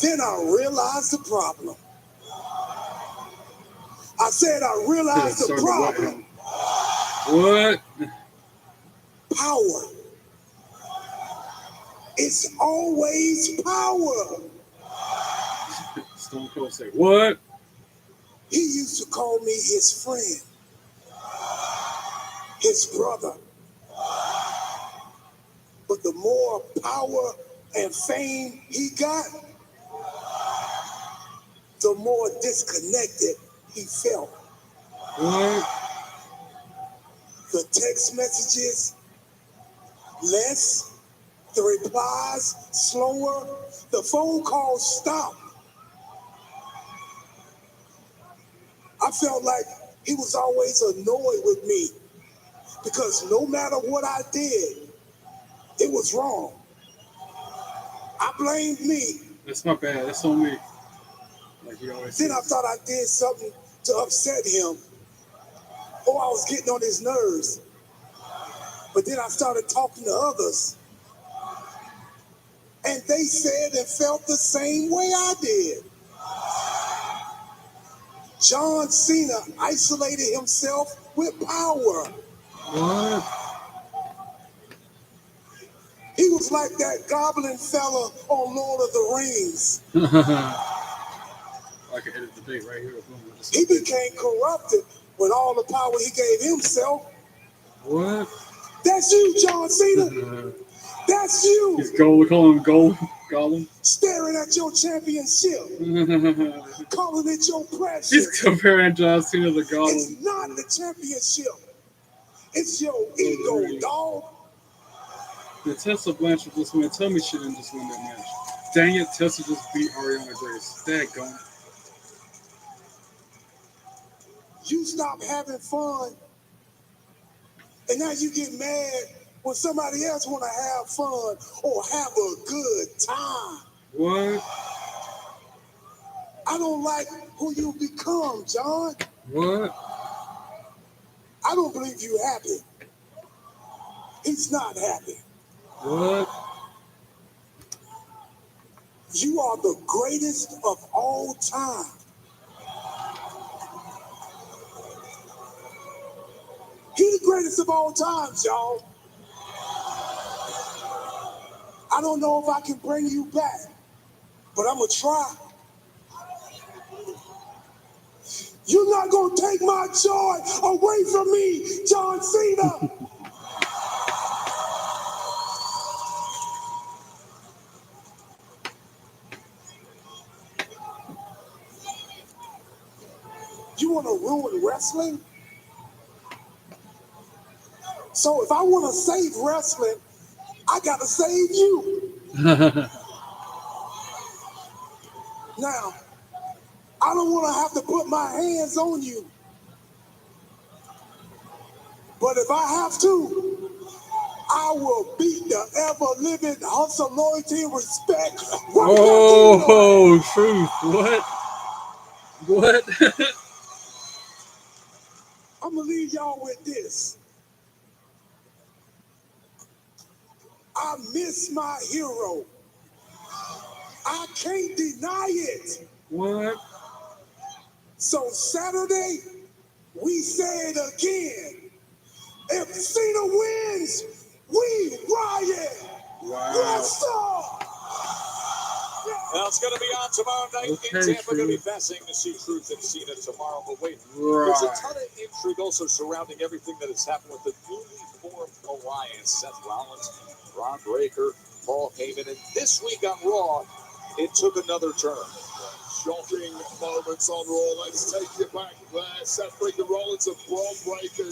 Then I realized the problem. I said I realized the problem. What? Power. It's always power. Stone Cold say, what? He used to call me his friend, his brother. But the more power and fame he got, the more disconnected he felt. What? The text messages, less. The replies, slower. The phone calls stopped. I felt like he was always annoyed with me because no matter what I did, it was wrong. I blamed me. That's not bad. That's on me. Like he always Then says. I thought I did something to upset him, or I was getting on his nerves. But then I started talking to others, and they said and felt the same way I did. John Cena isolated himself with power. What? He was like that goblin fella on Lord of the Rings. I can edit the date right here. He became corrupted with all the power he gave himself. What? That's you, John Cena. That's you. He's calling him Gollum. Staring at your championship. Calling it your precious. He's comparing John Cena to Gollum. It's not the championship. It's your ego, dog. The Tessa Blanchard just win. Tell me she didn't just win that match. Dang it, Tessa just beat Ariana Grace. Daggone. You stop having fun, and now you get mad when somebody else want to have fun or have a good time. What? I don't like who you become, John. What? I don't believe you happy. He's not happy. What? You are the greatest of all time. He's the greatest of all times, y'all. I don't know if I can bring you back, but I'm going to try. You're not going to take my joy away from me, John Cena. You You want to ruin wrestling? So if I want to save wrestling, I got to save you. Now, I don't want to have to put my hands on you. But if I have to, I will beat the ever-living hustle, loyalty, and respect. Oh, truth. What? I'm going to leave y'all with this. I miss my hero. I can't deny it. What? So Saturday, we say it again. If Cena wins, we riot. Wow. Well, it's going to be on tomorrow night in Tampa. Going to be fascinating to see Truth and Cena tomorrow. But wait, there's a ton of intrigue also surrounding everything that has happened with the newly formed alliance. Seth Rollins, Ron Breakker, Paul Heyman, and this week on Raw, it took another turn. Shocking moments on Raw. Let's take you back there. Seth freaking Rollins and Braun Breaker.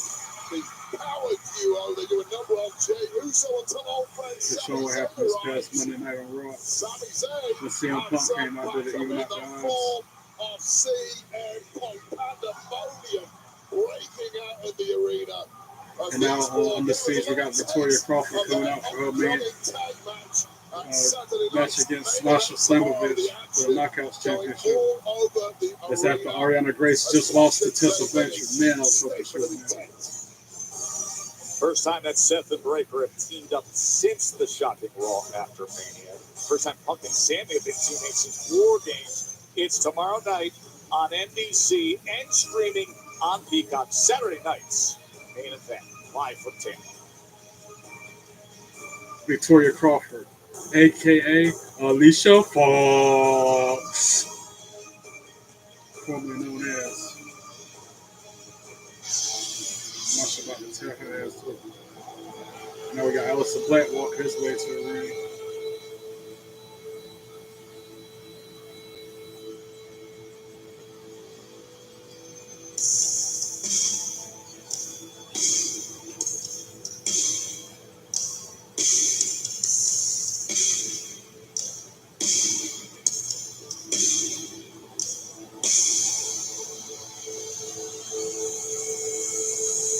The power duo. They do a number on Jey Uso until old friend Sami what happened this past Monday night on Raw. Sami Zayn. The CM Punk came out there to even out the odds. Of CM Punk pandemonium breaking out in the arena. And now on the stage, we got Victoria Crawford coming out for her main match against Sasha Slamovich for the Knockouts Championship. That's after Ariana Grace just lost to Tessa Blanchard. Man, I was hoping she would win. First time that Seth and Breaker have teamed up since the shocking Raw after Mania. First time Punk and Sammy have been teammates since War Games. It's tomorrow night on NBC and streaming on Peacock. Saturday nights, main event, live from Tampa. Victoria Crawford, a.k.a. Alicia Fox, formerly known as. Masha about to tear her ass up. Now we got Aleister Black walking his way to the ring.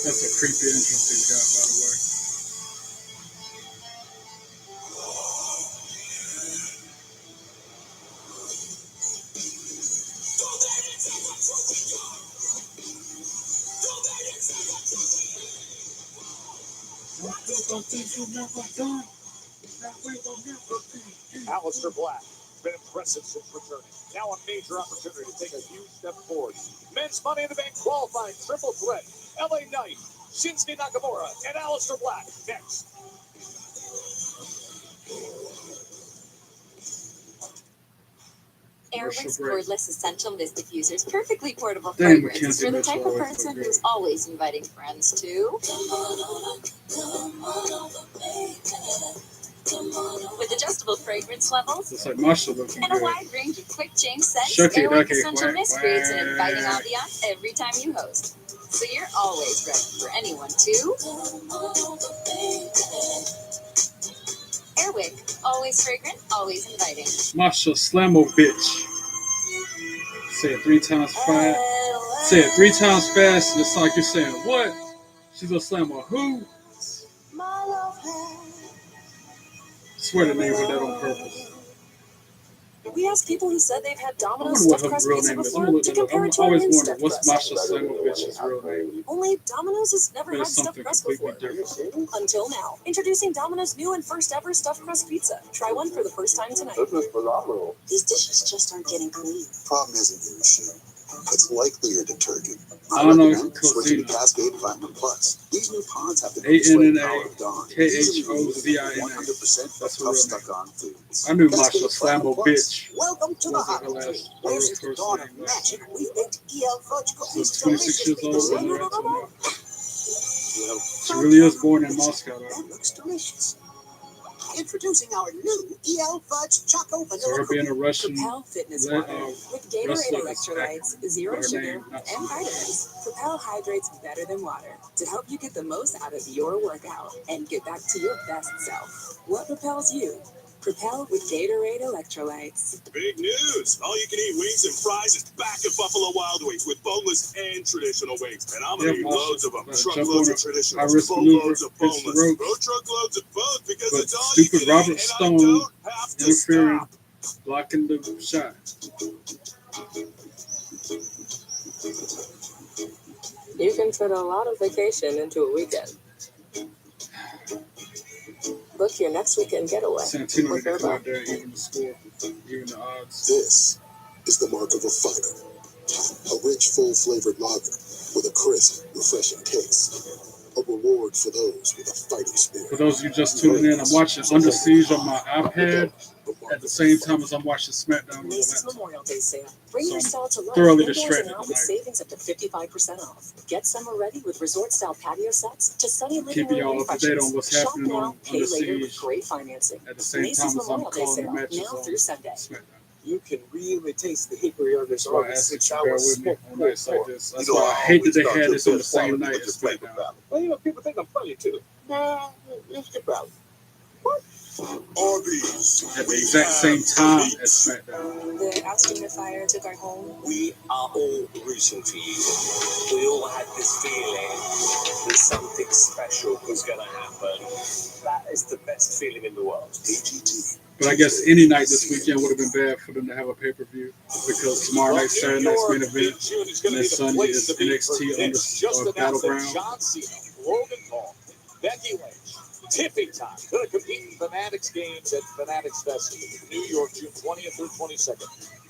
That's a creepy entrance he's got, by the way. Aleister Black has been impressive since returning. Now a major opportunity to take a huge step forward. Men's Money in the Bank qualifying triple threat. LA Knight, Shinsuke Nakamura, and Aleister Black next. Airwick's cordless essential mist diffusers, perfectly portable fragrance for the type of person who's always inviting friends to. With adjustable fragrance levels It's like Masha looking and good. a wide range of quick change scents, Shucky Airwick ducky, Essential quack, Mist creates an inviting quack. ambiance every time you host. So you're always ready for anyone to. Airwick, always fragrant, always inviting. Masha Slamovich. Say it 3 times fast. Say it 3 times fast. It's like you're saying, what? She's gonna slam a who? Swear to name with that on purpose. We asked people who said they've had I Domino's wonder what stuffed her crust real pizza name is. before to compare it to I our always new wondered, stuffed what's crust. Masha Slamovich's real name? Only Domino's has never But had it's stuffed something crust completely before. different. Until now. Introducing Domino's new and first ever stuffed crust pizza. Try one for the first time tonight. This is phenomenal. These dishes just aren't getting clean. Problem isn't your machine. It's likely your detergent. I don't know, Switching to Cosina. Cascade Platinum Plus. These new pods have the grease-laying power of Dawn. Easily removed with 100% of tough stuck-on foods. I knew Masha Slamovich. Welcome to the Was that her hot last tree. her real This is the first dawn name? of magic. We baked EL fudge So cookies 26 years old and right to now. Well, She really is born in Moscow, though. that looks delicious. Introducing our new EL Fudge Choco So Vanilla her being a Russian Propel Fitness Water with Gatorade wrestler electrolytes, zero sugar, and vitamins. Propel hydrates better than water to help you get the most out of your workout and get back to your best self. What propels you? Propel with Gatorade electrolytes. Big news! All-you-can-eat wings and fries is back at Buffalo Wild Wings with boneless and traditional wings. And I'm going to eat loads of them. Truckloads of traditional, boatloads of boneless. No truckloads of both because but it's all stupid you can Robert eat, Stone and I don't have to interfering, stop. blocking the shot. You can fit a lot of vacation into a weekend. Book your next weekend getaway. Santino with didn't come Verbo. out there even the score, even the odds. This is the mark of a fighter. A rich, full-flavored lager with a crisp, refreshing taste. A reward for those with a fighting spirit. For those of you just tuning in, I'm watching Under Siege on my iPad at the same time as I'm watching Smackdown on the Macy's laptop. Memorial Day sale. Bring your style to life thoroughly indoors distracted and out with tonight. savings up to 55% off. Get summer ready with resort-style patio sets to sunny living Keeping room y'all up to date on refreshments. what's Shop happening now, on pay Under later with Siege great financing. at the same Macy's time as I'm Memorial Day calling the sale matches now on through Sunday. Smackdown. You can really taste the hickory on this That's why I August asked 6 that you bear hours with me smoke on nights like pork. this. That's why I hate that they had this on the same night as Smackdown. Well, you know, people think I'm funny too. Nah, it's good value. Arby's. At the exact same time as Smackdown. They're asking if I took our home. We are all rooting for you. We all had this feeling that something special was going to happen. That is the best feeling in the world. AGT. But I guess any night this weekend would have been bad for them to have a pay-per-view because tomorrow night's Saturday night's main event, and then Sunday is NXT under Battleground. John Cena, Logan Paul, Becky Lynch, Tipping Time. Going to compete in Fanatics Games at Fanatics Fest in New York, June 20th through 22nd.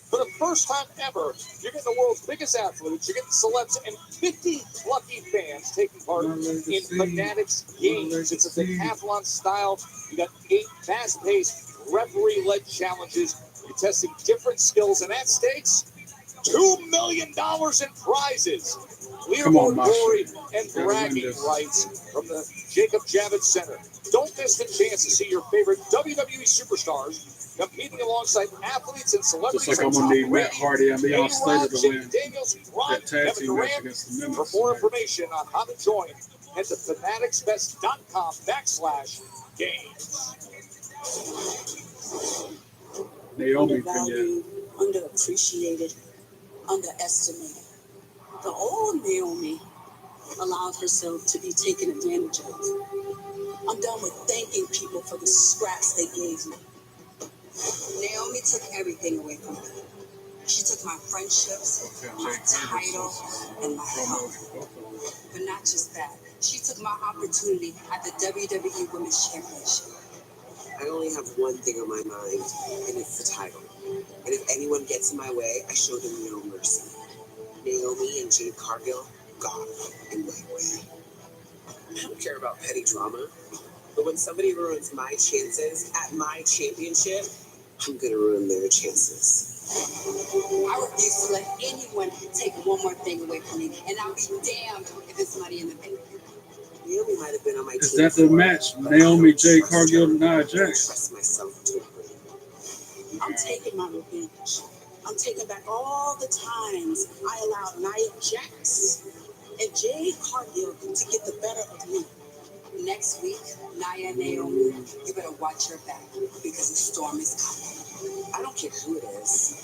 For the first time ever, you're getting the world's biggest athletes, you're getting celebs, and 50 lucky fans taking part in Fanatics Games. It's a decathlon style. You got 8 fast-paced, referee-led challenges. You're testing different skills, and at stakes, $2 million in prizes. Leaderboard glory and bragging rights from the Jacob Javits Center. Don't miss the chance to see your favorite WWE superstars competing alongside athletes and celebrities. Just like I'm going to need Matt Hardy and Leon Slater to win that tag team match against the Members. For more information on how to join, head to fanaticsfest.com/games. Naomi vignette. Undervalued, underappreciated, underestimated. The old Naomi allowed herself to be taken advantage of. I'm done with thanking people for the scraps they gave me. Naomi took everything away from me. She took my friendships, my title, and my health. But not just that. She took my opportunity at the WWE Women's Championship. I only have one thing on my mind, and it's the title. And if anyone gets in my way, I show them no mercy. Naomi and Jade Cargill, gone in my way. I don't care about petty drama, but when somebody ruins my chances at my championship, I'm gonna ruin their chances. I refuse to let anyone take one more thing away from me, and I'll be damned if it's money in the bank. Naomi might have been on my Is team that the before, match? but Naomi, I don't Jade trust Cargill, her. and Nia I don't Jax. trust myself to agree. I'm taking my revenge. I'm taking back all the times I allowed Nia Jax and Jade Cargill to get the better of me. Next week, Nia and Naomi, you better watch your back because the storm is coming. I don't care who it is.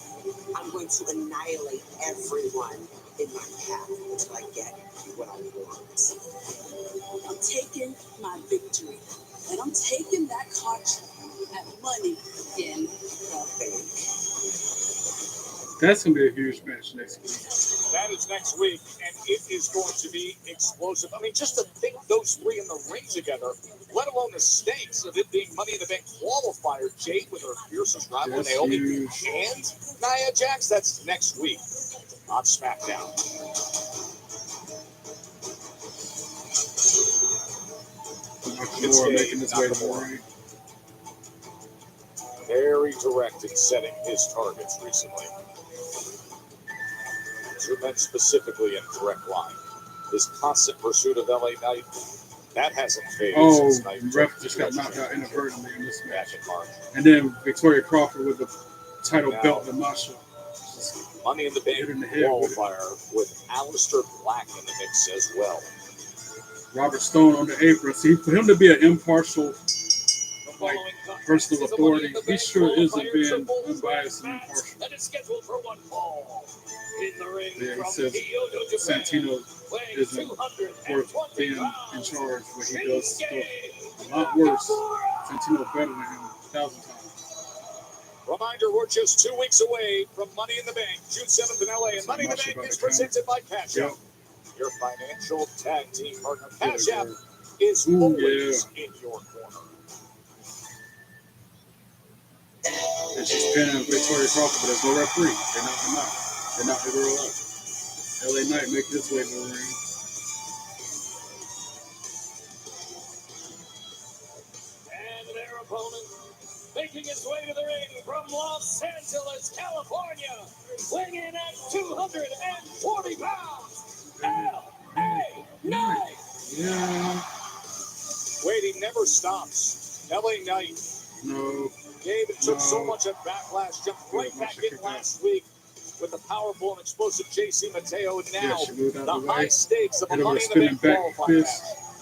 I'm going to annihilate everyone in my path until I get what I want. I'm taking my victory, and I'm taking that contract at money in the bank. That's going to be a huge match next week. That is next week, and it is going to be explosive. I mean, just to think those three in the ring together, let alone the stakes of it being Money in the Bank qualifier. Jade with her fiercest rival, That's Naomi, huge. and Nia Jax. That's next week on Smackdown. Nakamura making his way to the ring. Very direct in setting his targets recently. 2 men specifically in direct line. His constant pursuit of LA Knight That hasn't faded. Oh, ref just got knocked out inadvertently in this match. And then Victoria Crawford with the title belt to Masha. Money in the Bank qualifier with Aleister Black in the mix as well. Robert Stone on the apron. See, for him to be an impartial, like, personal authority, he sure isn't being unbiased and impartial. That is scheduled for one fall. In the ring, yeah, he says Santino isn't worth being in charge, but he does stuff a lot worse. Santino better than him 1,000 times. Reminder, we're just 2 weeks away from Money in the Bank, June 7th in LA, and Money in the Bank is presented by Cash App. Your financial tag team partner. Cash App is always in your corner. And she's pinning Victoria Crawford, but there's no referee. They're not him out. They're not the girl out. LA Knight making his way to the ring. And their opponent making his way to the ring from Los Angeles, California, weighing in at 240 pounds, LA Knight. Yeah. Waiting never stops. LA Knight. No. Gabe took so much of backlash, jumped right back in last week with the powerful and explosive JC Mateo. And now the high stakes of a Money in the Bank qualifier.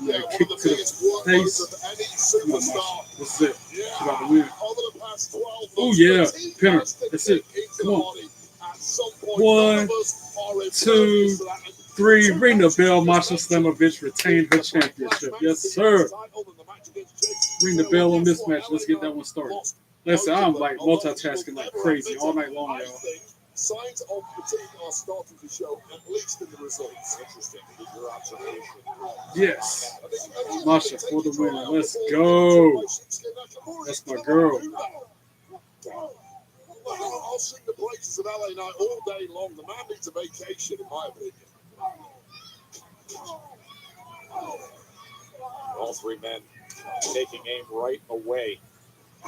Yeah, kick to the face. This is it. She's about to win. Oh, yeah. Pinner. That's it. Come on. 1, 2, 3. Ring the bell. Masha Slamovich retained her championship. Yes, sir. Ring the bell on this match. Let's get that one started. Listen, I'm like multitasking like crazy all night long, y'all. Signs of fatigue are starting to show, at least in the results. Interesting. Your observation. Yes. Masha for the win. Let's go. That's my girl. I'll sing the praises of LA Knight all day long. The man needs a vacation, in my opinion. All three men taking aim right away. I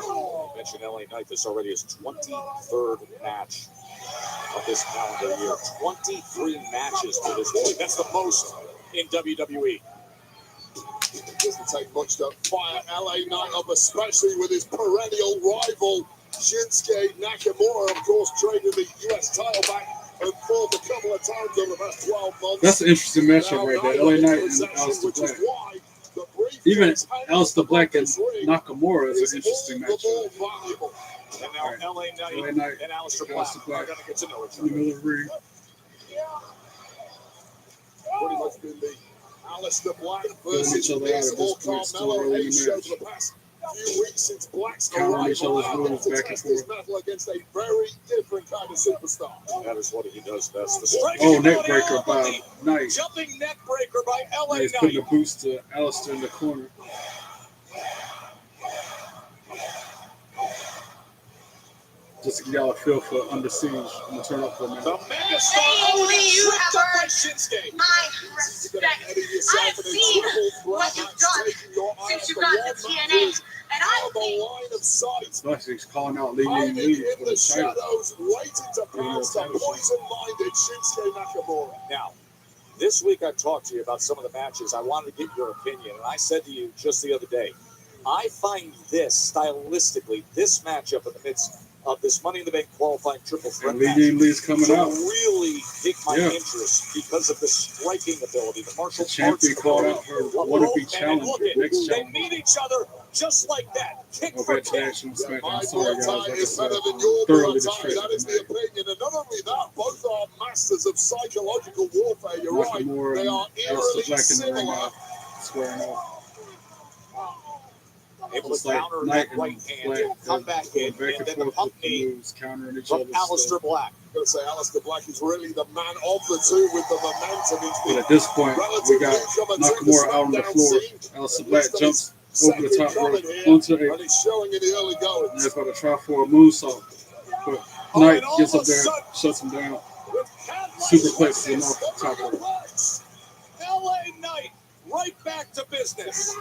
mentioned LA Knight. This already is 23rd match of this calendar year. 23 matches to this point. That's the most in WWE. It doesn't take much to fire LA Knight up, especially with his perennial rival, Shinsuke Nakamura, of course, traded the US title back and forth a couple of times over the past 12 months. That's an interesting matchup right there. LA Knight and Aleister Black. Even Aleister Black and Nakamura is an interesting matchup. And now LA Knight and Aleister Black are going to get to know each other. In the middle of the ring. Pretty much been the Aleister Black versus Invisible Carmelo Hayes show for the past few weeks since Black's arrival to test his metal against a very different kind of superstar. That is what he does best. Oh, neck breaker by Knight. Jumping neck breaker by LA Knight. He's putting a boost to Aleister in the corner. Just to get y'all a feel for Under Siege. I'm going to turn up for a minute. The megastar tripped up by Shinsuke. My respect. I've seen what you've done since you got the TNA. And I think he's calling out Lee for the title. Waiting to pass the poison-minded Shinsuke Nakamura. Now, this week I talked to you about some of the matches. I wanted to get your opinion, and I said to you just the other day, I find this, stylistically, this matchup in the midst of this Money in the Bank qualifying triple threat match Lee's coming out. Really pique my interest because of the striking ability, the martial arts champion called out her wannabe challenger. Next they meet each other just like that. Kick for kick. Sorry, guys. Like I said, thoroughly distracted. That is the opinion. And not only that, both are masters of psychological warfare. You're right. They are eerily similar. Squaring off. Able to counter that right hand and come back in, and then the pump knee from Aleister Black. I'm going to say Aleister Black is really the man of the two with the momentum. But at this point, we got Nakamura out on the floor. Aleister Black jumps over the top rope onto the apron. And he's showing in the early going. And they're going to try for a moonsault. But Knight gets up there, shuts him down. Superplexes him off the top rope. LA Knight right back to business.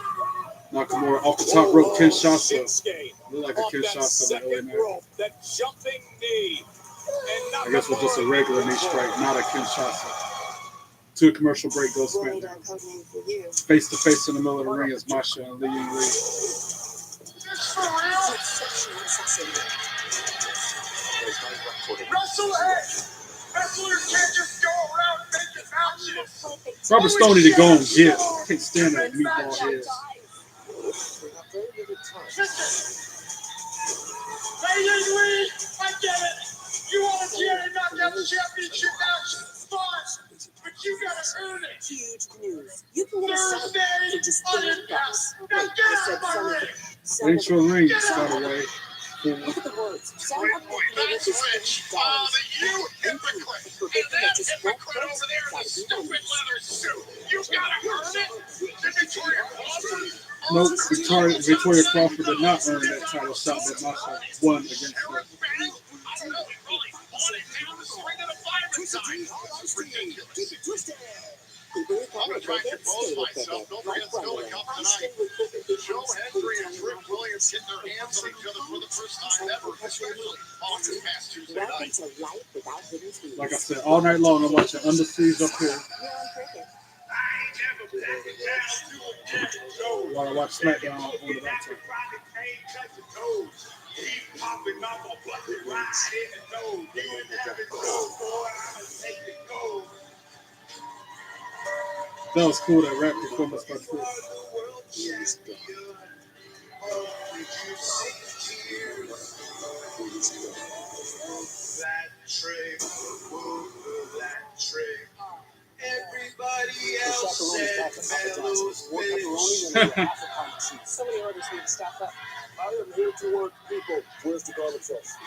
Nakamura off the top rope, Kinshasa. Look like a Kinshasa. Second rope, that jumping knee. I guess it was just a regular knee strike, not a Kinshasa. To a commercial break goes SmackDown. Face to face in the middle of the ring is Masha and Lee Ying Lee. Wrestlers can't just go around making matches. Robert Stoney to go and get. I can't stand that meatball head. Hey, Ying Lee, I get it. You want a TNA Knockdown Championship match? Fine, but you gotta earn it. Huge news. You can get a Thursday for just on $30. Impact. Now get out of my ring. Thanks for the ring, by the way. Look at the words. Great point. That's rich. You hypocrite. And that hypocrite over there in the stupid leather suit. You gotta earn it. Did Victoria Crawford? Nope, Victoria Crawford did not earn that title shot that Masha won against her. I don't know. It really on it down the string of the fireman side. This is ridiculous. I'm going to try and compose myself. Don't forget Scully Cup tonight. Joe Hendry and Trick Williams hit their hands on each other for the first time ever, especially on this past Tuesday night. Like I said, all night long I'm watching Under Siege up here. While I watch SmackDown on the laptop. That was cool, that rap performance by Chris. Everybody else said So many orders need to staff up. I am here to work, people. Where's the garlic sauce?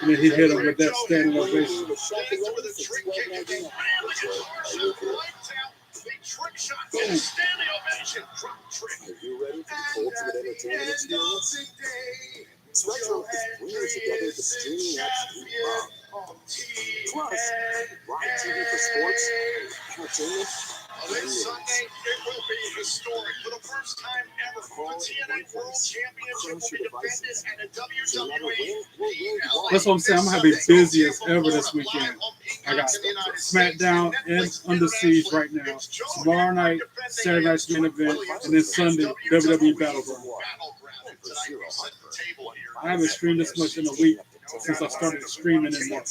And then he hit him with that standing ovation. Trick shot and standing ovation. Drop trick. Are you ready for the ultimate entertainment experience? Retro is bringing together the streaming apps you love. Plus, live TV for sports, entertainment. This Sunday, it will be historic. For the first time ever, the TNA World Championship will be defended at a WWE. That's what I'm saying. I'm going to be busy as ever this weekend. I got SmackDown and Under Siege right now. Tomorrow night, Saturday night's main event, and then Sunday, WWE Battleground. I haven't streamed this much in a week since I started streaming in March.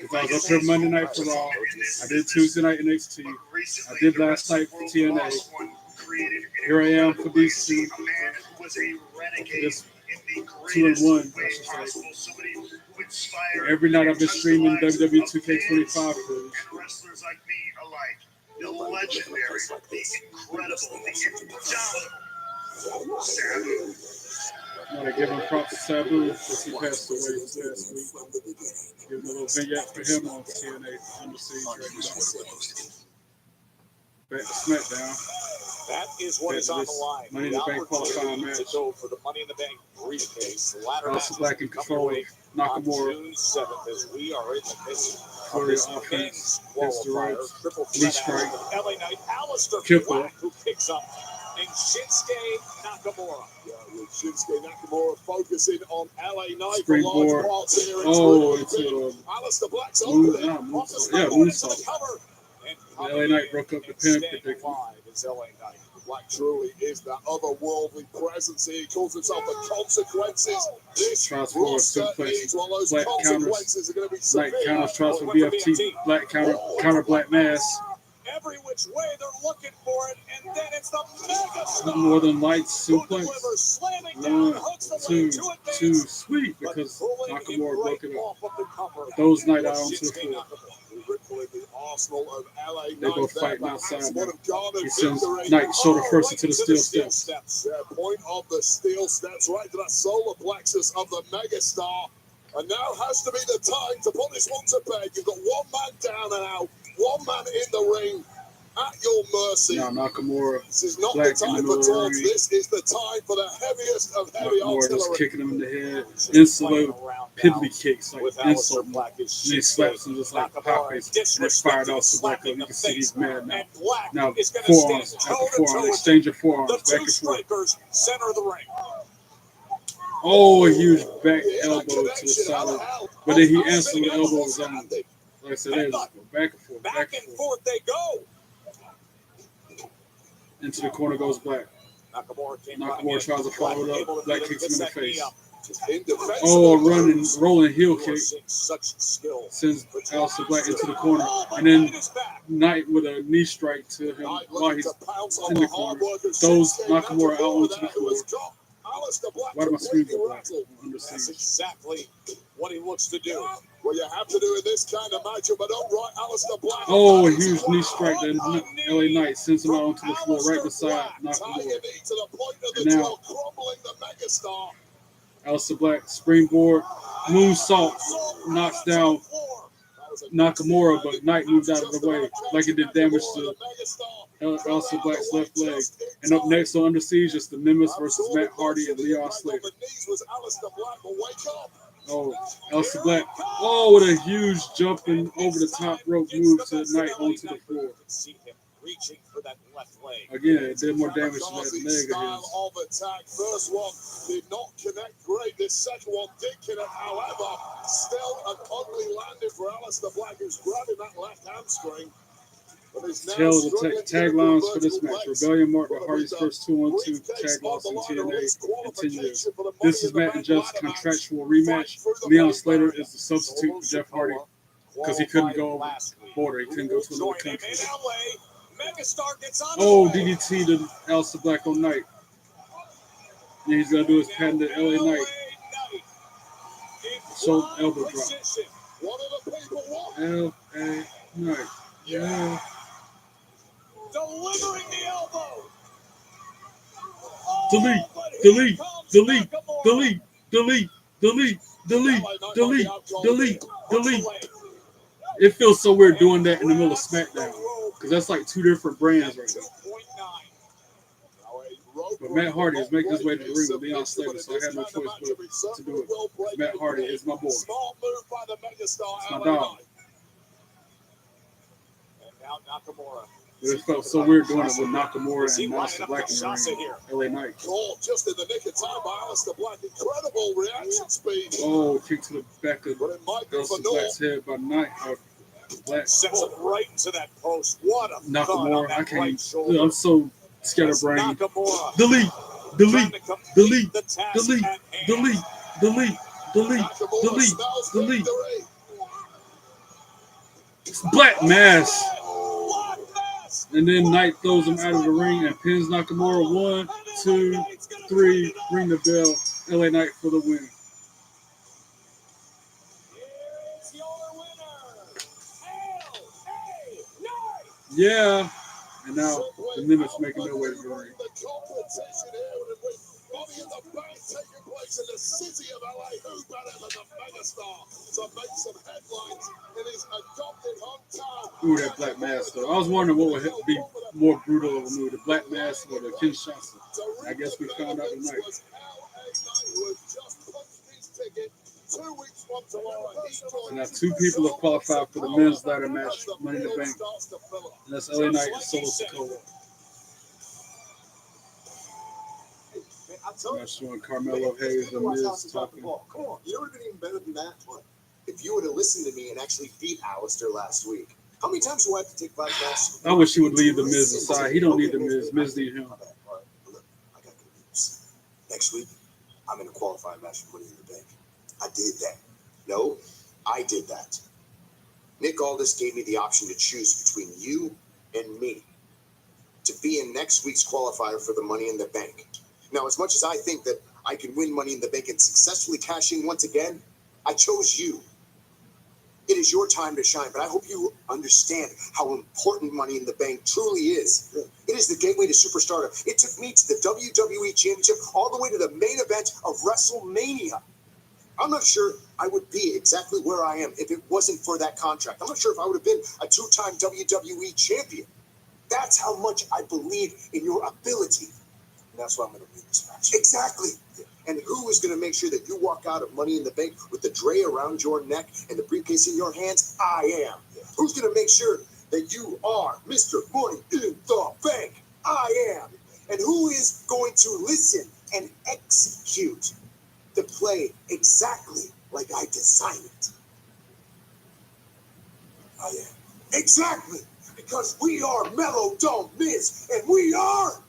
Because I was up here Monday night for Raw. I did Tuesday night NXT. I did last night for TNA. Here I am for these two. This 2-1, I should say. Every night I've been streaming WWE 2K25 footage. Wrestlers like me alike. The legendary, the incredible, the indomitable Sabu. I want to give him props to Sabu because he passed away this past week. Give him a little vignette for him on TNA Under Siege right now. Back to SmackDown. That is what is on the line. Money in the Bank qualifying match. To go for the Money in the Bank briefcase. Ladder House of Black and Control. Nakamura. June 7th, as we are in the midst of Flurry this offense. men's qualifier. Triple Knee threat strike. action. LA Knight, Aleister Kipper. Black, who picks up, and Shinsuke Nakamura. Yeah, with Shinsuke Nakamura focusing on LA Knight Springboard. for large parts here. Oh, into Aleister Black's over there. moonsault. LA Knight broke up the pin predicament. LA Knight. Black truly is that otherworldly presence here. He calls himself the consequences. This Transformer roster took place. needs one of those Black consequences are going to be severe. Black counters, transfer BFT. Black counter black mass. Every which way they're looking for it, and then it's the mega Northern Lights suplex. 1, 2, 2, sweet, because Nakamura broke it up. Those night out onto the floor. They go fighting outside now. He sends Knight shoulder first into the steel steps. Point of the steel steps right to that solar plexus of the megastar. And now has to be the time to put this one to bed. You've got one man down and out, one man in the ring. At your mercy. Now Nakamura, this is not Black the time in the for middle taunts. of the ring. This is the time for the heaviest of heavy Nakamura just artillery. kicking him in the head. Instant piddly kicks, like insult. And he slaps him just like pockets. And it fired off to Black. You can see he's mad now. Now, forearms after forearms, exchange of forearms, back and forth. Center of the ring. Oh, a huge back elbow to the side. But then he answered the elbows on Like I said, they just go back and forth, back and forth they go. Into the corner goes Black. Nakamura tries to follow it up. Black kicks him in the face. Oh, a rolling heel kick sends Aleister Black into the corner, and then Knight with a knee strike to him while he's in the corner throws Nakamura out onto the floor. Why do my screen go black? That's exactly what he looks to do. Well, you have to do in this kind of matchup, but outright Aleister Black. Oh, a huge knee strike that LA Knight sends him out onto the floor right beside Nakamura. And now Aleister Black springboard moonsault knocks down Nakamura, but Knight moves out of the way like it did damage to Aleister Black's left leg. And up next on Under Siege is the Nemesis versus Matt Hardy and Leon Slater. Oh, Aleister Black. Oh, with a huge jumping over the top rope move to Knight onto the floor. Again, it did more damage to that leg of his. First one did not connect great. This second one did connect, however, still an ugly landing for Aleister Black, who's grabbing that left hamstring. Tell the taglines for this match. Rebellion marked the Hardy's first 2-on-2 tag loss in TNA in 10 years. This is Matt and Jeff's contractual rematch. Leon Slater is the substitute for Jeff Hardy because he couldn't go over the border. He couldn't go to another country. Oh, DDT to Aleister Black on Knight. And he's going to do his patented LA Knight. So elbow drop. LA Knight. Yeah. Delivering the elbow. Delete, delete, delete, delete, delete, delete, delete, delete, delete, delete. It feels so weird doing that in the middle of Smackdown because that's like two different brands right now. But Matt Hardy is making his way to the ring with Leon Slater, so I had no choice but to do it. Matt Hardy is my boy. It's my dog. But it felt so weird doing it with Nakamura and Aleister Black in the ring. LA Knight. Just in the nick of time by Aleister Black. Incredible reaction speed. Oh, kick to the back of Aleister Black's head by Knight. Black. Sets him right into that post. What a Nakamura. I can't. I'm so scatterbrained. Delete, delete, delete, delete, delete, delete, delete, delete, delete. Black mass. And then Knight throws him out of the ring and pins Nakamura. 1, 2, 3. Ring the bell. LA Knight for the win. Yeah. And now the Nimitz making their way to the ring. Money in the Bank taking place in the city of LA. Who better than the megastar to make some headlines in his adopted hometown? Ooh, that Black Mask, though. I was wondering what would be more brutal of a move, the Black Mask or the Kinshasa. I guess we found out tonight. And now 2 people have qualified for the men's ladder match, Money in the Bank. And that's LA Knight and Solo Sikoa. I'm not showing Carmelo Hayes and Miz talking. Come on, you know what would have been even better than that? What? If you would have listened to me and actually beat Aleister last week. How many times do I have to take Black Mask? I wish he would leave the Miz aside. He don't need the Miz. Miz need him. Look, I got good news. Next week, I'm in a qualifying match for Money in the Bank. I did that. No, I did that. Nick Aldis gave me the option to choose between you and me to be in next week's qualifier for the Money in the Bank. Now, as much as I think that I can win Money in the Bank and successfully cash in once again, I chose you. It is your time to shine, but I hope you understand how important Money in the Bank truly is. It is the gateway to superstardom. It took me to the WWE Championship all the way to the main event of WrestleMania. I'm not sure I would be exactly where I am if it wasn't for that contract. I'm not sure if I would have been a 2-time WWE champion. That's how much I believe in your ability. And that's why I'm going to win this match. Exactly. And who is going to make sure that you walk out of Money in the Bank with the tray around your neck and the briefcase in your hands? I am. Who's going to make sure that you are Mr. Money in the Bank? I am. And who is going to listen and execute the play exactly like I designed it? Oh, yeah. Exactly. Because we are Mellow Don't Miss, and we are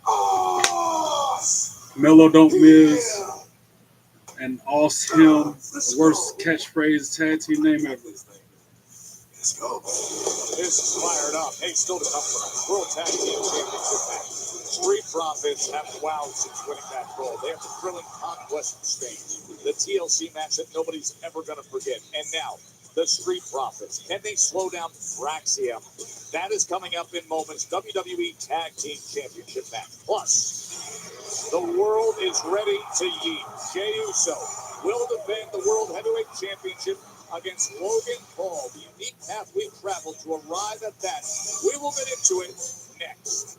Awesome. Mellow Don't Miss. Yeah. And Awesome. The worst catchphrase tag team name ever. Let's go. This is fired up. Hey, still to come from World Tag Team Championship match. Street Profits have wowed since winning that role. They have the thrilling Conquest stage, the TLC match that nobody's ever going to forget. And now, the Street Profits. Can they slow down Braxium? That is coming up in moments. WWE Tag Team Championship match. Plus, the world is ready to yeet. Jey Uso will defend the World Heavyweight Championship against Logan Paul. The unique path we've traveled to arrive at that. We will get into it next.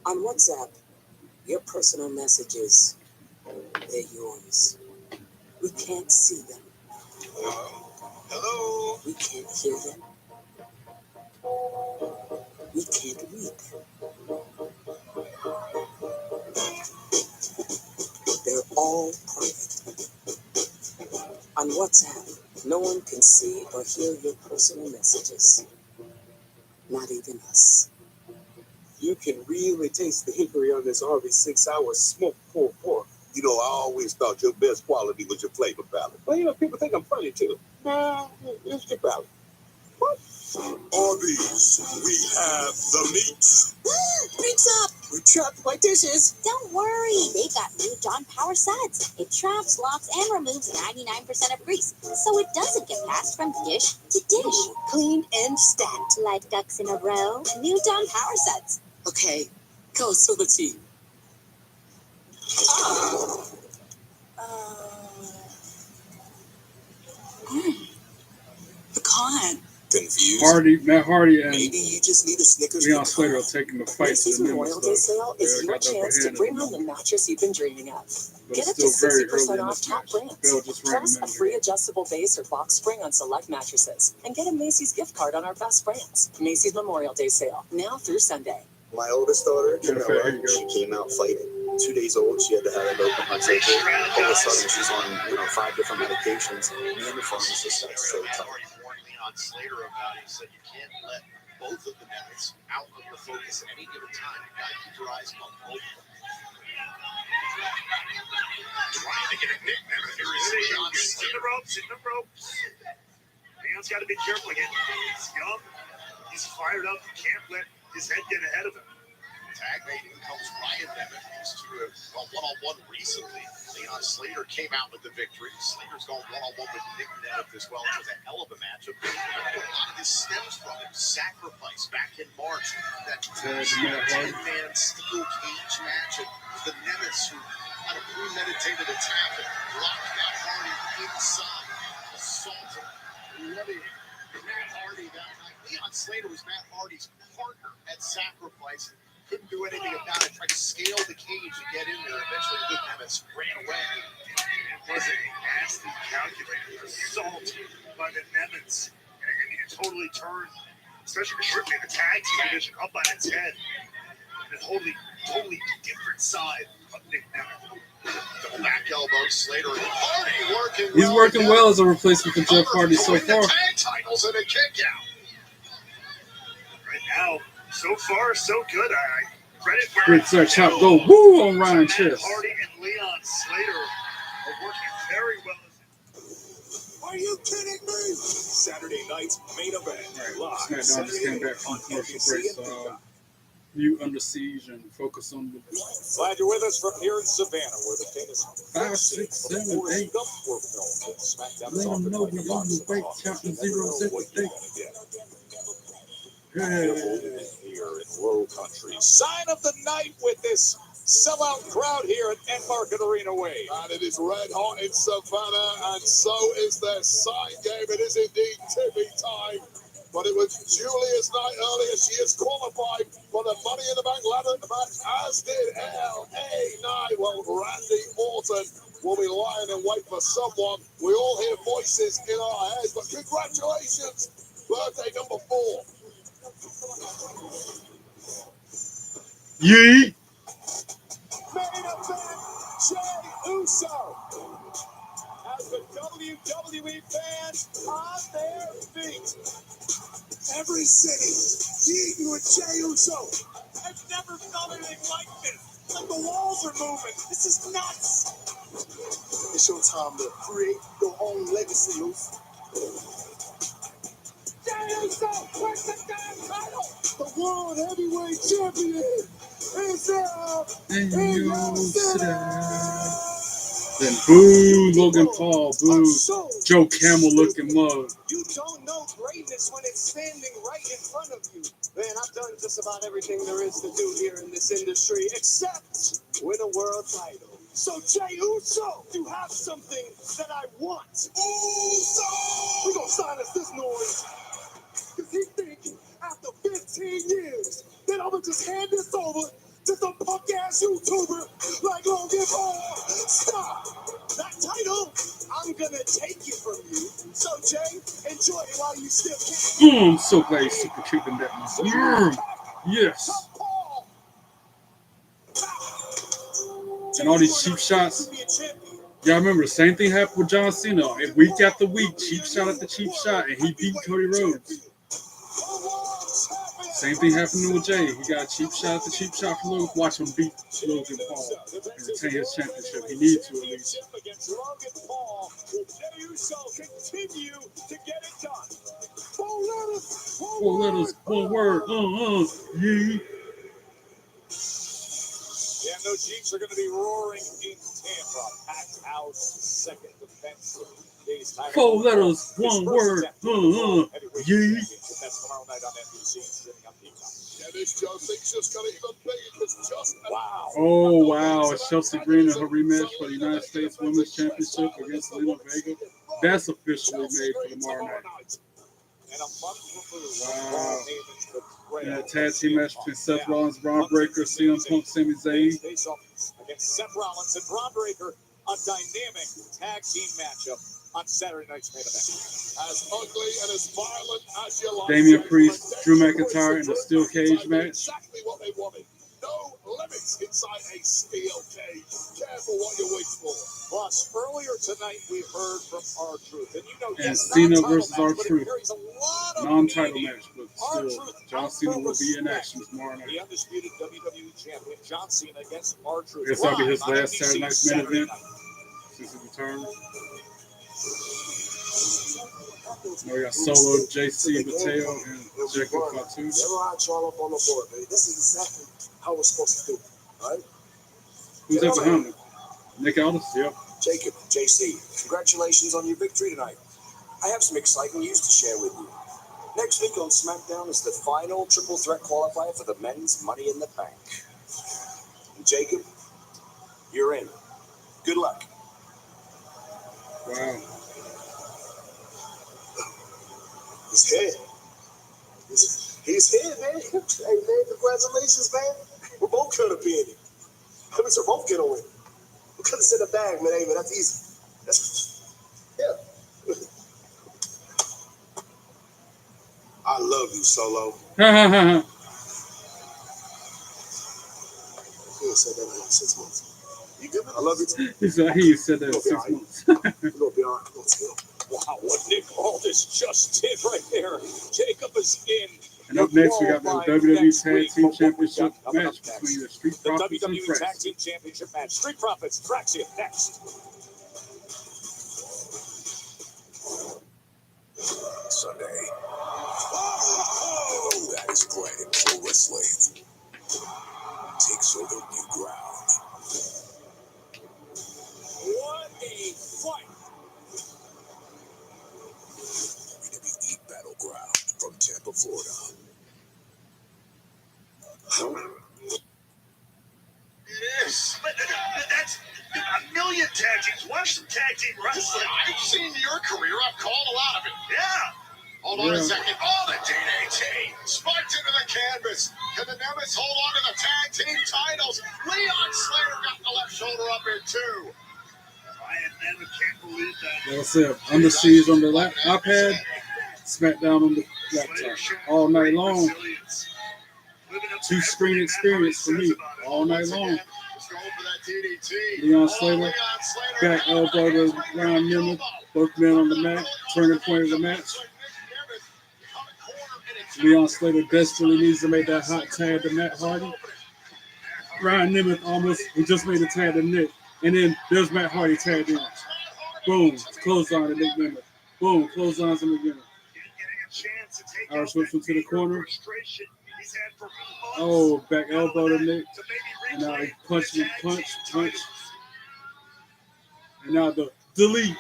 On WhatsApp, your personal messages, they're yours. We can't see them. Hello. We can't hear them. We can't read them. They're all private. On WhatsApp, no one can see or hear your personal messages. Not even us. You can really taste the hickory on this Arby's 6-hour smoked pulled pork. You know, I always thought your best quality was your flavor palette. Well, people think I'm funny too. Nah, it's your palate. What? Arby's, we have the meat. Pizza! We're trapped by dishes. Don't worry, they got new John Power suds. It traps, locks, and removes 99% of grease, so it doesn't get passed from dish to dish. Clean and stacked like ducks in a row. New John Power suds. Okay, go spill the tea. Pecan. Confused? Matt Hardy and maybe you just need a Snickers. Leon Slater are taking the fight to Macy's the Memorial Day sale is your chance to bring home the mattress you've been dreaming of. Get up to 60% off top brands, plus a free adjustable base or box spring on select mattresses, and get a Macy's gift card on our best brands. Macy's Memorial Day sale, now through Sunday. My oldest daughter, Jamila, she came out fighting. 2 days old, she had to have an open heart surgery. All of a sudden, she's on 5 different medications. Me and the pharmacist got so tough. On Slater about it, he said you can't let both of the Nets out of the focus at any given time. You got to keep your eyes on both of them. Trying to get a big Nemeth here is Leon. In the ropes. Leon's got to be careful again. He's young. He's fired up. You can't let his head get ahead of him. Tag mate, here comes Ryan Nemeth. These two have gone one-on-one recently. Leon Slater came out with the victory. Slater's gone one-on-one with Nick Nemeth as well. It was a hell of a matchup. A lot of this stems from him. Sacrifice back in March. That 10-man steel cage match. And the Nemeths who had a premeditated attack and blocked Matt Hardy inside. Assaulted. Bloody Matt Hardy that night. Leon Slater was Matt Hardy's partner at Sacrifice. Couldn't do anything about it. Tried to scale the cage to get in there. Eventually, Luke Nemeth ran away. It was a nasty, calculated assault by the Nemeths. And it totally turned, especially the tag team division, up on its head. And a totally different side of Nick Nemeth. Double back elbow, Slater and Hardy working. He's working well as a replacement for Jeff Hardy so far. Tag titles and a kick out. Right now, so far, so good. Credit where Great start, chop, go, woo on Ryan Chest. Hardy and Leon Slater are working very well. Are you kidding me? Saturday night's main event. Right, Smackdown just came back from commercial break, so you Under Siege and focus on the. Glad you're with us from here in Savannah, where the famous 5, 6, 7, 8. were filmed. Smackdown Let them know we're on the way, chopping zeros every day. Here in Low Country. Sign of the night with this sellout crowd here at Enmarket Arena Way. And it is red hot in Savannah, and so is their side game. It is indeed tippy time. But it was Julia's night earlier. She is qualified for the Money in the Bank ladder match, as did LA Knight. Well, Randy Orton will be lying in wait for someone. We all hear voices in our heads, but congratulations, birthday number 4. Yeet! Main event, Jey Uso has the WWE fans on their feet. Every city, eating with Jey Uso. I've never felt anything like this. Like the walls are moving. This is nuts. It's your time to create your own legacy, Luke. Jey Uso, where's the damn title? The World Heavyweight Champion is out in your city. Then boo Logan Paul, boo Joe Camel looking mug. You don't know greatness when it's standing right in front of you. Man, I've done just about everything there is to do here in this industry, except win a world title. So, Jey Uso, you have something that I want. Uso! We're gonna silence this noise. Because he thinks after 15 years that I'm gonna just hand this over to some punk-ass YouTuber like Logan Paul. Stop! That title, I'm gonna take it from you. So, Jay, enjoy it while you still can. I'm so glad you super kicked him that much. Yes. And all these cheap shots. Yeah, I remember the same thing happened with John Cena. And week after week, cheap shot after cheap shot, and he beat Cody Rhodes. Same thing happened with Jay. He got cheap shot after cheap shot from Logan. Watch him beat Logan Paul and retain his championship. He needs to at least. Against Logan Paul, will Jey Uso continue to get it done? Four letters, one word. Yeah. Yeah, no Jeeps are going to be roaring in Tampa. Packed house, second defense. Four letters, one word. Yeah. That's tomorrow night on NBC, streaming on Peacock. Yeah, this Joe thinks just got it even bigger because just wow. Oh wow! It's Chelsea Green in her rematch for the United States Women's Championship against Lena Vega. That's officially made for tomorrow night. Wow. And a tag team match between Seth Rollins, Braun Breaker, CM Punk, Sami Zayn. Against Seth Rollins and Braun Breaker, a dynamic tag team matchup on Saturday night's main event. As ugly and as violent as you like. Damian Priest, Drew McIntyre in a steel cage match. Exactly what they wanted. No limits inside a steel cage. Careful what you wish for. Plus, earlier tonight we heard from R-Truth, and you know, and Cena versus R-Truth, non-title match, but still, John Cena will be in action tomorrow night. The undisputed WWE champion John Cena against R-Truth. It's gonna be his last Saturday night's main event since his return. Now we got Solo, JC, Mateo, and Jacob Fatu. Never had y'all up on the board, baby. This is exactly how we're supposed to do it, all right? Who's that behind him? Nick Aldis, yep. Jacob, JC, congratulations on your victory tonight. I have some exciting news to share with you. Next week on Smackdown is the final triple threat qualifier for the men's Money in the Bank. And Jacob, you're in. Good luck. Wow. He's here. He's here, man. Hey, man, congratulations, man. We're both gonna be in it. I mean, we're both gonna win. We could have said a bag, man. Hey, man, that's easy. Yeah. I love you, Solo. You ain't said that in like 6 months. You good, man? I love you too. He said that in 6 months. We're gonna be all right. Wow, what Nick Aldis just did right there. Jacob is in. And up next, we got the WWE Tag Team Championship match between the Street Profits and WWE Tag Team Championship match. Street Profits, Traxium, next. Sunday. That is Planet Pro Wrestling. Takes over new ground. What a fight. WWE Battleground from Tampa, Florida. Yes, but that's a million tag teams. Watch some tag team wrestling. I've seen your career. I've called a lot of it. Yeah. Hold on a second. Oh, the DDT. Sparked into the canvas. Can the Nemesis hold on to the tag team titles? Leon Slater got the left shoulder up here, too. I never can't believe that. That's it. Under Siege on the iPad, Smackdown on the laptop. All night long. 2-screen experience for me. All night long. Leon Slater, back elbow to Ryan Nemeth. Both men on the mat, turning point of the match. Leon Slater desperately needs to make that hot tag to Matt Hardy. Ryan Nemeth he just made a tag to Nick. And then there's Matt Hardy tagged in. Boom, close on to Nick Nemeth. Boom, close on to him again. Irish whips him to the corner. Oh, back elbow to Nick. And now he punch. And now the delete.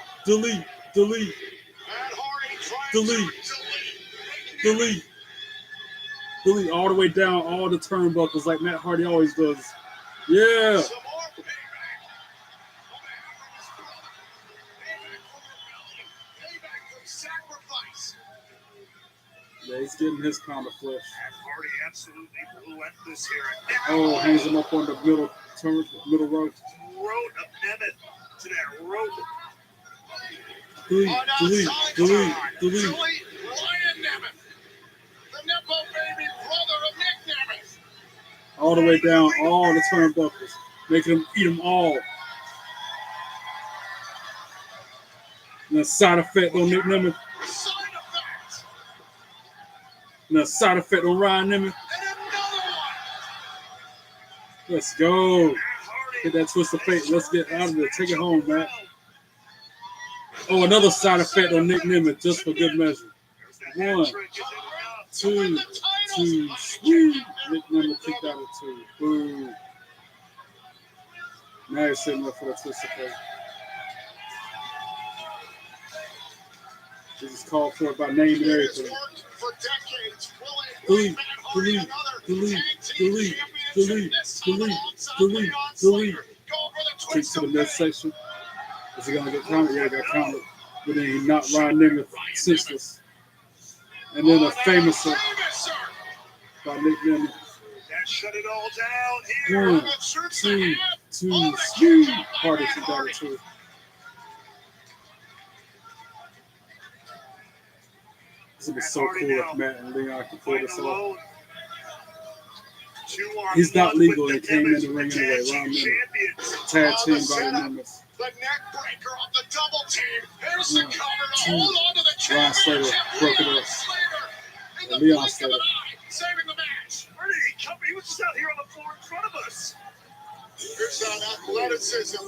All the way down all the turnbuckles like Matt Hardy always does. Yeah. Yeah, he's getting his pound of flesh. Oh, hangs him up on the middle rope. To that rope. Delete. Ryan Nemeth, the Nepo baby brother of Nick Nemeth. All the way down, all the turnbuckles, making him eat them all. And a side effect on Nick Nemeth. And a side effect on Ryan Nemeth. Let's go. Hit that twist of fate. Let's get out of there. Take it home, Matt. Oh, another side effect on Nick Nemeth, just for good measure. 1, 2, 2. Nick Nemeth kicked out of 2. Boom. Now he's sitting there for the twist of fate. This is called for by name and everything. Delete. Kick to the midsection. Is he gonna get counted? Yeah, he got counted. But then he knocked Ryan Nemeth senseless. And then a famous by Nick Nemeth. That shut it all down. 1, 2, 3. Hardy kicked out of 2. This would be so cool if Matt and Leon could pull this off. He's not legal. He came in the ring anyway. Ryan Nemeth. Tag team by the Nemeth. The neck breaker of the double team. Here's the cover to hold on to the Ryan Slater broke it up. And Leon Slater. Saving the match. Where did he come? He was just out here on the floor in front of us. Here's that athleticism.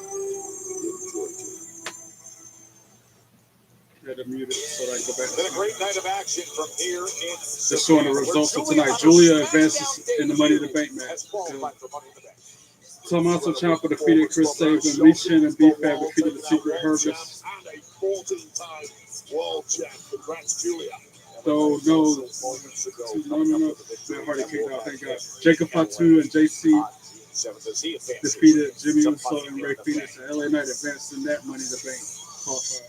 Had to mute it so I can go back. Been a great night of action from here in. They're showing the results of tonight. Julia advances in the Money in the Bank match. Tommaso Ciampa defeated Chris Sabin. Lee Shin and B-Fab defeated the Secret Herbists. So, no. Matt Hardy kicked out, thank God. Jacob Fatu and JC defeated Jimmy Uso and Ray Phoenix. And LA Knight advanced in that Money in the Bank qualifier.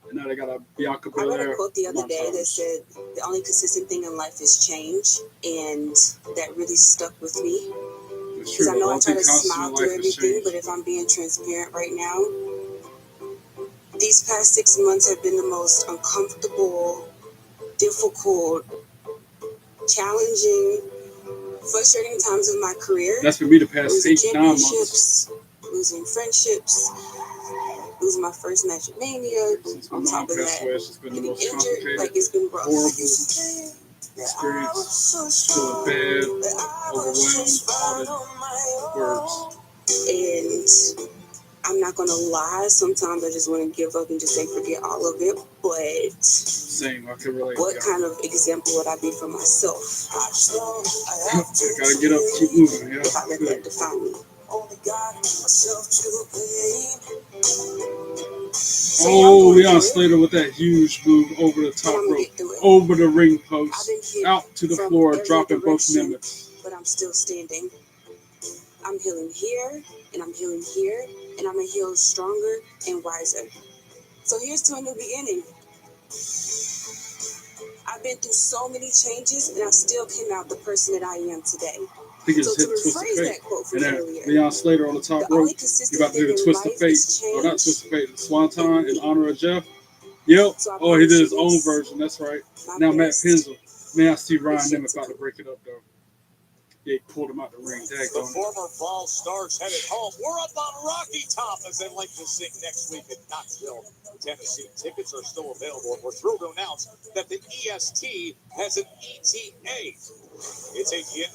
And now they got a Bianca Belair. I read a quote the other day that said, the only consistent thing in life is change. And that really stuck with me. Because I know I try to smile through everything, but if I'm being transparent right now, these past 6 months have been the most uncomfortable, difficult, challenging, frustrating times of my career. That's for me the past 8-9 months. Losing friendships, losing my first match at Mania. On top of that, getting injured, like it's been rough. Horrible experience, feeling bad, overwhelmed, all the words. And I'm not gonna lie, sometimes I just want to give up and just say forget all of it, but same, I can relate. What kind of example would I be for myself? You gotta get up, keep moving, yeah. If I let that define me. Oh, Leon Slater with that huge move over the top rope, over the ring post, out to the floor, dropping both Nemeth. But I'm still standing. I'm healing here, and I'm healing here, and I'm going to heal stronger and wiser. So here's to a new beginning. I've been through so many changes, and I still came out the person that I am today. I think it's hit twist of fate. And then Leon Slater on the top rope. You about to do the twist of fate. Or not twist of fate, Swanton in honor of Jeff. Yep. Oh, he did his own version. That's right. Now Matt pins him. Man, I see Ryan Nemeth about to break it up, though. They pulled him out the ring. The former Fall Stars headed home. We're up on Rocky Top, as they like to sing, next week in Knoxville, Tennessee. Tickets are still available, and we're thrilled to announce that the EST has an ETA. It's 8 p.m.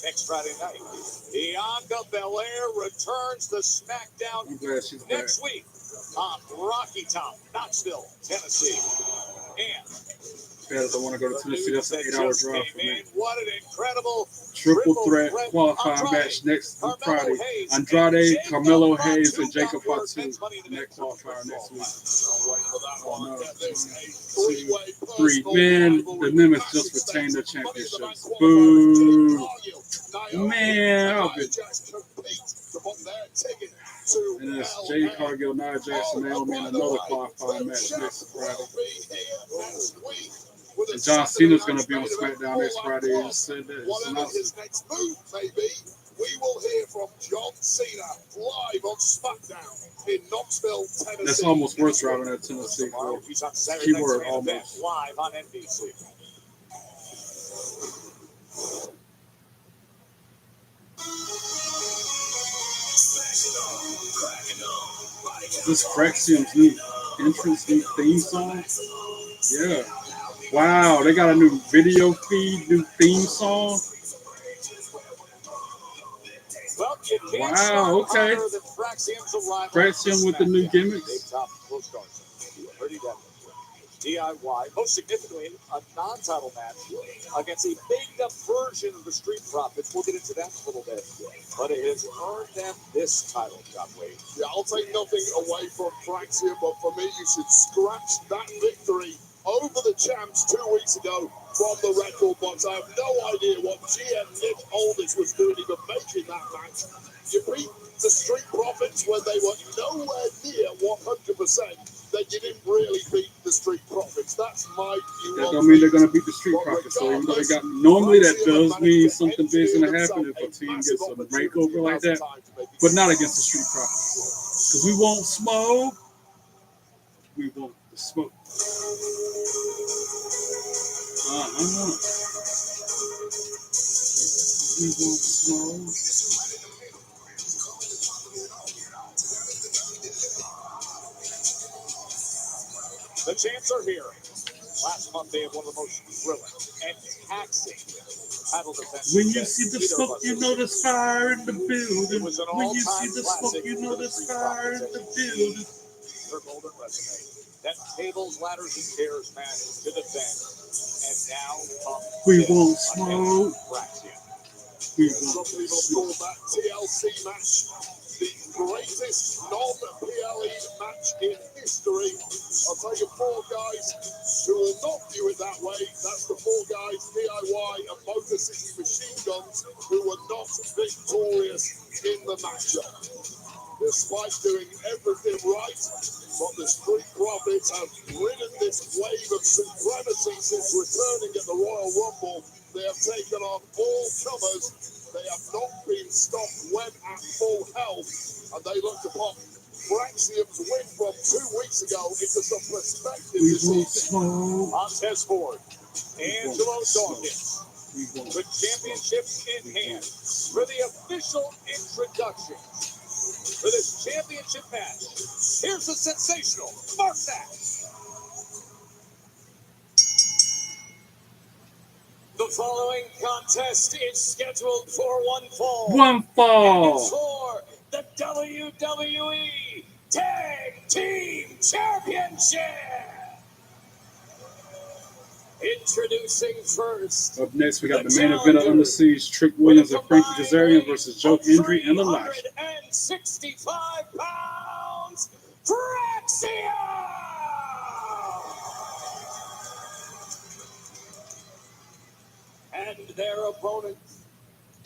next Friday night. Bianca Belair returns to Smackdown next week on Rocky Top, Knoxville, Tennessee. And fans that want to go to Tennessee, that's an 8-hour drive for me. What an incredible triple threat qualifying match next Friday. Andrade, Carmelo Hayes, and Jacob Fatu. Next qualifier next week. 3. Man, the Nimitz just retained the championships. Boo. Man, I'll be. And it's Jade Cargill, Nia Jackson, Naomi, and another qualifying match next Friday. And John Cena's going to be on SmackDown next Friday. He said that. What is his next move, maybe? We will hear from John Cena live on SmackDown in Knoxville, Tennessee. That's almost worse driving at Tennessee. Keyword almost. Live on NBC. Is this Fraxium's new entrance, new theme song? Yeah. Wow, they got a new video feed, new theme song. Wow, okay. Fraxium with the new gimmicks. DIY, most significantly, a non-title match against a big-up version of the Street Profits. We'll get into that in a little bit. But it has earned them this title, John Wade. Yeah, I'll take nothing away from Fraxium, but for me, you should scratch that victory over the champs 2 weeks ago from the record box. I have no idea what GM Nick Aldis was doing even making that match. You beat the Street Profits when they were nowhere near 100%. Then you didn't really beat the Street Profits. That's my view. That don't mean they're going to beat the Street Profits. So even though they got, normally that does mean something big's going to happen if a team gets a makeover like that, but not against the Street Profits. Because we won't smoke. We want the smoke. We won't smoke. The champs are here. Last month, they had one of the most thrilling and taxing title defenses. When you see the smoke, you know there's fire in the building. When you see the smoke, you know there's fire in the building. Their golden resume. That tables, ladders, and chairs match to defend. And now, we won't smoke. We Some people call that TLC match the greatest non-PLE match in history. I'll tell you 4 guys who will not view it that way. That's the 4 guys, DIY and Motor City Machine Guns, who were not victorious in the matchup. Despite doing everything right, but the Street Profits have ridden this wave of supremacy since returning at the Royal Rumble. They have taken on all comers. They have not been stopped when at full health, and they look to pop Fraxium's win from 2 weeks ago into some perspective this season. Montez Ford, Angelo Dawkins, the championships in hand for the official introduction for this championship match. Here's the sensational Mark Nash. The following contest is scheduled for one fall. One fall. And it's for the WWE Tag Team Championship. Introducing first. Up next, we got the main event of Under Siege. Trick Williams and Frankie Kazarian versus Joe Hendry and Elijah. 365 pounds, Fraxium! And their opponent,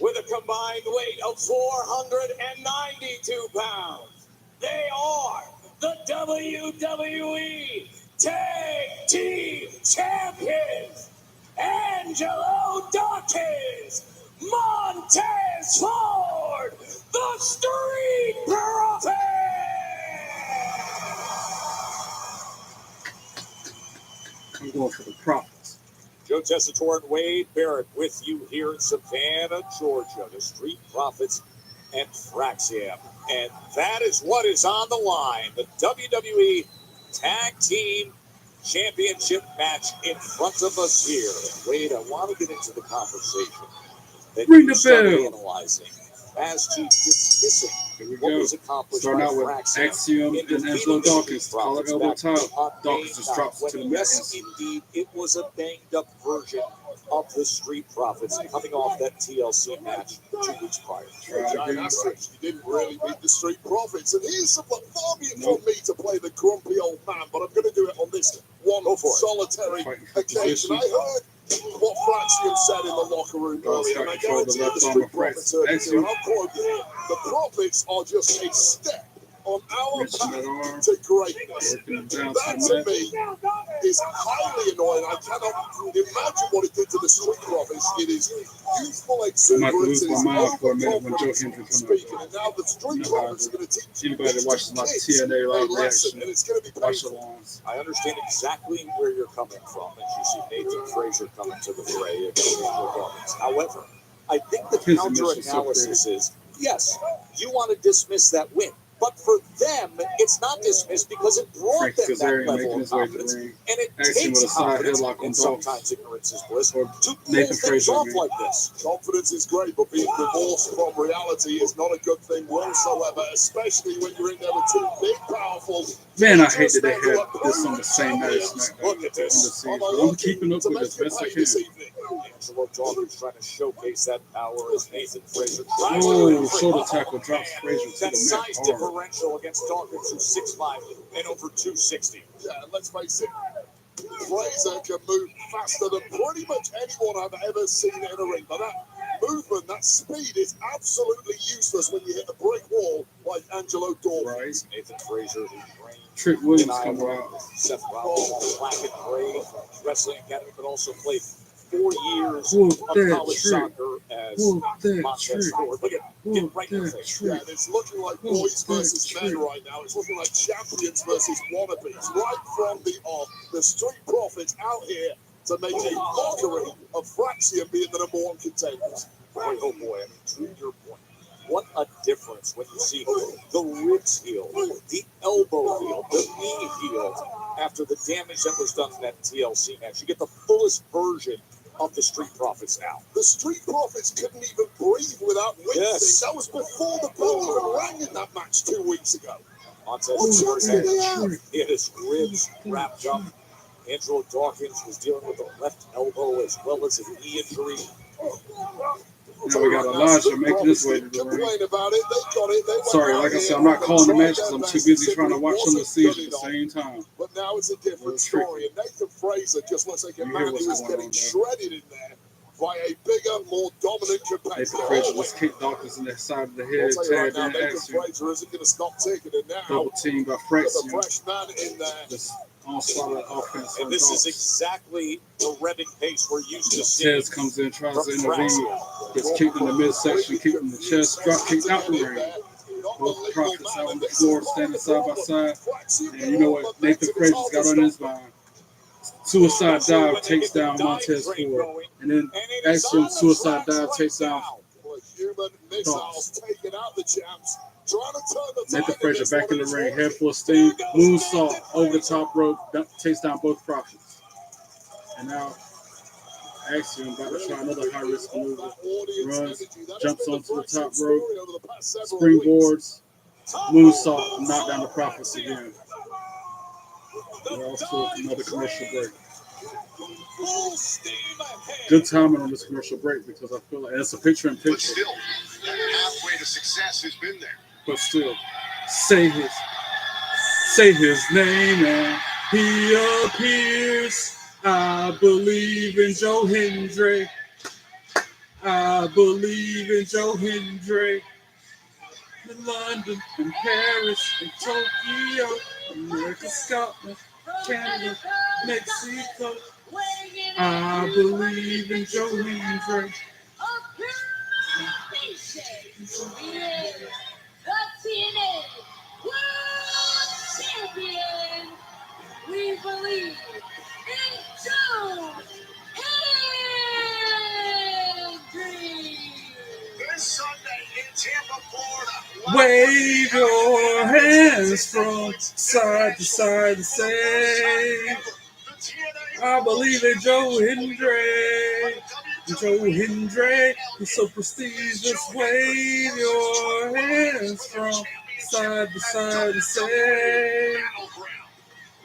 with a combined weight of 492 pounds, they are the WWE Tag Team Champions, Angelo Dawkins, Montez Ford, the Street Profits. I'm going for the Profits. Joe Tessitore and Wade Barrett with you here in Savannah, Georgia. The Street Profits and Fraxium. And that is what is on the line. The WWE Tag Team Championship match in front of us here. Wade, I want to get into the conversation that you started analyzing as to dismissing what was accomplished by Fraxium. Axiom and Angelo Dawkins. Collar elbow top. Dawkins just drops to the mat. Yes, indeed, it was a banged-up version of the Street Profits coming off that TLC match 2 weeks prior. Giant asterisk, you didn't really beat the Street Profits. And here's some platforming from me to play the grumpy old man, but I'm going to do it on this one solitary occasion. I heard what Fraxium said in the locker room earlier, and I guarantee the Street Profits heard it too. And I'll quote you, the Profits are just a step on our path to greatness. That to me is highly annoying. I cannot imagine what it did to the Street Profits. It is youthful exuberance. It is overconfident speaking. And now the Street Profits are going to teach anybody that watches my TNA live reaction. And it's going to be painful. I understand exactly where you're coming from as you see Nathan Frazier coming to the fray against Angelo Dawkins. However, I think the counter-analysis is, yes, you want to dismiss that win. But for them, it's not dismissed because it brought them that level of confidence. And it takes confidence, and sometimes ignorance is bliss, to pull things off like this. Confidence is great, but being divorced from reality is not a good thing whatsoever, especially when you're in there with two big, powerful... Man, I hate that they had this on the same night as SmackDown. I'm keeping up with this best I can. Angelo Dawkins trying to showcase that power as Nathan Frazier. Shoulder tackle drops Frazier to the mat. Size differential against Dawkins, who's 6'5" and over 260. Yeah, let's face it. Frazier can move faster than pretty much anyone I've ever seen in a ring. But that movement, that speed is absolutely useless when you hit a brick wall like Angelo Dawkins. Nathan Frazier, Trick Williams come out. Seth Rollins, Black and Gray Wrestling Academy, but also played 4 years of college soccer as Montez Ford. Look at get right in the face. Yeah, it's looking like boys versus men right now. It's looking like champions versus wannabes. Right from the off, the Street Profits out here to make a mockery of Fraxium being the number one contenders. Oh boy, I mean, to your point, what a difference when you see the ribs healed, the elbow healed, the knee healed after the damage that was done in that TLC match. You get the fullest version of the Street Profits now. The Street Profits couldn't even breathe without wincing. Yes. That was before the bell even rang in that match 2 weeks ago. Montez Ford had his ribs wrapped up. Angelo Dawkins was dealing with a left elbow as well as a knee injury. Now we got Elijah making his way to the ring. Sorry, like I said, I'm not calling the match because I'm too busy trying to watch some of the Siege at the same time. But now it's a different story. And Nathan Frazier just looks like a man who is getting shredded in there by a bigger, more dominant competitor. Nathan Frazier just kicked Dawkins in the side of the head. Right now, Nathan Frazier isn't going to stop taking it now. Double team by Frazier. The fresh man in there. Solid offense. And this is exactly the revving pace we're used to seeing. Tez comes in, tries to intervene, gets kicked in the midsection, kicked in the chest, drop kicked out the ring. Both Profits out on the floor, standing side by side. And you know what? Nathan Frazier's got on his mind. Suicide dive takes down Montez Ford. And then Axiom suicide dive takes down Dawkins. Taking out the champs. Nathan Frazier back in the ring, head full of steam, moonsault over the top rope, takes down both Profits. And now Axiom about to try another high risk maneuver. Runs, jumps onto the top rope, springboards, moonsault, knock down the Profits again. We're also another commercial break. Good timing on this commercial break because I feel like it's a picture in picture. But still, that pathway to success has been there. But still, say his name and he appears. I believe in Joe Hendry. I believe in Joe Hendry. In London, in Paris, in Tokyo, America, Scotland, Canada, Mexico. I believe in Joe Hendry. The TNA World Champion. We believe in Joe Hendry. Wave your hands from side to side and say, I believe in Joe Hendry. Joe Hendry is so prestigious. Wave your hands from side to side and say,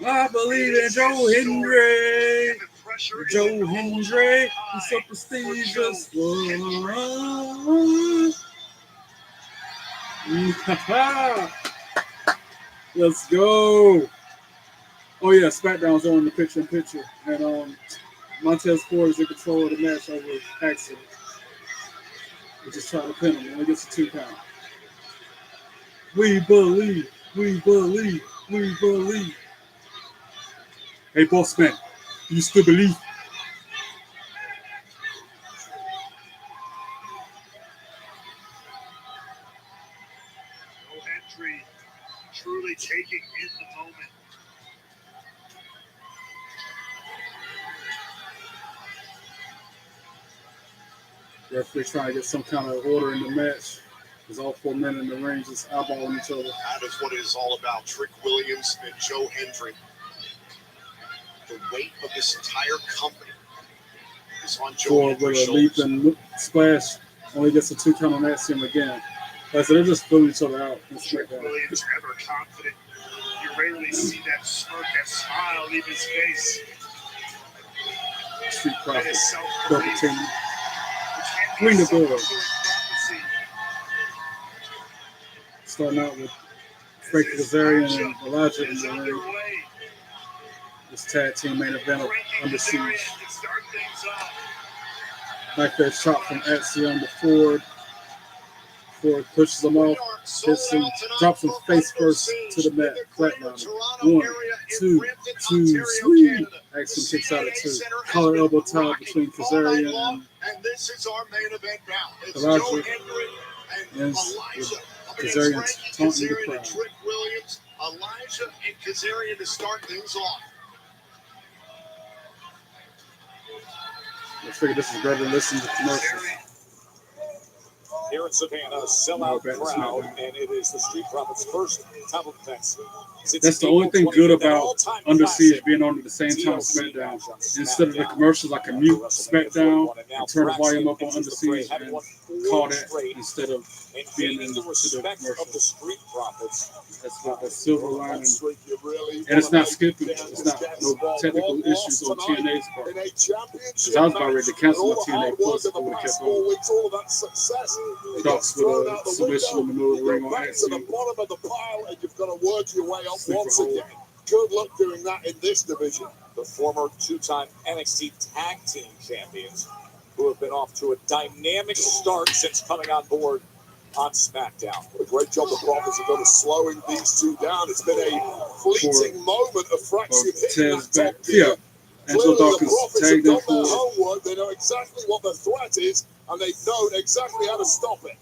I believe in Joe Hendry. Joe Hendry is so prestigious. Let's go. Oh yeah, Smackdown's on the picture-in-picture, and Montez Ford is in control of the match over Axiom. We're just trying to pin him, and he gets a 2 count. We believe, we believe, we believe. Hey, boss man, do you still believe? No entry, truly taking in the moment. Referee trying to get some kind of order in the match. Because all 4 men in the ring just eyeballing each other. That is what it is all about. Trick Williams and Joe Hendry. The weight of this entire company is on Joe Ford Hendry's with a leap shoulders. and splash. Only gets a 2 count on Axiom again. So they're just filling each other out. Trick Williams ever confident. You rarely see that smirk, that smile leave his face. Street That Profit. is self-belief. Ring the bell. Starting out with Frank Kazarian and Elijah in the ring. This tag team main event of Under Siege. Like that shot from Axiom to Ford. Ford pushes him off, hits him, drops him face first to the mat, flatliner. 1, 2, 2, sweet. Axiom kicks out at 2. Collar elbow tie between Kazarian and this is our main event now. It's Elijah. Joe Hendry and Elijah. Kazarian taunting the crowd. Trick Williams, Elijah, and Kazarian to start things off. I figure this is better than listening to commercials. Here in Savannah, a sellout crowd, and it is the Street Profits' first title defense. That's the only thing good about Under Siege being on at the same time as Smackdown. Instead of the commercials, I can mute Smackdown and turn the volume up on Under Siege and call that instead of being into the commercial. That's about the silver lining. And it's not skipping. It's not no technical issues on TNA's part. Because I was about ready to cancel my TNA Plus if I would have kept on. Docs with a submission in the middle of the ring on Axiom. Bottom of the pile, and you've got to work your way up once again. Good luck doing that in this division. The former 2-time NXT Tag Team Champions, who have been off to a dynamic start since coming on board on SmackDown. A great job the Profits have done of slowing these two down. It's been a fleeting moment of fraction hitting that top gear. Angelo Dawkins tagged in for homework. They know exactly what the threat is, and they know exactly how to stop it.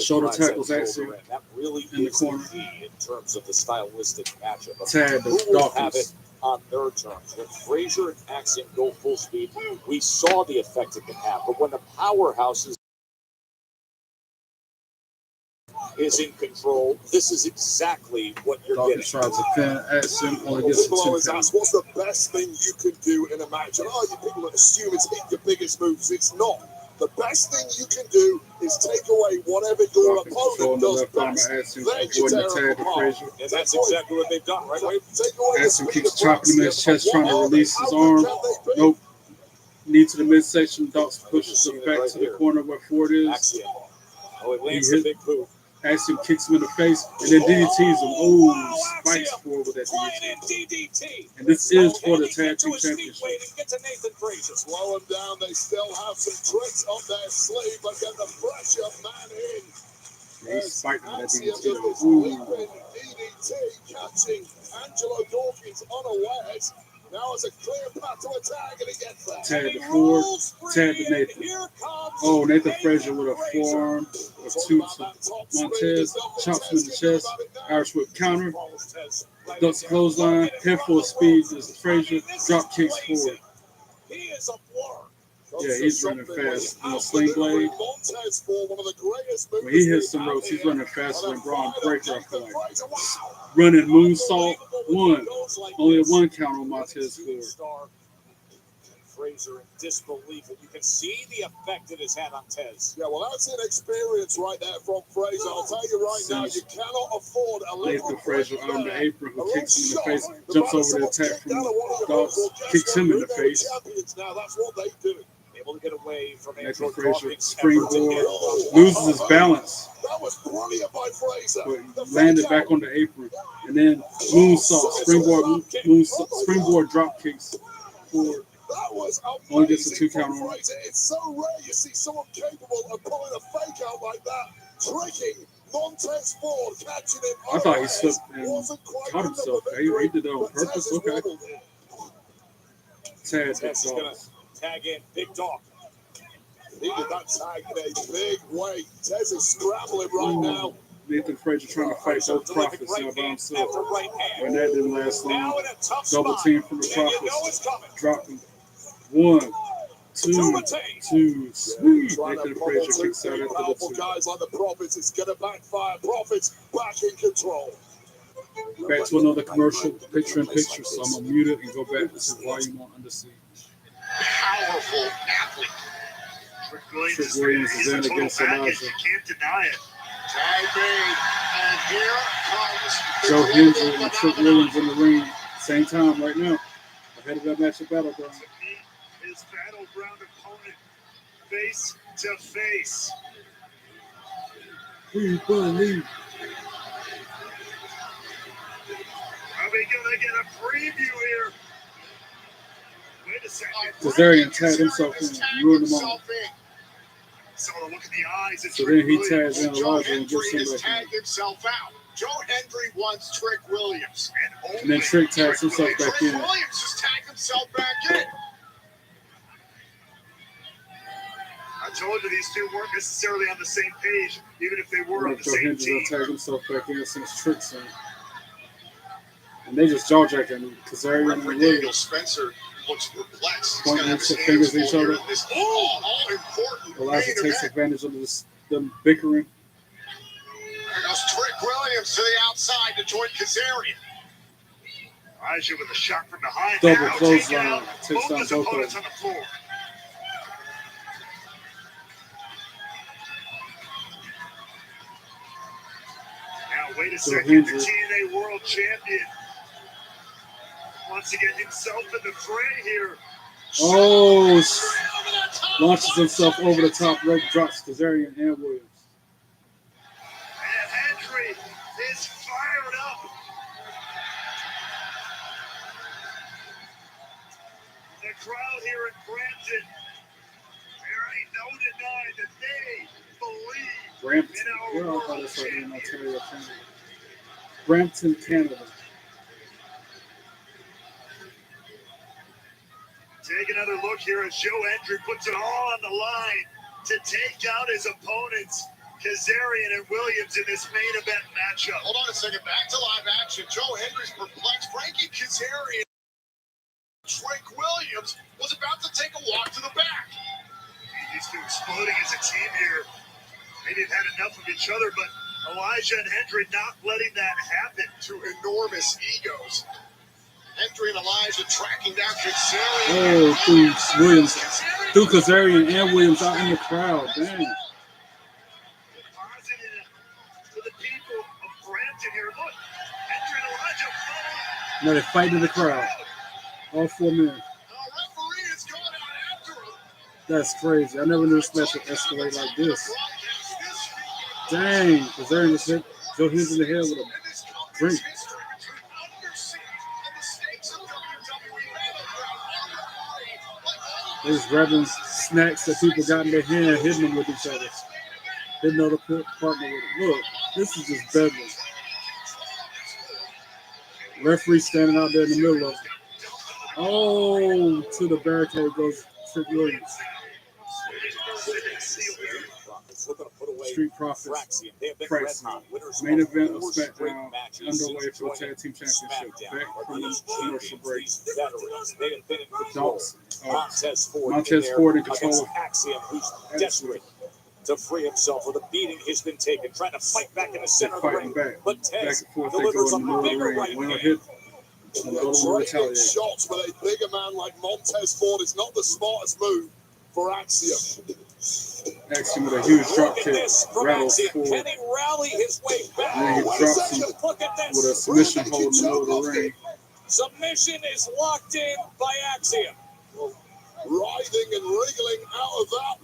shoulder tackles Axiom that really in the corner. In terms of the stylistic matchup. Tad Who will Dawkins. have it on their terms? When Frazier and Axiom go full speed, we saw the effect it can have. But when the powerhouses is in control, this is exactly what you're Dawkins getting. tries to pin Axiom, only gets People the 2 always count. ask, what's the best thing you can do in a match? And you people assume it's hit your biggest moves. It's not. The best thing you can do is take away whatever your opponent does best. Axiom avoiding the tag to Frazier. And that's exactly what they've done, right, Wade? Axiom keeps chopping him in his chest, trying to release his arm. Nope. Knee to the midsection. Dawkins pushes him back to the corner where Ford is. Axiom. Oh, it lands the big boot. Axiom kicks him in the face and then DDTs him. Oh, spikes Ford with that DDT. And this is for the Tag Team Championship. Slow them down. They still have some tricks up their sleeve, but get the pressure man in. Yeah, he's fighting that Axiom DDT. does this leaping DDT, catching Angelo Dawkins unawares. Now it's a clear path to a tag, and he gets there. Tag to Ford, tag to Nathan. Oh, Nathan Frazier with a forearm, a 2 to Montez, chops him in the chest, Irish whip counter, ducks clothesline, head full of speed is Frazier, drop kicks Ford. He is a blur. Yeah, he's running fast. The sling blade. When he hits some ropes, he's running faster than Braun Breaker, I feel like. Running moonsault, one. Only a 1 count on Montez Ford. Fraser in disbelief, and you can see the effect it has had on Tez. Yeah, well, that's an experience right there from Fraser. I'll tell you right now, you cannot afford a little. Nathan Fraser on the apron, who kicks him in the face, jumps over the attack from Dobbs, kicks him in the face. Now that's what they do. Able to get away from Nathan Fraser, springboard, loses his balance. That was brilliant by Fraser. But landed back on the apron, and then moonsault, springboard drop kicks forward. That was only gets a 2 count on. It's so rare you see someone capable of pulling a fake out like that, tricking Montez Ford, catching him. I thought he slipped and caught himself. He did that on purpose. Okay. Tez is going to tag in Big Dog. He did that tag in a big way. Tez is scrambling right now. Nathan Fraser trying to fight both Profits now by himself. And that didn't last long. Double team from the Profits. Dropping 1, 2, 2. Sweet. Nathan Fraser kicks out after the 2. Guys like the Profits, it's going to backfire. Profits back in control. Back to another commercial, picture in picture. So I'm going to mute it and go back to some volume on Under Siege. Powerful athlete. Trick Williams is in against Elijah. You can't deny it. Tag made, and here comes Joe Hendry and Trick Williams in the ring, same time right now. Ahead of that match at Battleground. His battleground opponent, face to face. We believe. Are we gonna get a preview here? Wait a second. Kazarian tagged himself in, ruined the moment. So to look at the eyes of So Trick then he Williams. tags in Joe Elijah and Hendry gets him has back tagged himself out. Joe Hendry wants Trick Williams. And then Trick tags himself back Trick in. Williams just tagged himself back in. I told you these two weren't necessarily on the same page, even if they were on the Joe same Hendry's team. gonna tag himself back in since Trick's in. And they just jaw-jacking Kazarian and Daniel Williams. Spencer looks perplexed. Pointing their fingers at each other. This all important. Elijah takes advantage of them bickering. There goes Trick Williams to the outside to join Kazarian. Elijah with a shot from behind. Double now, clothesline. Takes both down his both of opponents them. on the floor. Now, wait a So second. Hendry. The TNA World Champion wants to get himself in the fray here. Oh, launches himself over the top rope, drops Kazarian and Williams. And Hendry is fired up. The crowd here in Brampton, there ain't no denying that they believe Brampton. in our Where world are this right here in champion. Ontario, Canada? Brampton, Canada. Take another look here as Joe Hendry puts it all on the line to take out his opponents, Kazarian and Williams, in this main event matchup. Hold on a second. Back to live action. Joe Hendry's perplexed. Frankie Kazarian, Trick Williams, was about to take a walk to the back. These two exploding as a team here. Maybe they've had enough of each other, but Elijah and Hendry not letting that happen. Two enormous egos. Hendry and Elijah tracking down Kazarian. Oh, through Williams. Through Kazarian and Williams out in the crowd. Dang. Positive to the people of Brampton here. Look, Hendry and Elijah follow. Now they're fighting in the crowd. All 4 men. The referee is going out after him. That's crazy. I never knew this match would escalate like this. Dang. Kazarian just hit Joe Hendry in the head with a drink. They was grabbing snacks that people got in their hand, hitting them with each other. Didn't know the partner with it. Look, this is just bedlam. Referee standing out there in the middle of it. Oh, to the barricade goes Trick Williams. Street Profits. Fraxium. They have been Fraxium. red hot. Winners Main of event of 4 straight SmackDown matches underway since for the joining Tag Team Championship. Smackdown. Back from the These commercial champions, break. these veterans, they have been in control. Dogs. Montez Ford Montez in Ford in there control against Axiom, who's desperate to free himself with a beating has been taken, trying to fight back in the center of the ring. Back. But Back Tez and forth. They delivers go a in the middle of the bigger ring. right One hand. hit. And go to Trading retaliate. shots with a bigger man like Montez Ford is not the smartest move for Axiom. Axiom with a huge drop Look at kick. this from Rattles Axiom. forward. Can he rally his way back? And then he drops him Look at this. with a submission hold in the middle of the ring. Submission is locked in by Axiom. Writhing and wriggling out of that.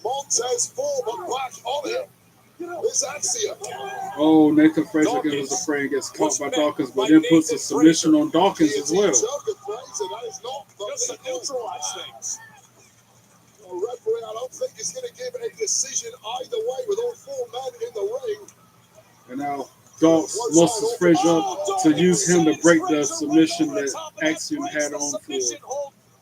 Montez Ford, but back on it. This Axiom. Oh, Nathan Frazier was afraid and gets caught by Dawkins, but then puts a submission on Dawkins as well. That is not just to neutralize things. A referee, I don't think is going to give a decision either way with all 4 men in the ring. And now Dawkins loses Frazier up to use him to break the submission that Axiom had on Ford.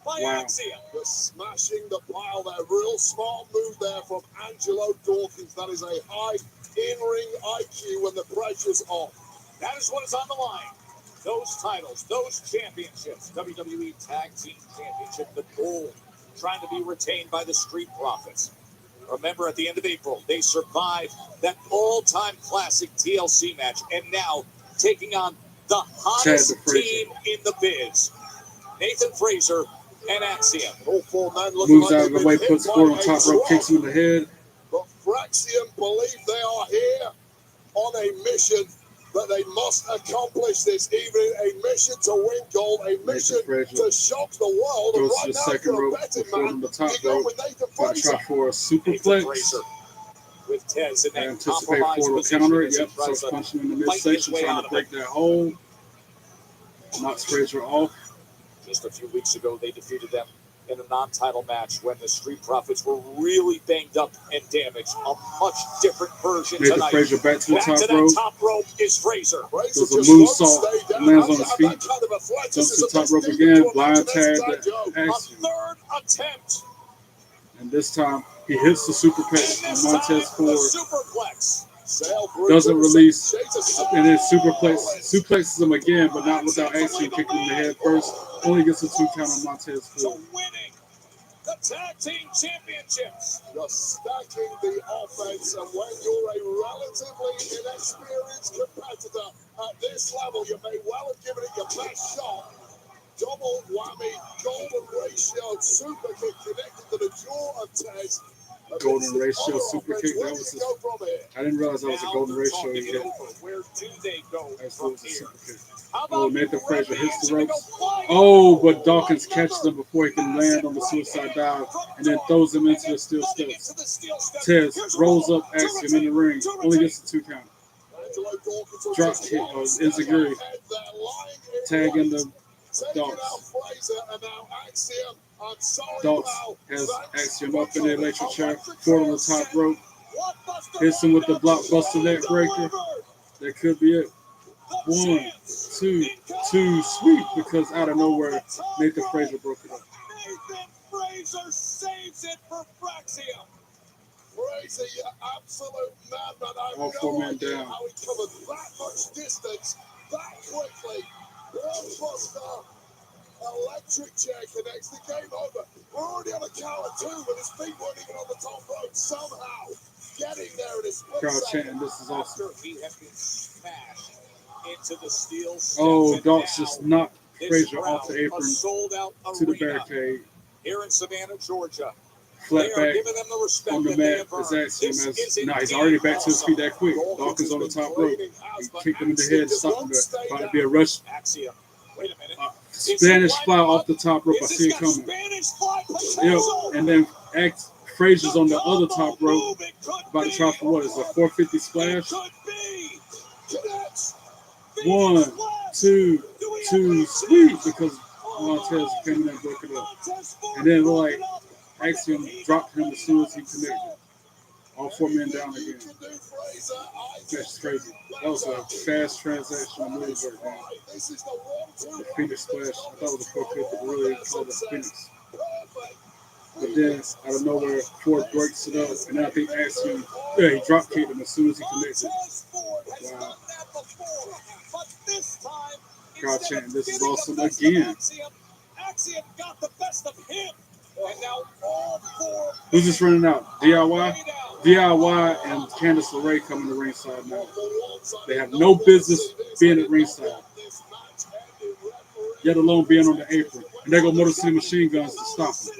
Wow. Just smashing the pile there. Real smart move there from Angelo Dawkins. That is a high in-ring IQ when the pressure's on. That is what is on the line. Those titles, those championships, WWE Tag Team Championship, the gold, trying to be retained by the Street Profits. Remember, at the end of April, they survived that all-time classic TLC match, and now taking on the hottest team in the biz, Nathan Frazier and Axiom. All 4 men looking moves out of the way, puts Ford on top rope, kicks him in the head. But Fraxiom believe they are here on a mission that they must accomplish this evening. A mission to win gold, a mission to shock the world. Goes right to the now, second rope, Ford on the top rope. Try for a superplex. With Tez in that anticipate Ford will counter it. Yep, starts punching him in the midsection, trying to break that hold. Knocks Frazier off. Just a few weeks ago, they defeated them in a non-title match when the Street Profits were really banged up and damaged. A much different version Nathan tonight. Frazier back to the top rope is Frazier. Does a moonsault, lands on his feet, jumps to the top rope again, blind tag to Axiom. Third attempt. And this time, he hits the superplex on Montez Ford. Doesn't release, and then suplexes him again, but not without Axiom kicking him in the head first. Only gets a 2 count on Montez Ford. Winning the Tag Team Championships. Just stacking the offense, and when you're a relatively inexperienced competitor at this level, you may well have given it your best shot. Double whammy, golden ratio, super kick connected to the jaw of Tez. Golden ratio super kick. That was his, I didn't realize that was a golden ratio he hit. Where do they go from here? Oh, Nathan Frazier hits the ropes. Oh, but Dawkins catches him before he can land on the suicide dive, and then throws him into the steel steps. Tez rolls up Axiom in the ring. Only gets a 2 count. Drop kick or enziguri. Tag in the Dawkins. Dawkins has Axiom up in the electric chair. Ford on the top rope. Hits him with the blockbuster neck breaker. That could be it. 1, 2, 2, sweep, because out of nowhere, Nathan Frazier broke it up. Nathan Frazier saves it for Fraxium. Frazier, you absolute madman. I have All 4 no men idea down. how he covered that much distance that quickly. Blockbuster, electric chair connects the game over. We're already on a count of 2, but his feet weren't even on the top rope. Somehow getting there in his split Crowd second. chanting, this is awesome. He has been smashed into the steel steps. Oh, Dawkins just knocked This Frazier crowd, off the apron a sold-out to the arena barricade. here in Savannah, Georgia. Flat They are back giving them the respect on the that they mat have as earned. Axiom This has. is Nah, he's indeed already back to his feet that awesome. quick. Dawkins on the top rope. He kicked him in the head, stopped him there. About to be a rush. Axiom. Wait a minute. Spanish fly off the top rope. I see it coming. Yep. And then Frazier's on the other top rope. About to try for what? Is it a 450 splash? 1, 2, 2, sweep, because Montez came in and broke it up. And then like Axiom dropped him as soon as he connected. All 4 men down again. That's crazy. That was a fast transaction move right there. The Phoenix splash. I thought it was a 450, but really called it Phoenix. But then out of nowhere, Ford breaks it up, and then I think Axiom, yeah, he drop kicked him as soon as he connected. Wow. Crowd chanting, this is awesome again. Axiom got the best of him. And now all four. Who's just running out? DIY? DIY and Candice LeRae coming to ringside now. They have no business being at ringside, yet alone being on the apron. And there go Motor City Machine Guns to stop them.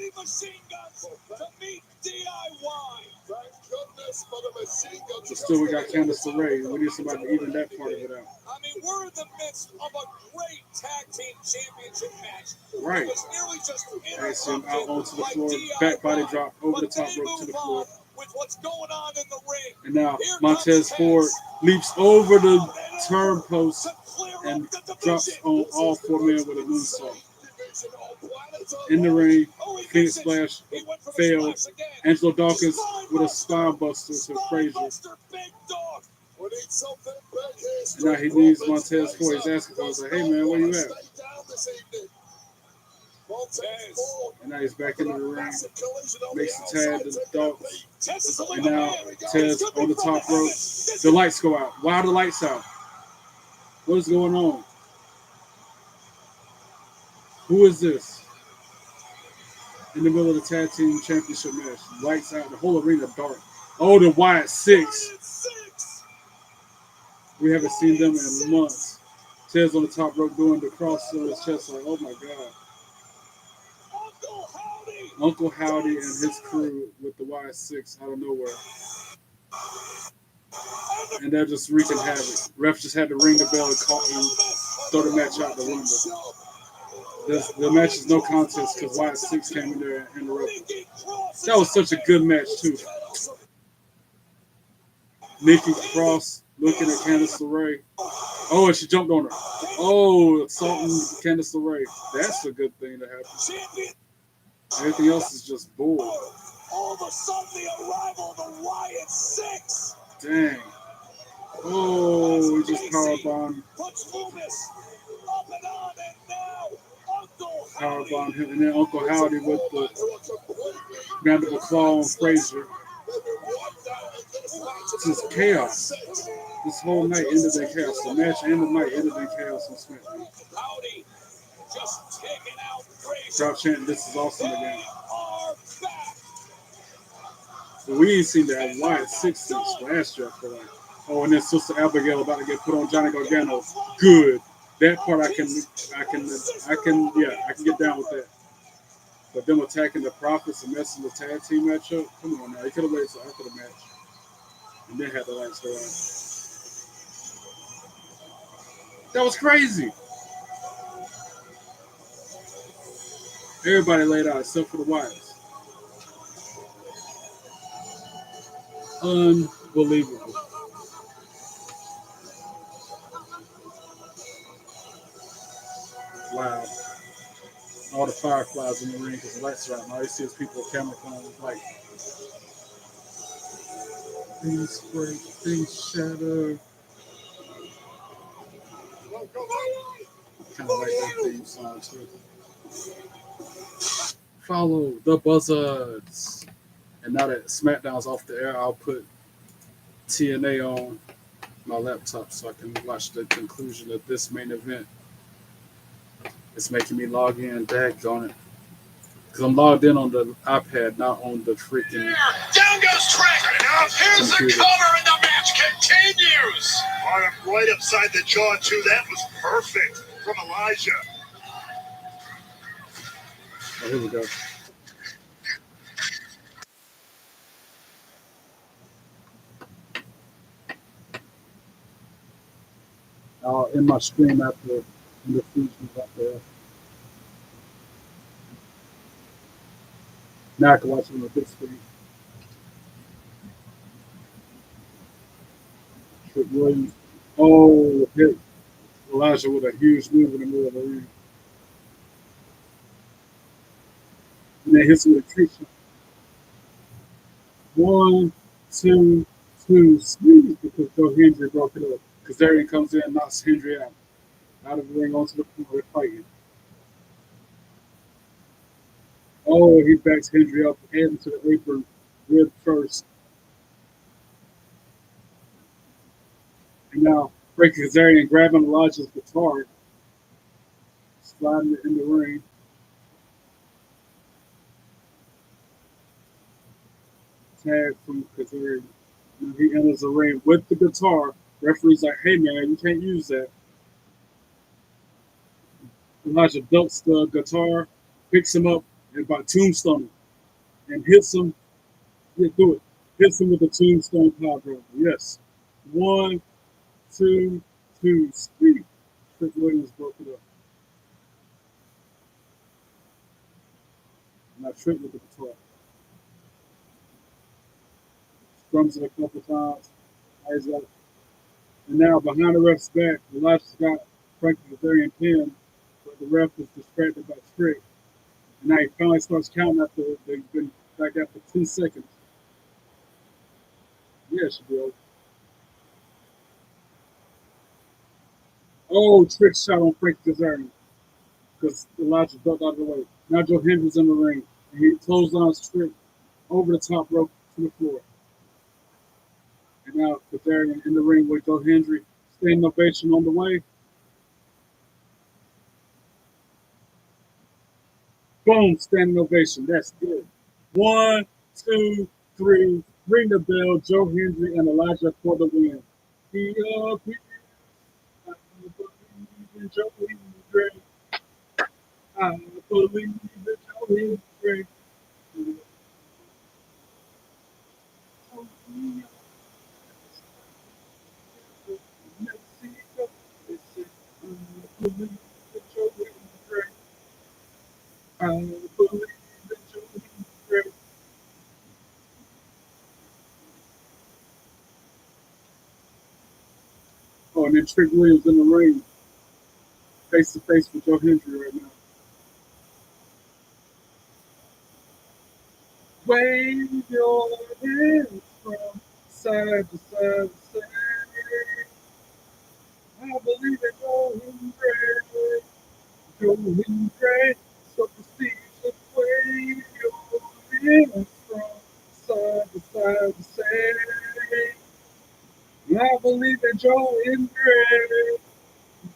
But still, we got Candice LeRae. We need somebody to even that part of it out. I mean, we're in the midst of a great tag team championship match. Right. Axiom out onto the floor, back body drop over the top rope to the floor. With what's going on in the ring. And now Montez Ford leaps over the turn post and drops on all four men with a moonsault. In the ring, Phoenix Splash failed. Angelo Dawkins with a spine buster to Frazier. And now he needs Montez Ford. He's asking for us, like, hey man, where you at? And now he's back into the ring. Makes the tag to the Dogs. And now Tez on the top rope. The lights go out. Why are the lights out? What is going on? Who is this? In the middle of the tag team championship match. Lights out. The whole arena dark. Oh, the Wyatt Six. We haven't seen them in months. Tez on the top rope doing the cross on his chest like, oh my God. Uncle Howdy and his crew with the Y6 out of nowhere. And they're just wreaking havoc. Ref just had to ring the bell and throw the match out the window. The match is no contest because Y6 came in there and interrupted. That was such a good match, too. Nikki Cross looking at Candice LeRae. Oh, and she jumped on her. Oh, assaulting Candice LeRae. That's a good thing to happen. Everything else is just bull. All of a sudden, the arrival of the Wyatt Six. Dang. Oh, we just powerbombed. Powerbombed him, and then Uncle Howdy with the mandible claw on Frazier. This is chaos. This whole night ended in chaos. The match and the night ended in chaos on SmackDown. Just taking out Crowd chanting, this is awesome again. But we ain't seen that Wyatt Six since last year, I feel like. Oh, and then Sister Abigail about to get put on Johnny Gargano. Good. That part I can get down with that. But them attacking the Profits and messing the tag team matchup, come on now. He could have waited till after the match. And then had the lights go on. That was crazy. Everybody laid out except for the Wyatts. Unbelievable. Wow. All the fireflies in the ring because the lights are out. And all you see is people with camera phones like things break, things shatter. Kind of like that theme song too. Follow the buzzards. And now that SmackDown's off the air, I'll put TNA on my laptop so I can watch the conclusion of this main event. It's making me log in, daggone it. Because I'm logged in on the iPad, not on the freaking Down goes Trent. Now here's computer. The cover and the match continues. Right upside the jaw, too. That was perfect from Elijah. Oh, here we go. In my stream after the features up there. Now I can watch it on the big screen. Trick Williams. Oh, hit Elijah with a huge move in the middle of the ring. And then hits him with a tree shot. 1, 2, 2, 3, because Joe Hendry broke it up. Because Darian comes in and knocks Hendry out of the ring onto the floor. They're fighting. Oh, he backs Hendry up, heading to the apron, rib first. And now Frankie Kazarian grabbing Elijah's guitar, sliding it in the ring. Tag from Kazarian. And he enters the ring with the guitar. Referee's like, hey man, you can't use that. Elijah ducks the guitar, picks him up, and by tombstone him, and hits him. Yeah, do it. Hits him with the tombstone power driver. Yes. 1, 2, 2, speed. Trick Williams broke it up. And I tripped with the guitar. Strums it a couple times. Eyes up. And now behind the ref's back, Elijah's got Frankie Kazarian pinned, but the ref is distracted by Trick. And now he finally starts counting after they've been back after 10 seconds. Yeah, it should be over. Oh, Trick shot on Frankie Kazarian because Elijah ducked out of the way. Now Joe Hendry's in the ring, and he clotheslines Trick over the top rope to the floor. And now Kazarian in the ring with Joe Hendry. Standing ovation on the way. Boom, standing ovation. That's good. 1, 2, 3. Ring the bell. Joe Hendry and Elijah for the win. I believe in Joe Hendry. I believe in Joe Hendry. Oh, and then Trick Williams in the ring, face to face with Joe Hendry right now. Wave your hands from side to side. I believe in Joe Hendry. Joe Hendry, so prestigious. Wave your hands from side to side to say, I believe in Joe Hendry.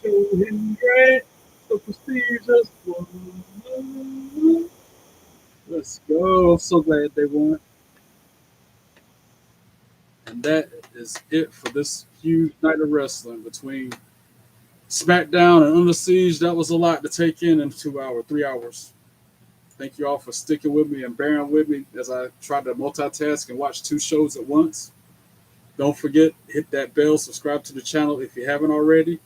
Joe Hendry, so prestigious. Let's go. I'm so glad they won. And that is it for this huge night of wrestling between Smackdown and Under Siege. That was a lot to take in 2 hours, 3 hours. Thank you all for sticking with me and bearing with me as I tried to multitask and watch 2 shows at once. Don't forget, hit that bell, subscribe to the channel if you haven't already.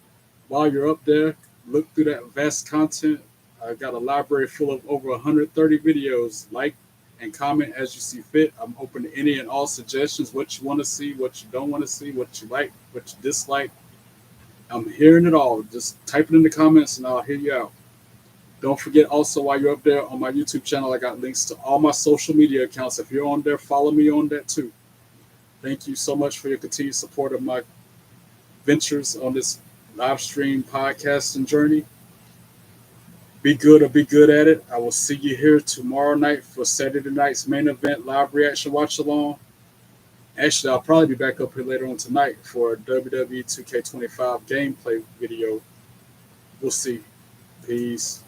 While you're up there, look through that vast content. I got a library full of over 130 videos. Like and comment as you see fit. I'm open to any and all suggestions, what you want to see, what you don't want to see, what you like, what you dislike. I'm hearing it all. Just type it in the comments and I'll hear you out. Don't forget also, while you're up there on my YouTube channel, I got links to all my social media accounts. If you're on there, follow me on that too. Thank you so much for your continued support of my ventures on this live stream podcasting journey. Be good or be good at it. I will see you here tomorrow night for Saturday night's main event live reaction watch along. Actually, I'll probably be back up here later on tonight for a WWE 2K25 gameplay video. We'll see. Peace.